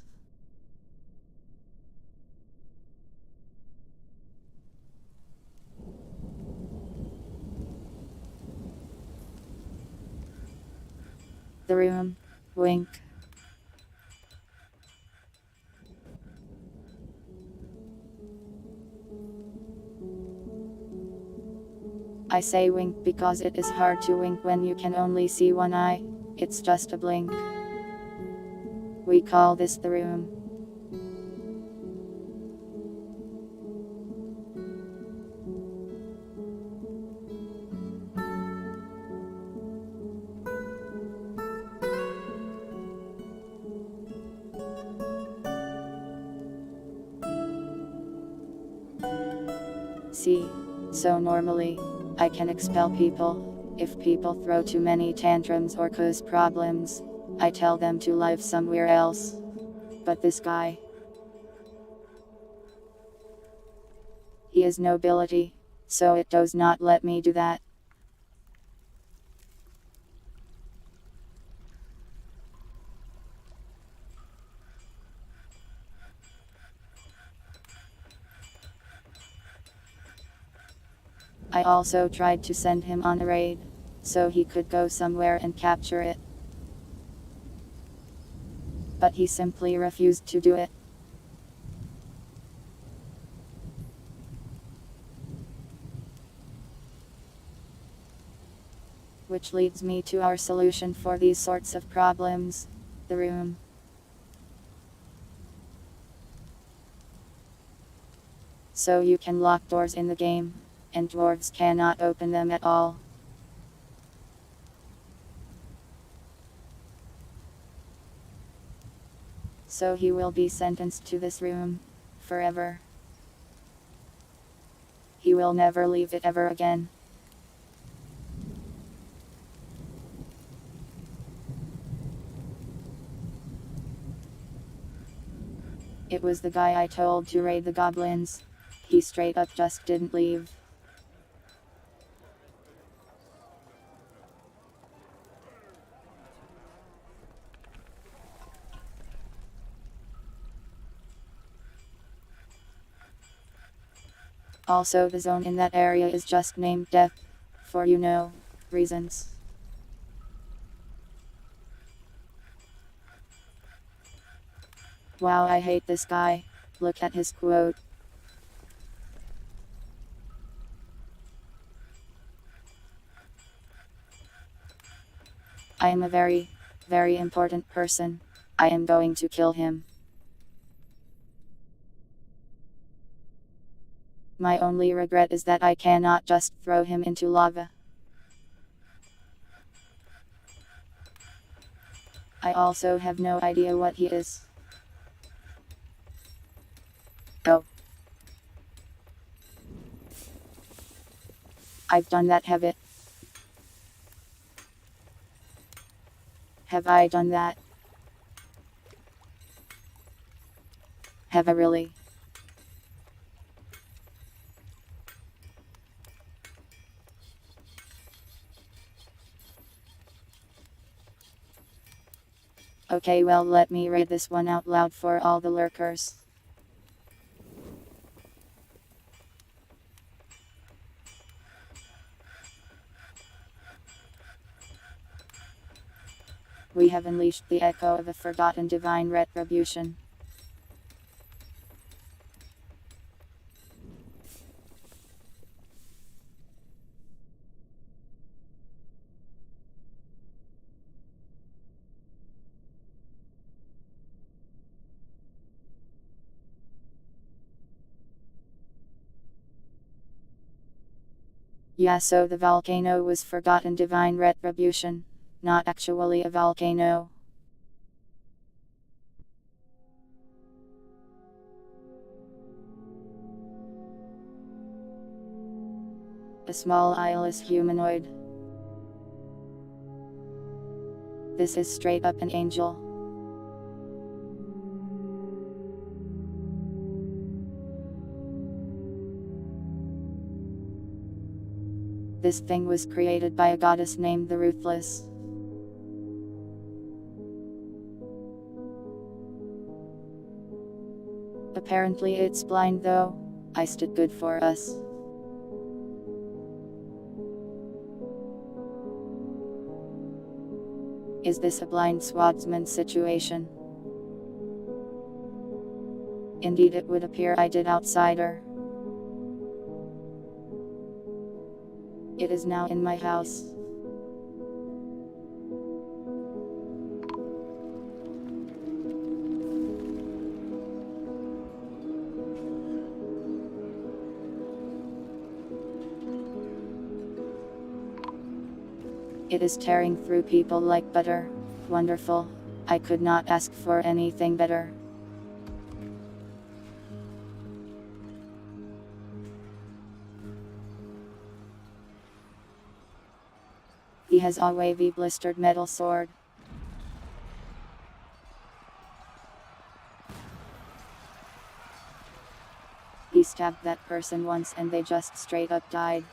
The room. Wink. I say wink because it is hard to wink when you can only see one eye. It's just a blink. We call this the room. See, so normally, I can expel people. If people throw too many tantrums or cause problems, I tell them to live somewhere else. But this guy, he is nobility, so it does not let me do that. I also tried to send him on a raid, so he could go somewhere and capture it. But he simply refused to do it. Which leads me to our solution for these sorts of problems, the room. So you can lock doors in the game, and dwarves cannot open them at all. So he will be sentenced to this room, forever. He will never leave it ever again. It was the guy I told to raid the goblins. He straight up just didn't leave. Also, the zone in that area is just named Death, for reasons. Wow, I hate this guy. Look at his quote. I am a very, very important person. I am going to kill him. My only regret is that I cannot just throw him into lava. I also have no idea what he is. Oh. I've done that, have it? Have I done that? Have I really? Okay, well, let me read this one out loud for all the lurkers. We have unleashed the echo of a forgotten divine retribution. Yeah, so the volcano was forgotten divine retribution, not actually a volcano. A small isle is humanoid. This is straight up an angel. This thing was created by a goddess named the Ruthless. Apparently it's blind though. Iced it good for us. Is this a blind swordsman situation? Indeed it would appear I did, outsider. It is now in my house. It is tearing through people like butter. Wonderful. I could not ask for anything better. He has a wavy blistered metal sword. He stabbed that person once and they just straight up died.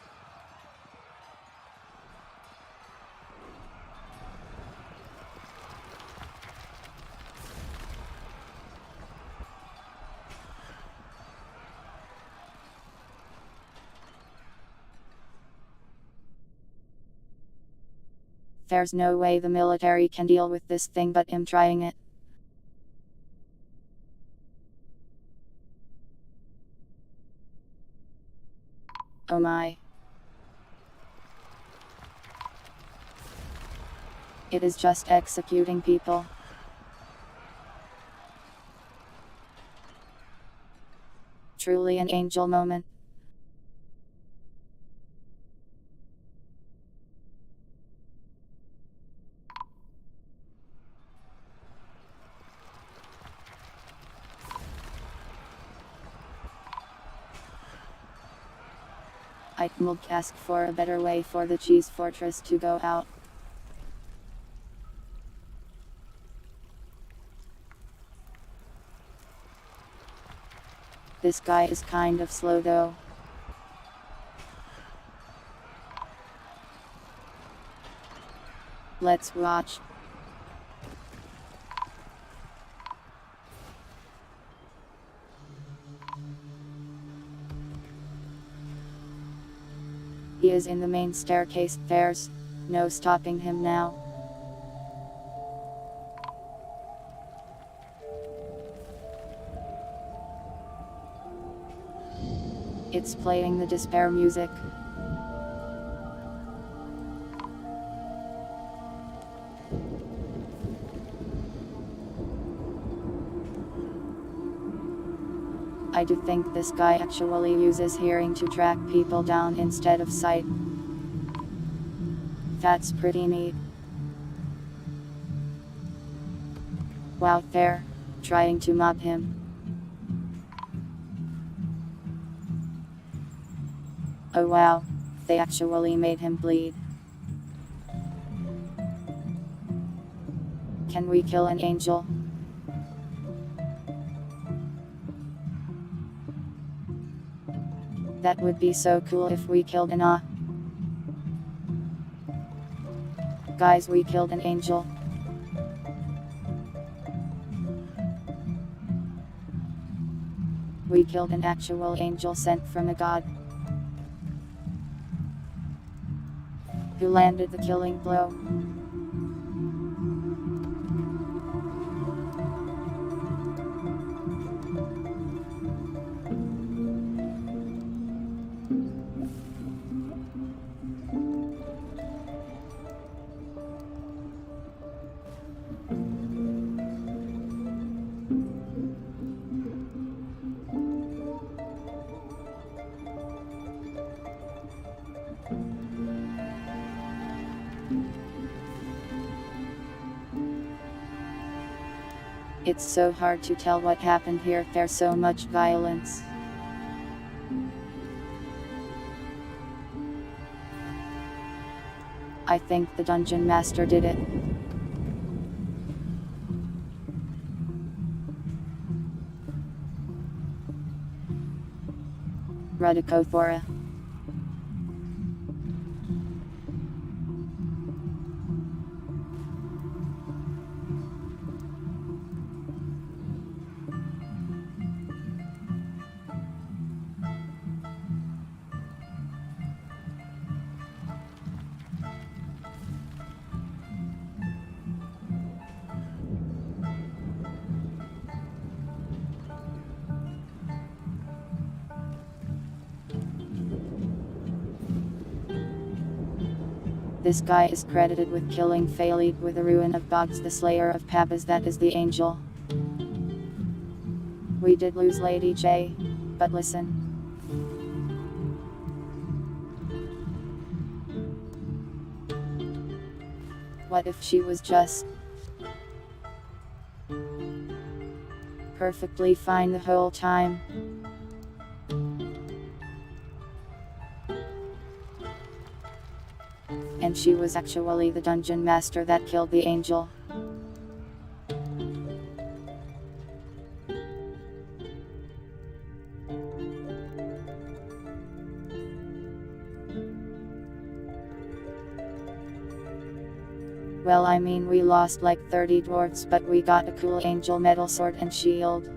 There's no way the military can deal with this thing, but I'm trying it. Oh my. It is just executing people. Truly an angel moment. I will ask for a better way for the cheese fortress to go out. This guy is kind of slow though. Let's watch. He is in the main staircase. There's no stopping him now. It's playing the despair music. I do think this guy actually uses hearing to track people down instead of sight. That's pretty neat. Wow, they're trying to mob him. Oh wow, they actually made him bleed. Can we kill an angel? That would be so cool if we killed an Guys, we killed an angel. We killed an actual angel sent from a god. Who landed the killing blow? It's so hard to tell what happened here, there's so much violence. I think the dungeon master did it. Radicophora. This guy is credited with killing Phalid with the ruin of Boggs, the slayer of Papas, that is the angel. We did lose Lady J, but listen. What if she was just perfectly fine the whole time? And she was actually the dungeon master that killed the angel. Well, I mean, we lost like 30 dwarves, but we got a cool angel metal sword and shield.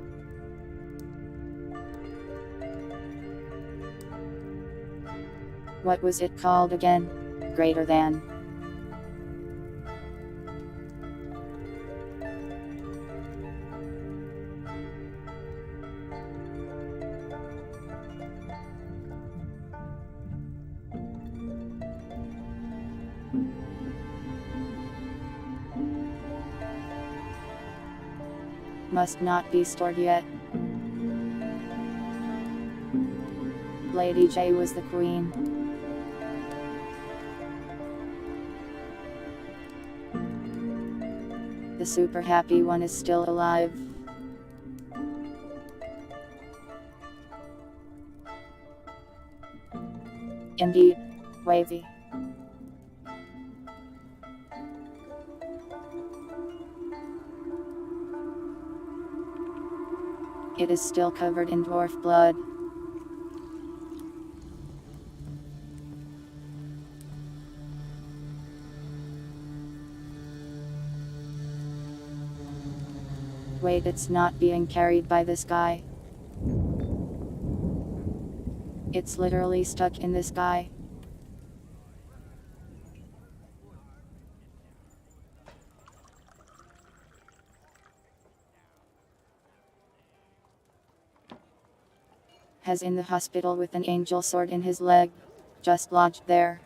What was it called again? Greater than. Must not be stored yet. Lady J was the queen. The super happy one is still alive. Indeed, wavy. It is still covered in dwarf blood. Wait, it's not being carried by this guy. It's literally stuck in this guy. Has in the hospital with an angel sword in his leg. Just lodged there.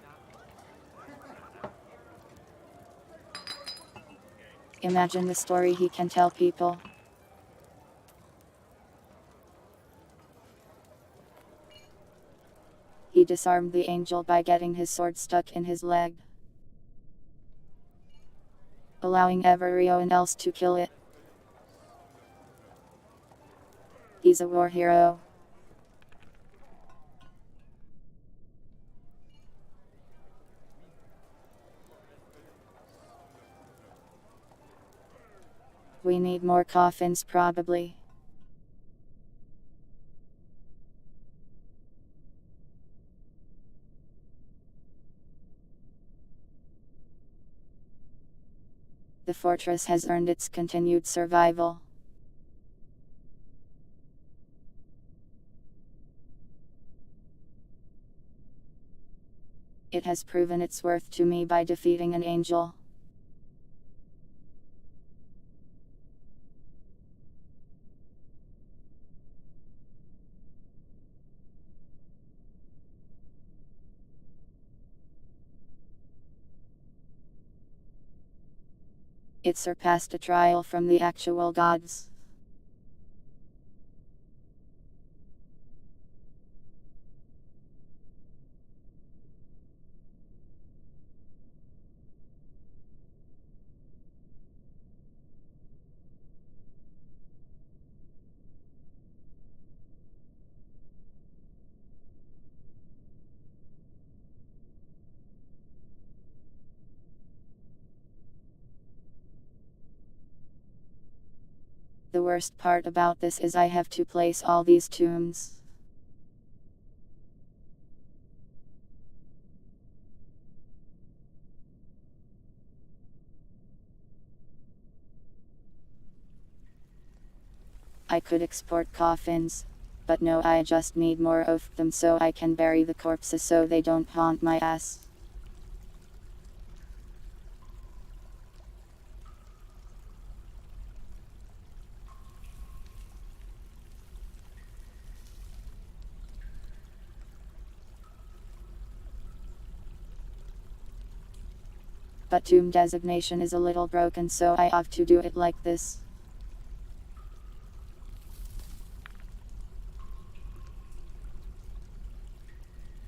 Imagine the story he can tell people. He disarmed the angel by getting his sword stuck in his leg, allowing everyone else to kill it. He's a war hero. We need more coffins probably. The fortress has earned its continued survival. It has proven its worth to me by defeating an angel. It surpassed a trial from the actual gods. The worst part about this is I have to place all these tombs. I could export coffins, but no, I just need more of them so I can bury the corpses so they don't haunt my ass. But tomb designation is a little broken, so I have to do it like this.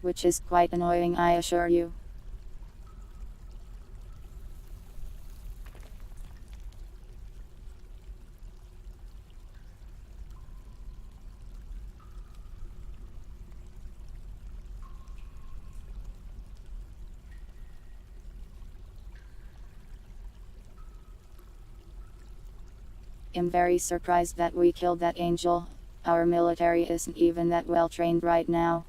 Which is quite annoying, I assure you. I'm very surprised that we killed that angel. Our military isn't even that well trained right now.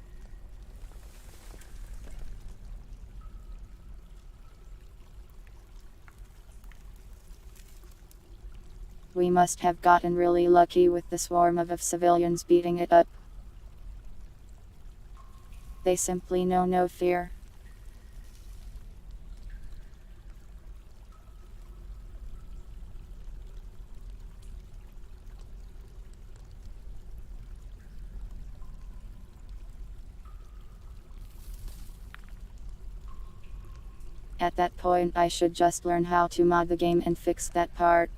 We must have gotten really lucky with the swarm of civilians beating it up. They simply know no fear. At that point I should just learn how to mod the game and fix that part.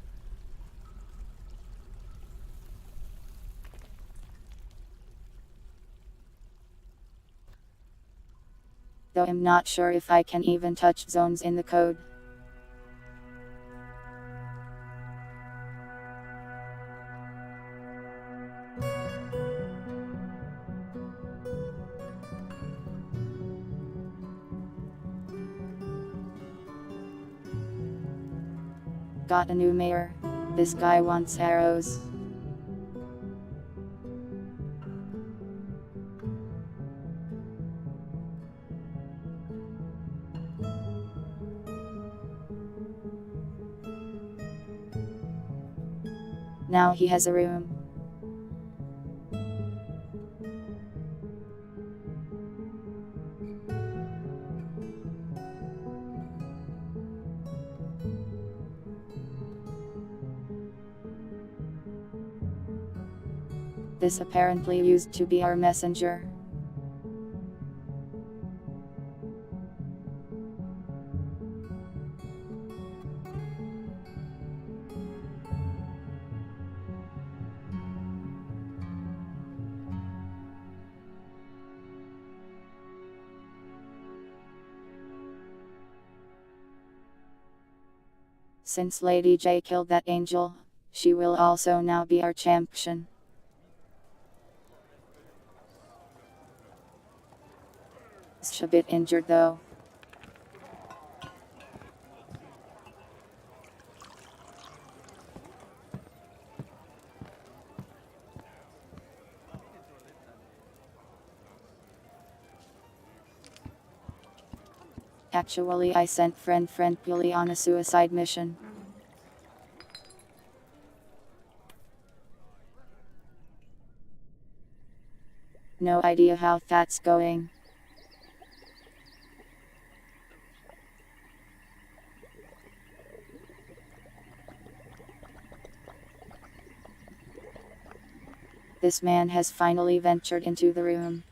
Though I'm not sure if I can even touch zones in the code. Got a new mayor. This guy wants arrows. Now he has a room. This apparently used to be our messenger. Since Lady J killed that angel, she will also now be our champion. looks a bit injured though. Actually, I sent friend Puli on a suicide mission. No idea how that's going. This man has finally ventured into the room.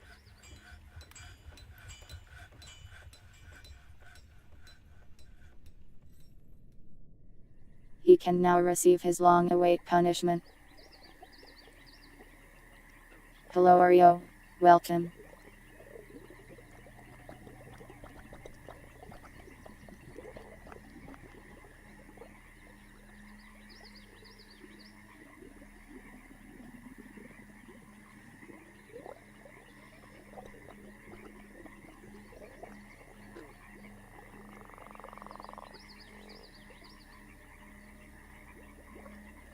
He can now receive his long-awaited punishment. Hello Oreo, welcome.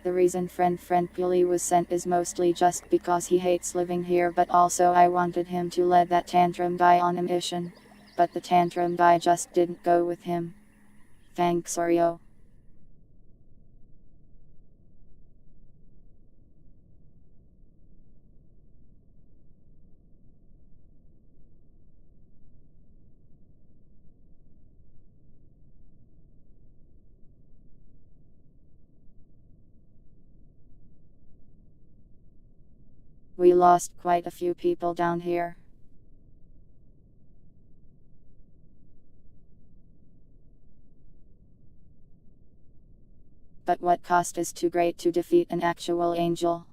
The reason friend Puli was sent is mostly just because he hates living here, but also I wanted him to let that tantrum guy on a mission. But the tantrum guy just didn't go with him. Thanks Oreo. We lost quite a few people down here. But what cost is too great to defeat an actual angel?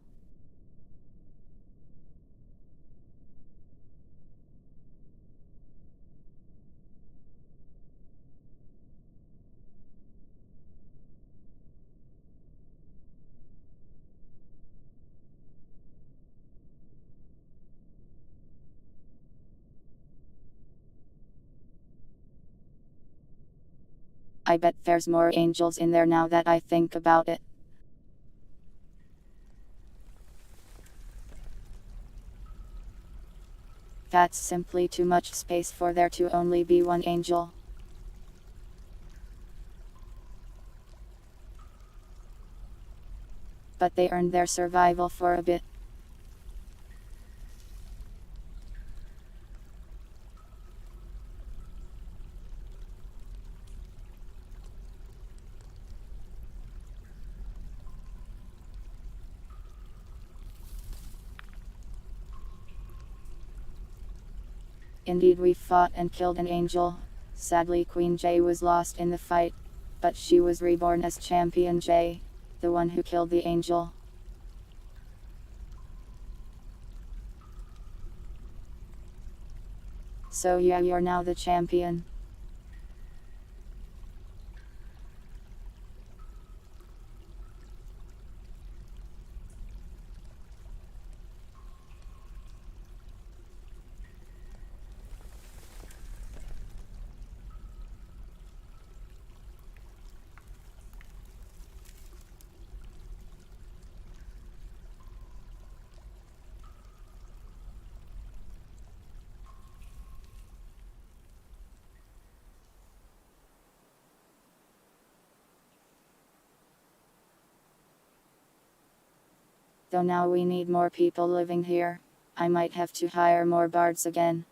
I bet there's more angels in there now that I think about it. That's simply too much space for there to only be one angel. But they earned their survival for a bit. Indeed, we fought and killed an angel. Sadly, Queen Jay was lost in the fight, but she was reborn as Champion Jay, the one who killed the angel. So yeah, you're now the champion. Though now we need more people living here. I might have to hire more bards again.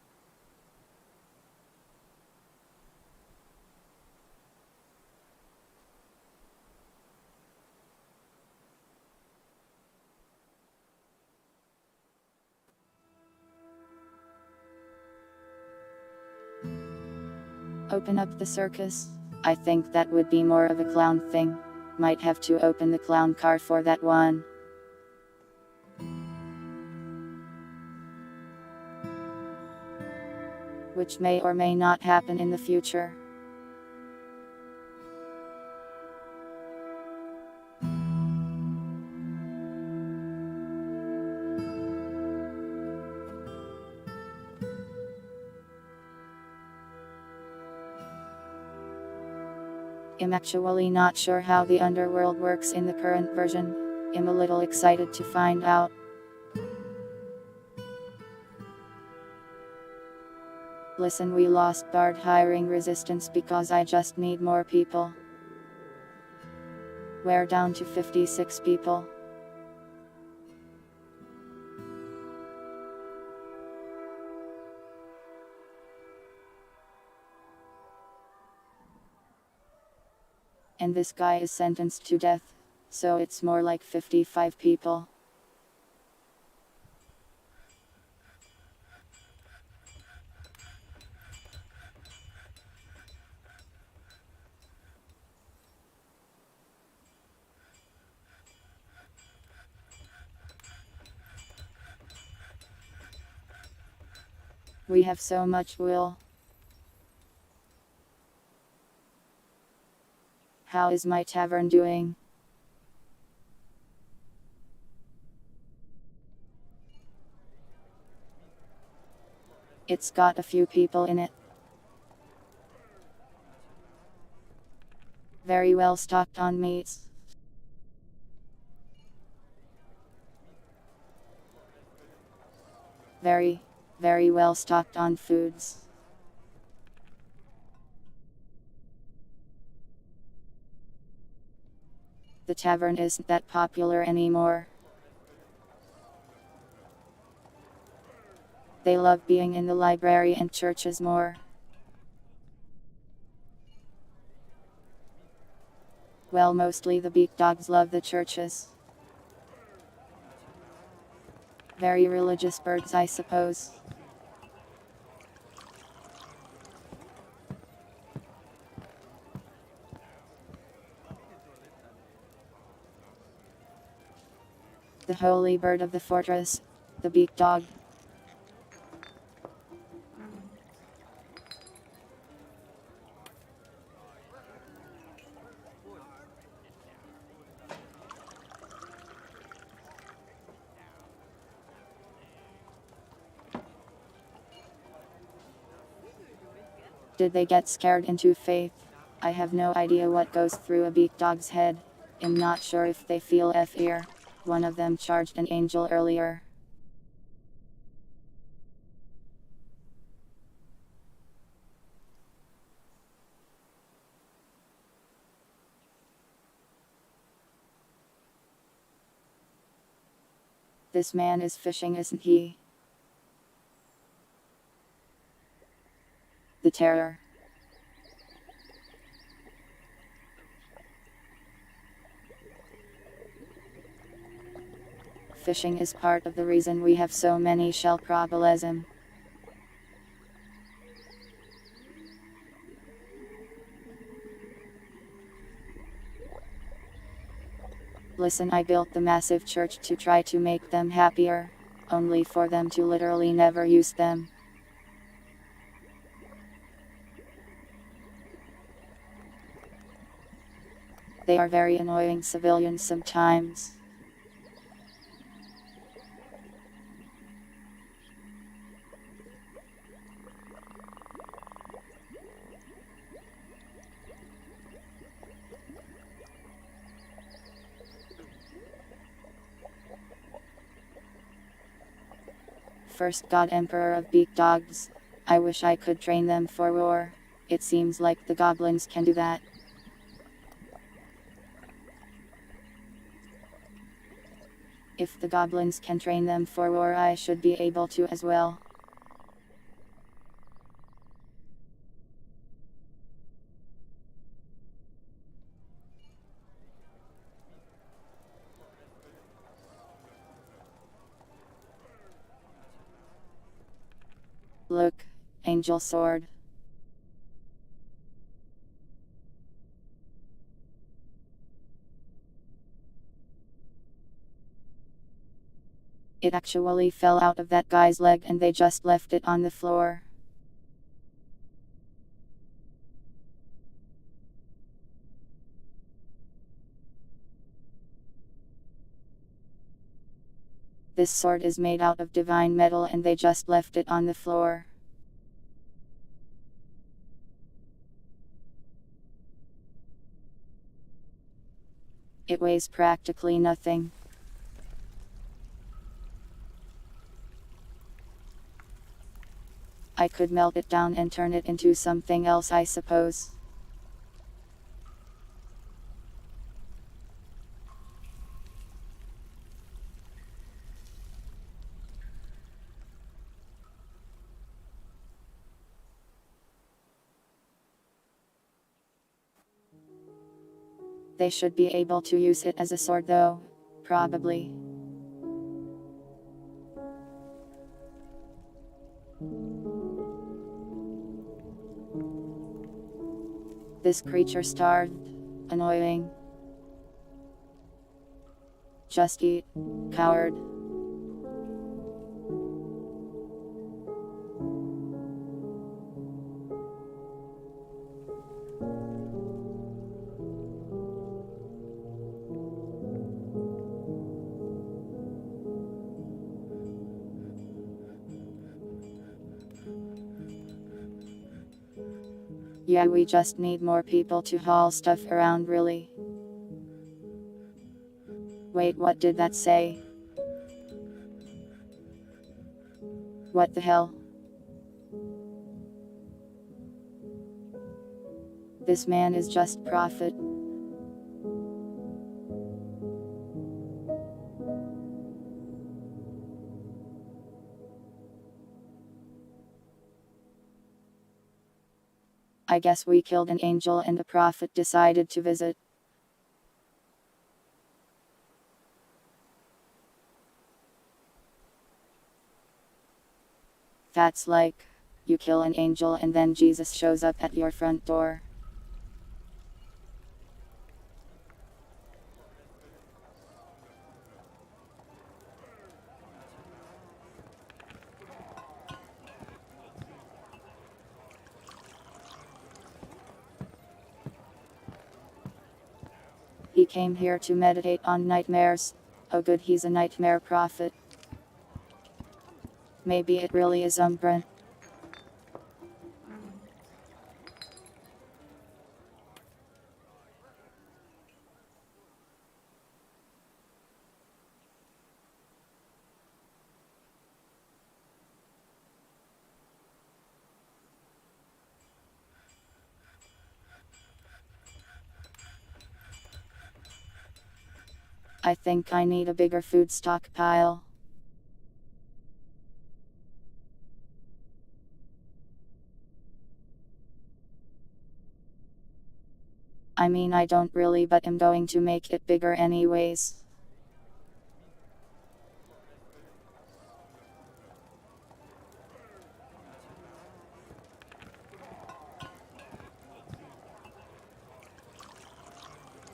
Open up the circus? I think that would be more of a clown thing. Might have to open the clown car for that one. Which may or may not happen in the future. I'm actually not sure how the underworld works in the current version. I'm a little excited to find out. Listen, we lost bard hiring resistance because I just need more people. We're down to 56 people. And this guy is sentenced to death, so it's more like 55 people. We have so much will. How is my tavern doing? It's got a few people in it. Very well stocked on meats. Very, very well stocked on foods. The tavern isn't that popular anymore. They love being in the library and churches more. Well, mostly the beak dogs love the churches. Very religious birds, I suppose. The holy bird of the fortress, the beak dog. Did they get scared into faith? I have no idea what goes through a beak dog's head. I'm not sure if they feel fear. One of them charged an angel earlier. This man is fishing, isn't he? The terror. Fishing is part of the reason we have so many shell probabilism. Listen, I built the massive church to try to make them happier, only for them to literally never use them. They are very annoying civilians sometimes. First god emperor of beak dogs. I wish I could train them for war. It seems like the goblins can do that. If the goblins can train them for war, I should be able to as well. Look, angel sword. It actually fell out of that guy's leg and they just left it on the floor. This sword is made out of divine metal and they just left it on the floor. It weighs practically nothing. I could melt it down and turn it into something else, I suppose. They should be able to use it as a sword though. Probably. This creature starved. Annoying. Just eat, coward. Yeah, we just need more people to haul stuff around, really. Wait, what did that say? What the hell? This man is just profit. I guess we killed an angel and the prophet decided to visit. That's like, you kill an angel and then Jesus shows up at your front door. He came here to meditate on nightmares. Oh good, he's a nightmare prophet. Maybe it really is Umbran. I think I need a bigger food stockpile. I mean, I don't really, but I'm going to make it bigger anyways.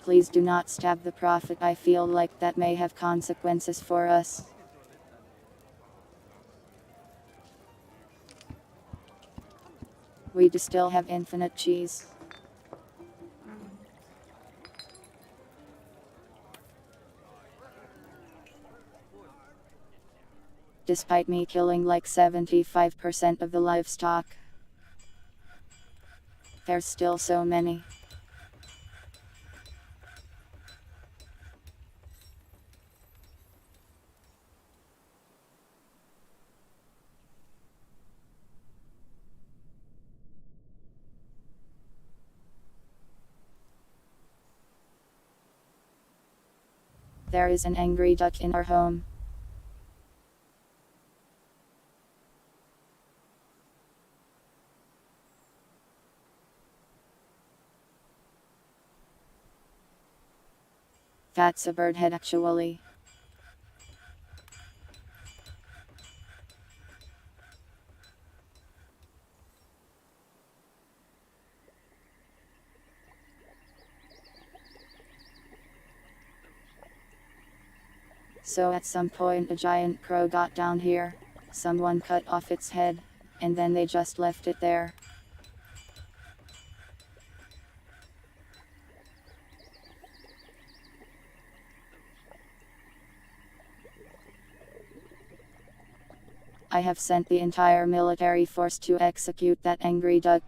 Please do not stab the prophet. I feel like that may have consequences for us. We do still have infinite cheese. Despite me killing like 75% of the livestock, there's still so many. There is an angry duck in our home. That's a bird head actually. So at some point a giant crow got down here, someone cut off its head, and then they just left it there. I have sent the entire military force to execute that angry duck.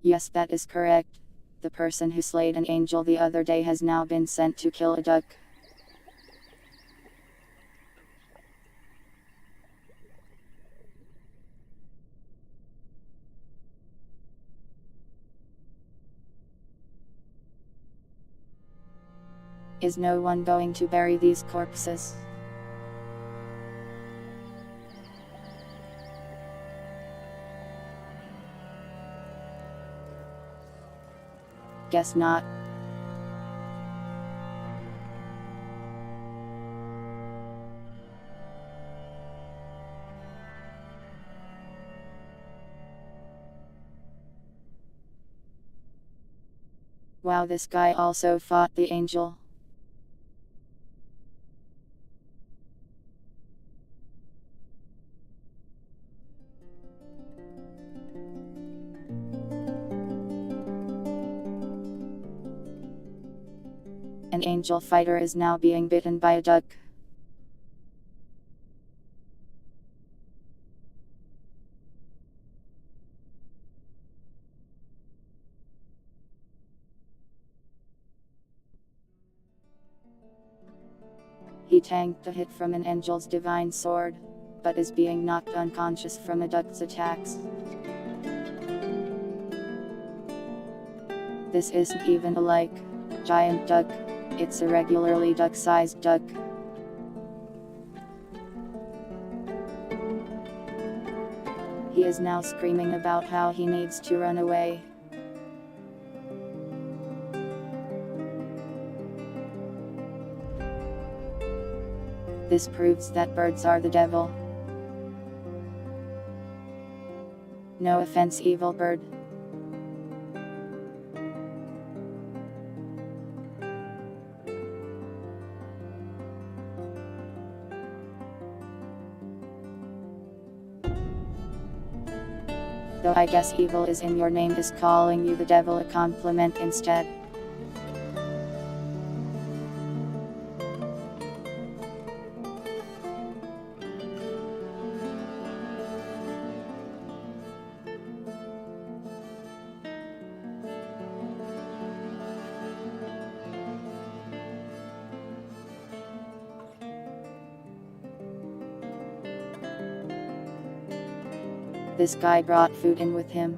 Yes, that is correct. The person who slayed an angel the other day has now been sent to kill a duck. Is no one going to bury these corpses? Guess not. Wow, this guy also fought the angel. An angel fighter is now being bitten by a duck. He tanked a hit from an angel's divine sword, but is being knocked unconscious from a duck's attacks. This isn't even a giant duck, it's a regularly duck-sized duck. He is now screaming about how he needs to run away. This proves that birds are the devil. No offense, evil bird. Though I guess evil is in your name, is calling you the devil a compliment instead. This guy brought food in with him.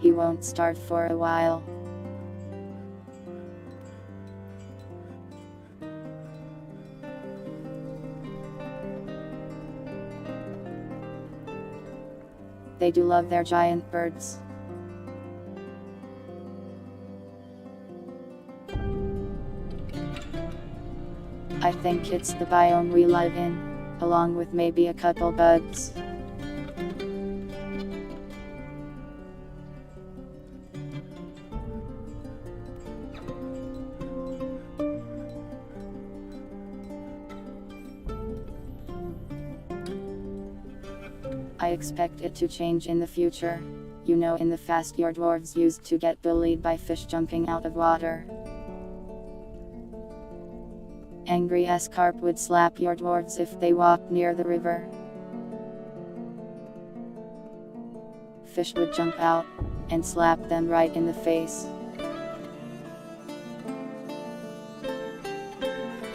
He won't starve for a while. They do love their giant birds. I think it's the biome we live in, along with maybe a couple bugs. I expect it to change in the future. You know, in the past your dwarves used to get bullied by fish jumping out of water. Angry as carp would slap your dwarves if they walked near the river. Fish would jump out and slap them right in the face.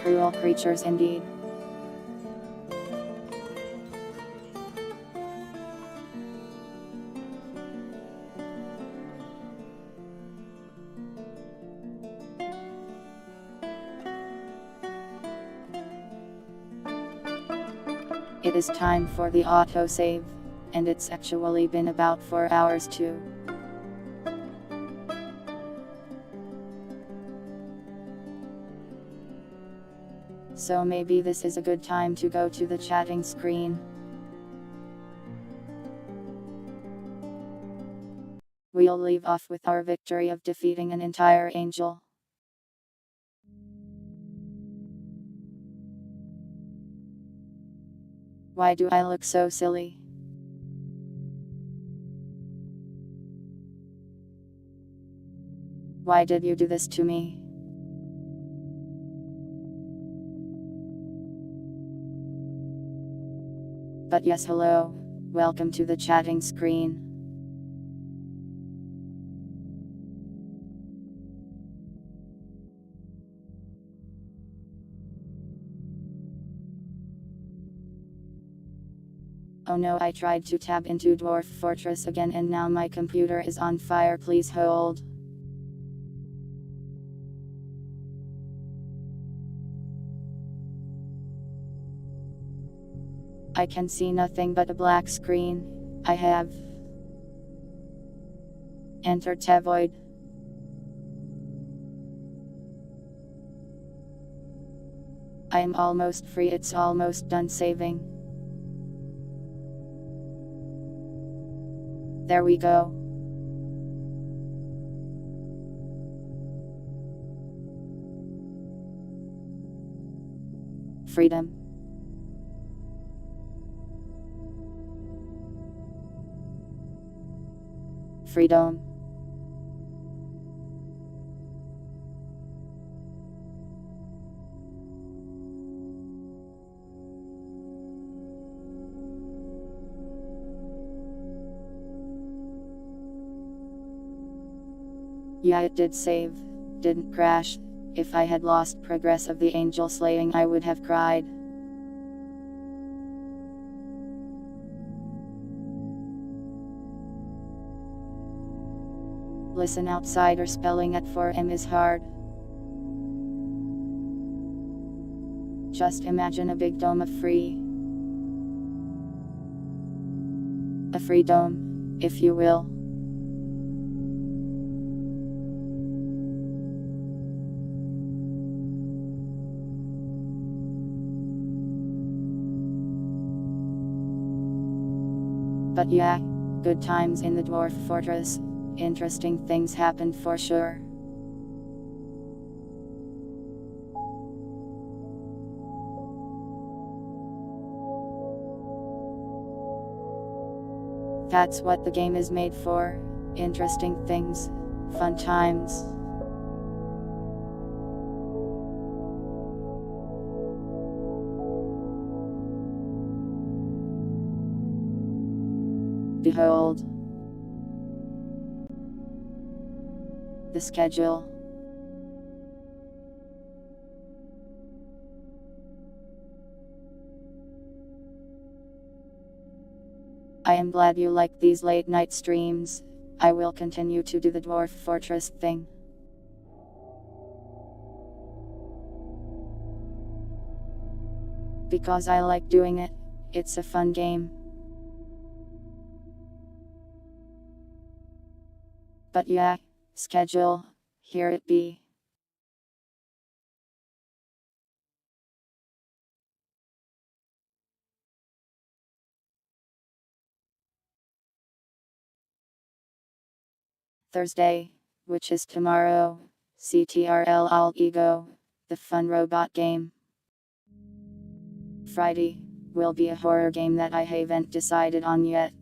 Cruel creatures indeed. It is time for the autosave, and it's actually been about 4 hours too. So maybe this is a good time to go to the chatting screen. We'll leave off with our victory of defeating an entire angel. Why do I look so silly? Why did you do this to me? But yes, hello. Welcome to the chatting screen. Oh no, I tried to tab into Dwarf Fortress again and now my computer is on fire, please hold. I can see nothing but a black screen. I have entered Tavoid. I am almost free, it's almost done saving. There we go. Freedom. Freedom. Yeah, it did save. Didn't crash. If I had lost progress of the angel slaying, I would have cried. Listen, outsider spelling at 4M is hard. Just imagine a big dome of free. A free dome, if you will. But yeah, good times in the Dwarf Fortress. Interesting things happened for sure. That's what the game is made for. Interesting things, fun times. Behold the schedule. I am glad you like these late night streams. I will continue to do the Dwarf Fortress thing. Because I like doing it, it's a fun game. But yeah, schedule, here it be. Thursday, which is tomorrow, CTRL Alt Ego, the fun robot game. Friday, will be a horror game that I haven't decided on yet.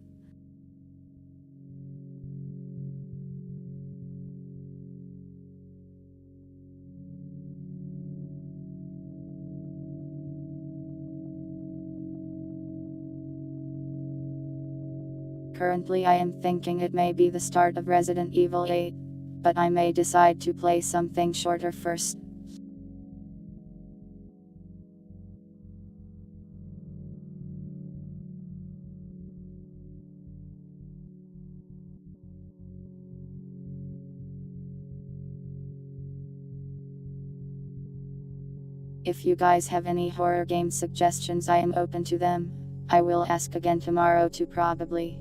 Currently I am thinking it may be the start of Resident Evil 8, but I may decide to play something shorter first. If you guys have any horror game suggestions, I am open to them. I will ask again tomorrow too, probably.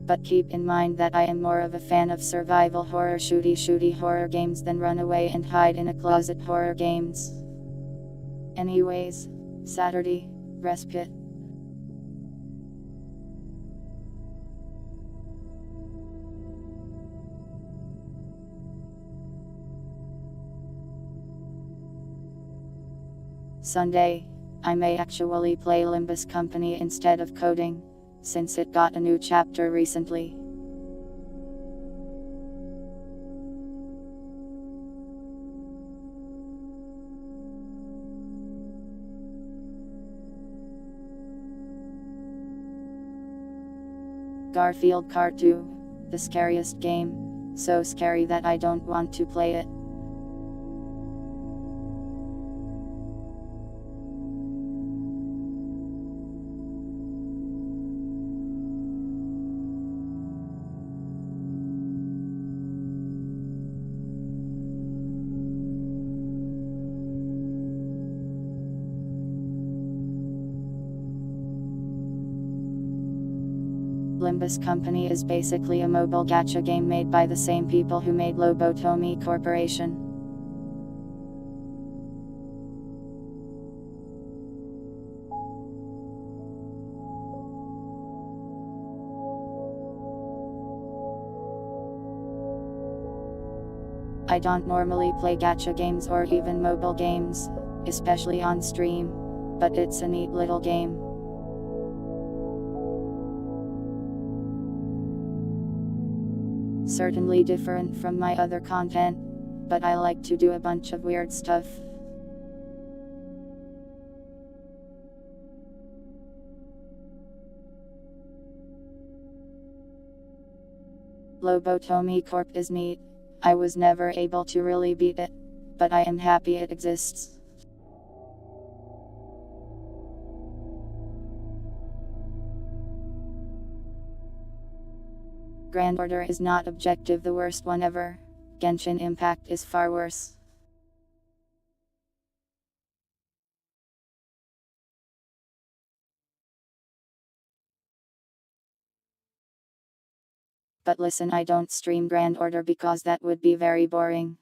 But keep in mind that I am more of a fan of survival horror shooty horror games than runaway and hide in a closet horror games. Anyways, Saturday, respite. Sunday, I may actually play Limbus Company instead of coding, since it got a new chapter recently. Garfield Kart 2. The scariest game. So scary that I don't want to play it. Limbus Company is basically a mobile gacha game made by the same people who made Lobotomi Corporation. I don't normally play gacha games or even mobile games, especially on stream, but it's a neat little game. Certainly different from my other content, but I like to do a bunch of weird stuff. Lobotomi Corp is neat. I was never able to really beat it, but I am happy it exists. Grand Order is not objective the worst one ever. Genshin Impact is far worse. But listen, I don't stream Grand Order because that would be very boring.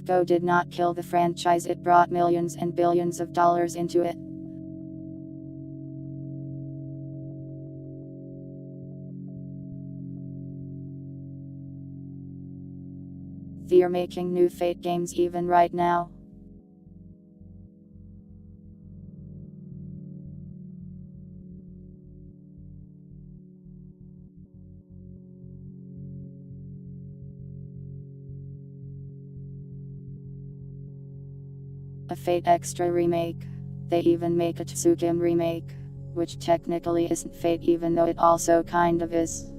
Go did not kill the franchise, it brought millions and billions of dollars into it. They're making new Fate games even right now. A Fate Extra remake. They even make a Tsukim remake, which technically isn't Fate even though it also kind of is.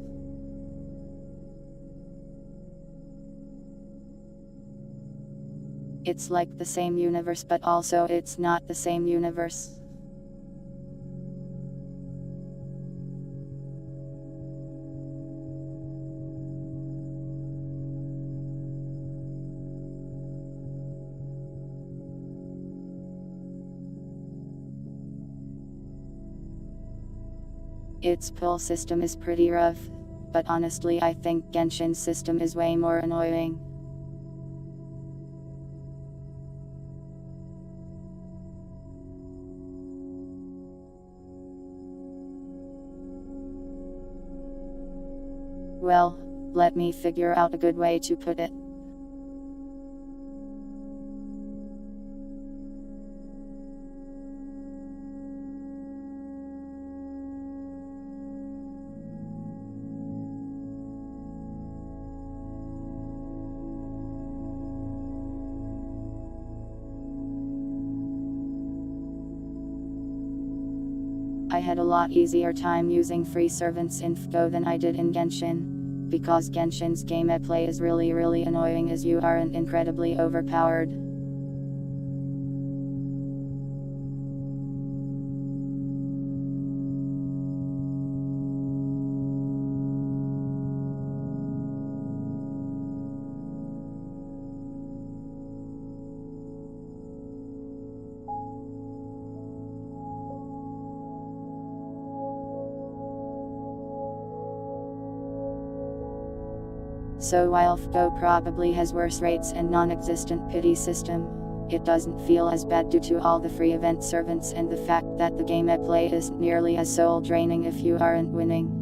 It's like the same universe but also it's not the same universe. Its pull system is pretty rough, but honestly I think Genshin's system is way more annoying. Well, let me figure out a good way to put it. I had a lot easier time using free servants in FGO than I did in Genshin, because Genshin's gameplay is really annoying as you aren't incredibly overpowered. So while FGO probably has worse rates and non-existent pity system, it doesn't feel as bad due to all the free event servants and the fact that the gameplay isn't nearly as soul draining if you aren't winning.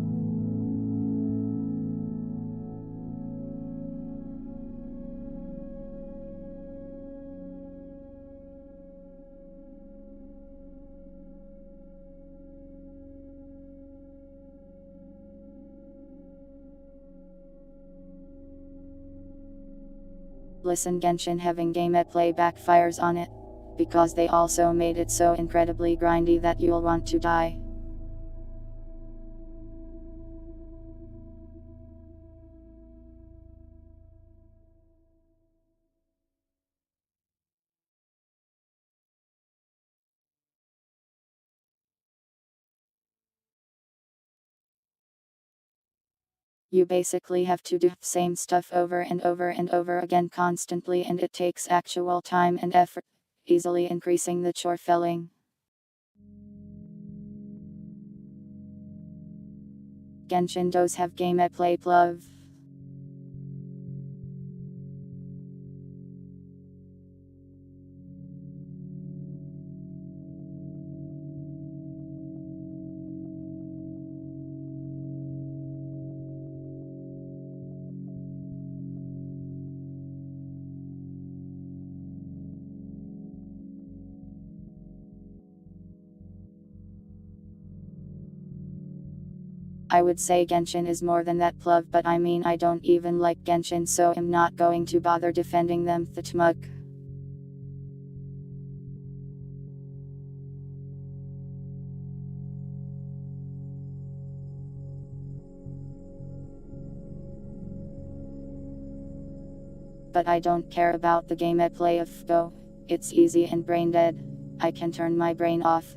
Listen, Genshin having gameplay backfires on it. Because they also made it so incredibly grindy that you'll want to die. You basically have to do the same stuff over and over and over again constantly, and it takes actual time and effort, easily increasing the chore felling. Genshin does have gameplay love. I would say Genshin is more than that plug, but I mean I don't even like Genshin, so I'm not going to bother defending them that much. But I don't care about the gameplay of Go. It's easy and brain dead. I can turn my brain off.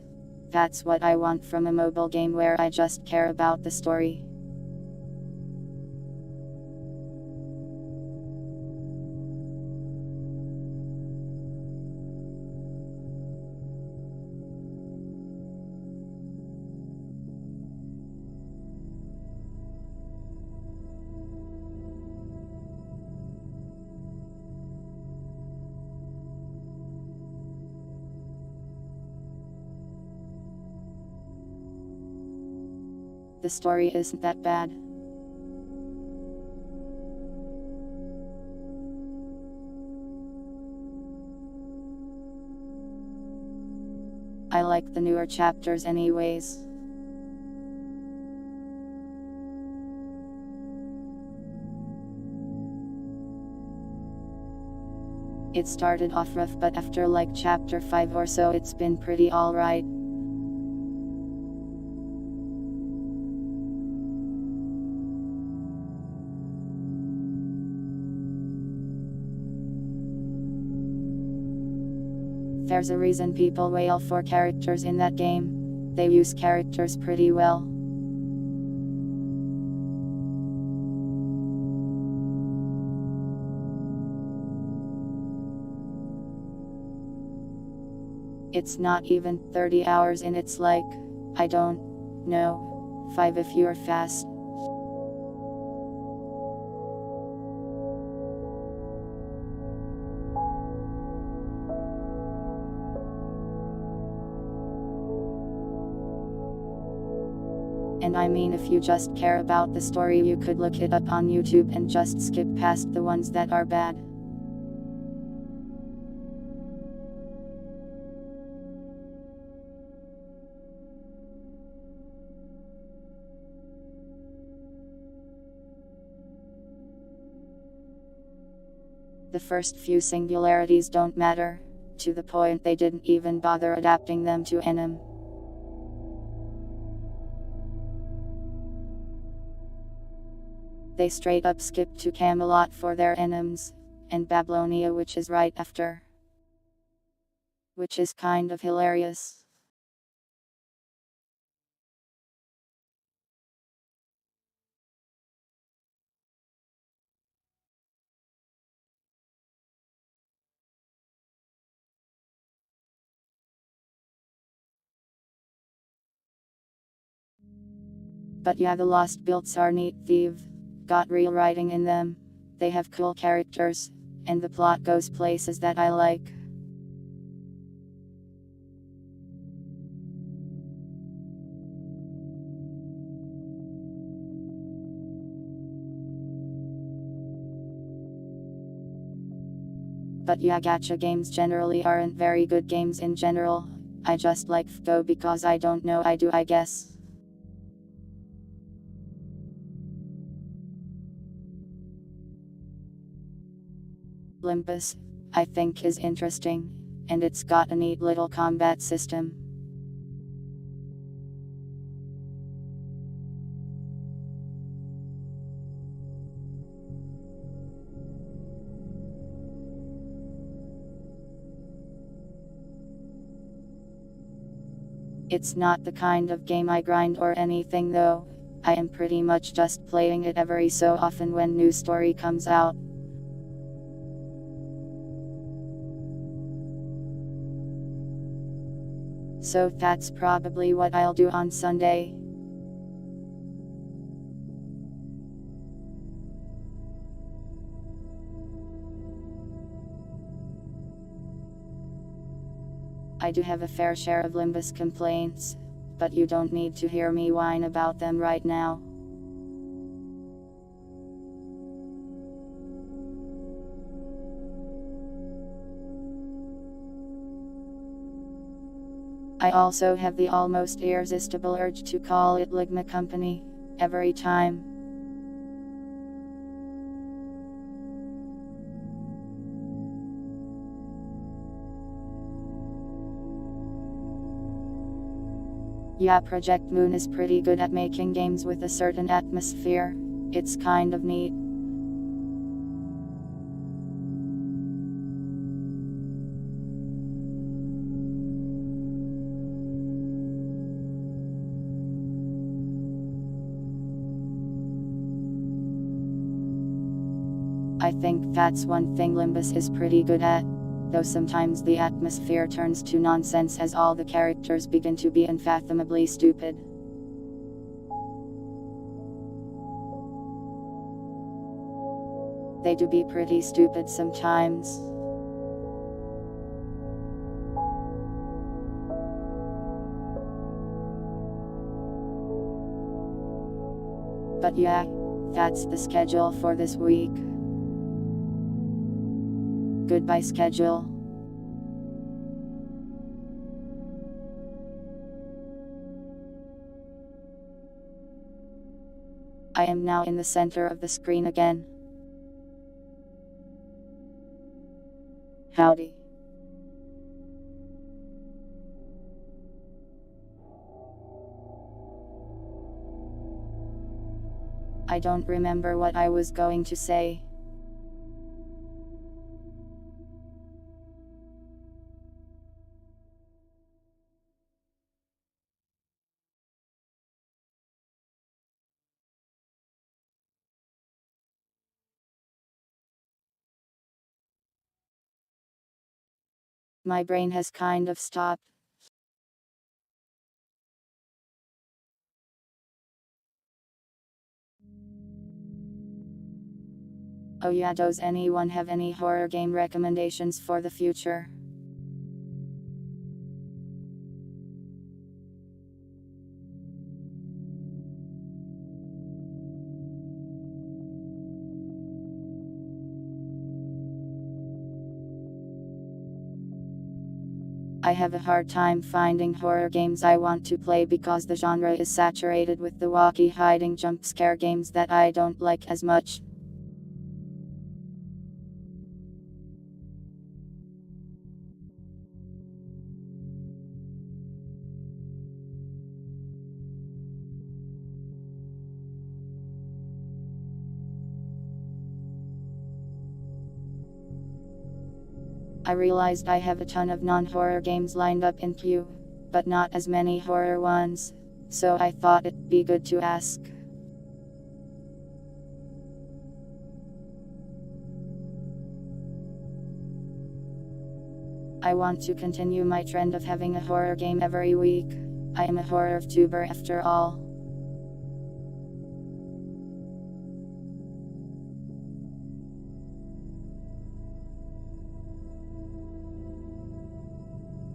That's what I want from a mobile game where I just care about the story. The story isn't that bad. I like the newer chapters anyways. It started off rough, but after like chapter 5 or so it's been pretty alright. There's a reason people wail for characters in that game. They use characters pretty well. It's not even 30 hours in, it's like, I don't know, 5 if you're fast. And I mean, if you just care about the story, you could look it up on YouTube and just skip past the ones that are bad. The first few singularities don't matter, to the point they didn't even bother adapting them to anime. They straight up skipped to Camelot for their animes, and Babylonia, which is right after. Which is kind of hilarious. But yeah, the Lost builds are neat. They've got real writing in them, they have cool characters, and the plot goes places that I like. But yeah, gacha games generally aren't very good games in general. I just like Go because I don't know, I guess. Limpus, I think, is interesting, and it's got a neat little combat system. It's not the kind of game I grind or anything though. I am pretty much just playing it every so often when new story comes out. So that's probably what I'll do on Sunday. I do have a fair share of Limbus complaints, but you don't need to hear me whine about them right now. I also have the almost irresistible urge to call it Ligma Company, every time. Yeah, Project Moon is pretty good at making games with a certain atmosphere. It's kind of neat. I think that's one thing Limbus is pretty good at, though sometimes the atmosphere turns to nonsense as all the characters begin to be unfathomably stupid. They do be pretty stupid sometimes. But yeah, that's the schedule for this week. Goodbye schedule. I am now in the center of the screen again. Howdy. I don't remember what I was going to say. My brain has kind of stopped. Oh yeah, does anyone have any horror game recommendations for the future? I have a hard time finding horror games I want to play because the genre is saturated with the wacky hiding jump scare games that I don't like as much. I realized I have a ton of non-horror games lined up in queue, but not as many horror ones, so I thought it'd be good to ask. I want to continue my trend of having a horror game every week. I am a horror tuber after all.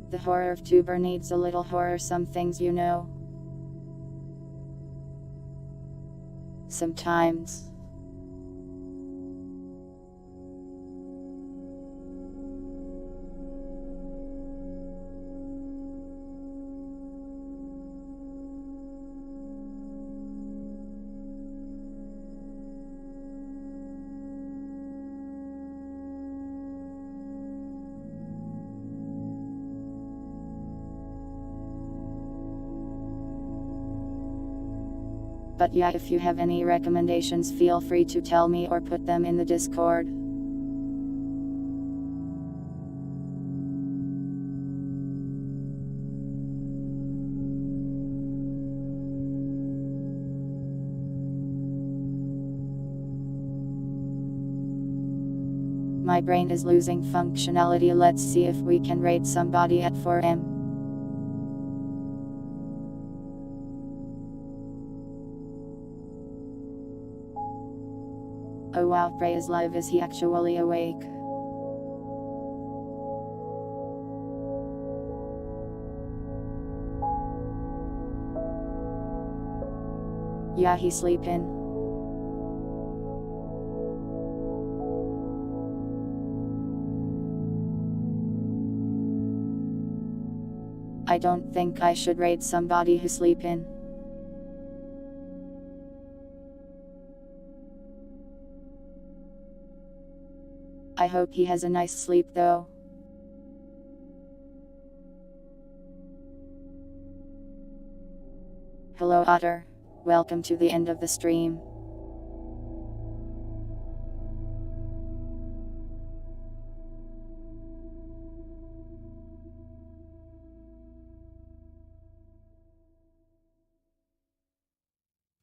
The horror tuber needs a little horror, some things, you know. Sometimes. But yeah, if you have any recommendations, feel free to tell me or put them in the Discord. My brain is losing functionality. Let's see if we can raid somebody at 4M. Oh wow, Prey is live. Is he actually awake? Yeah, he's sleeping. I don't think I should raid somebody who's sleeping. I hope he has a nice sleep though. Hello Otter. Welcome to the end of the stream.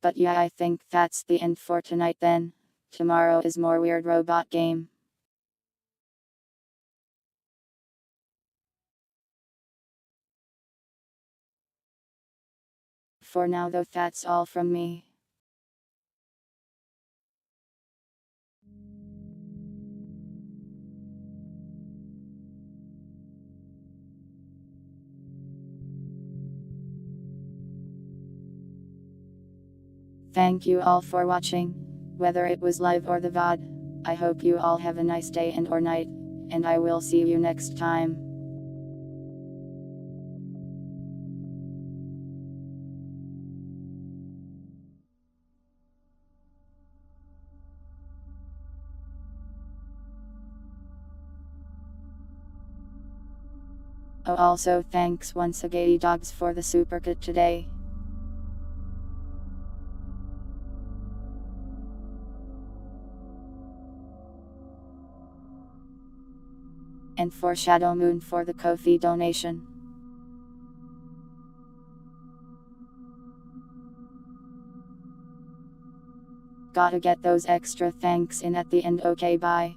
But yeah, I think that's the end for tonight then. Tomorrow is more weird robot game. For now though, that's all from me. Thank you all for watching, whether it was live or the VOD. I hope you all have a nice day and or night, and I will see you next time. Oh, also thanks once again dogs for the super kit today. And for Shadow Moon for the Ko-fi donation. Gotta get those extra thanks in at the end. Okay, bye.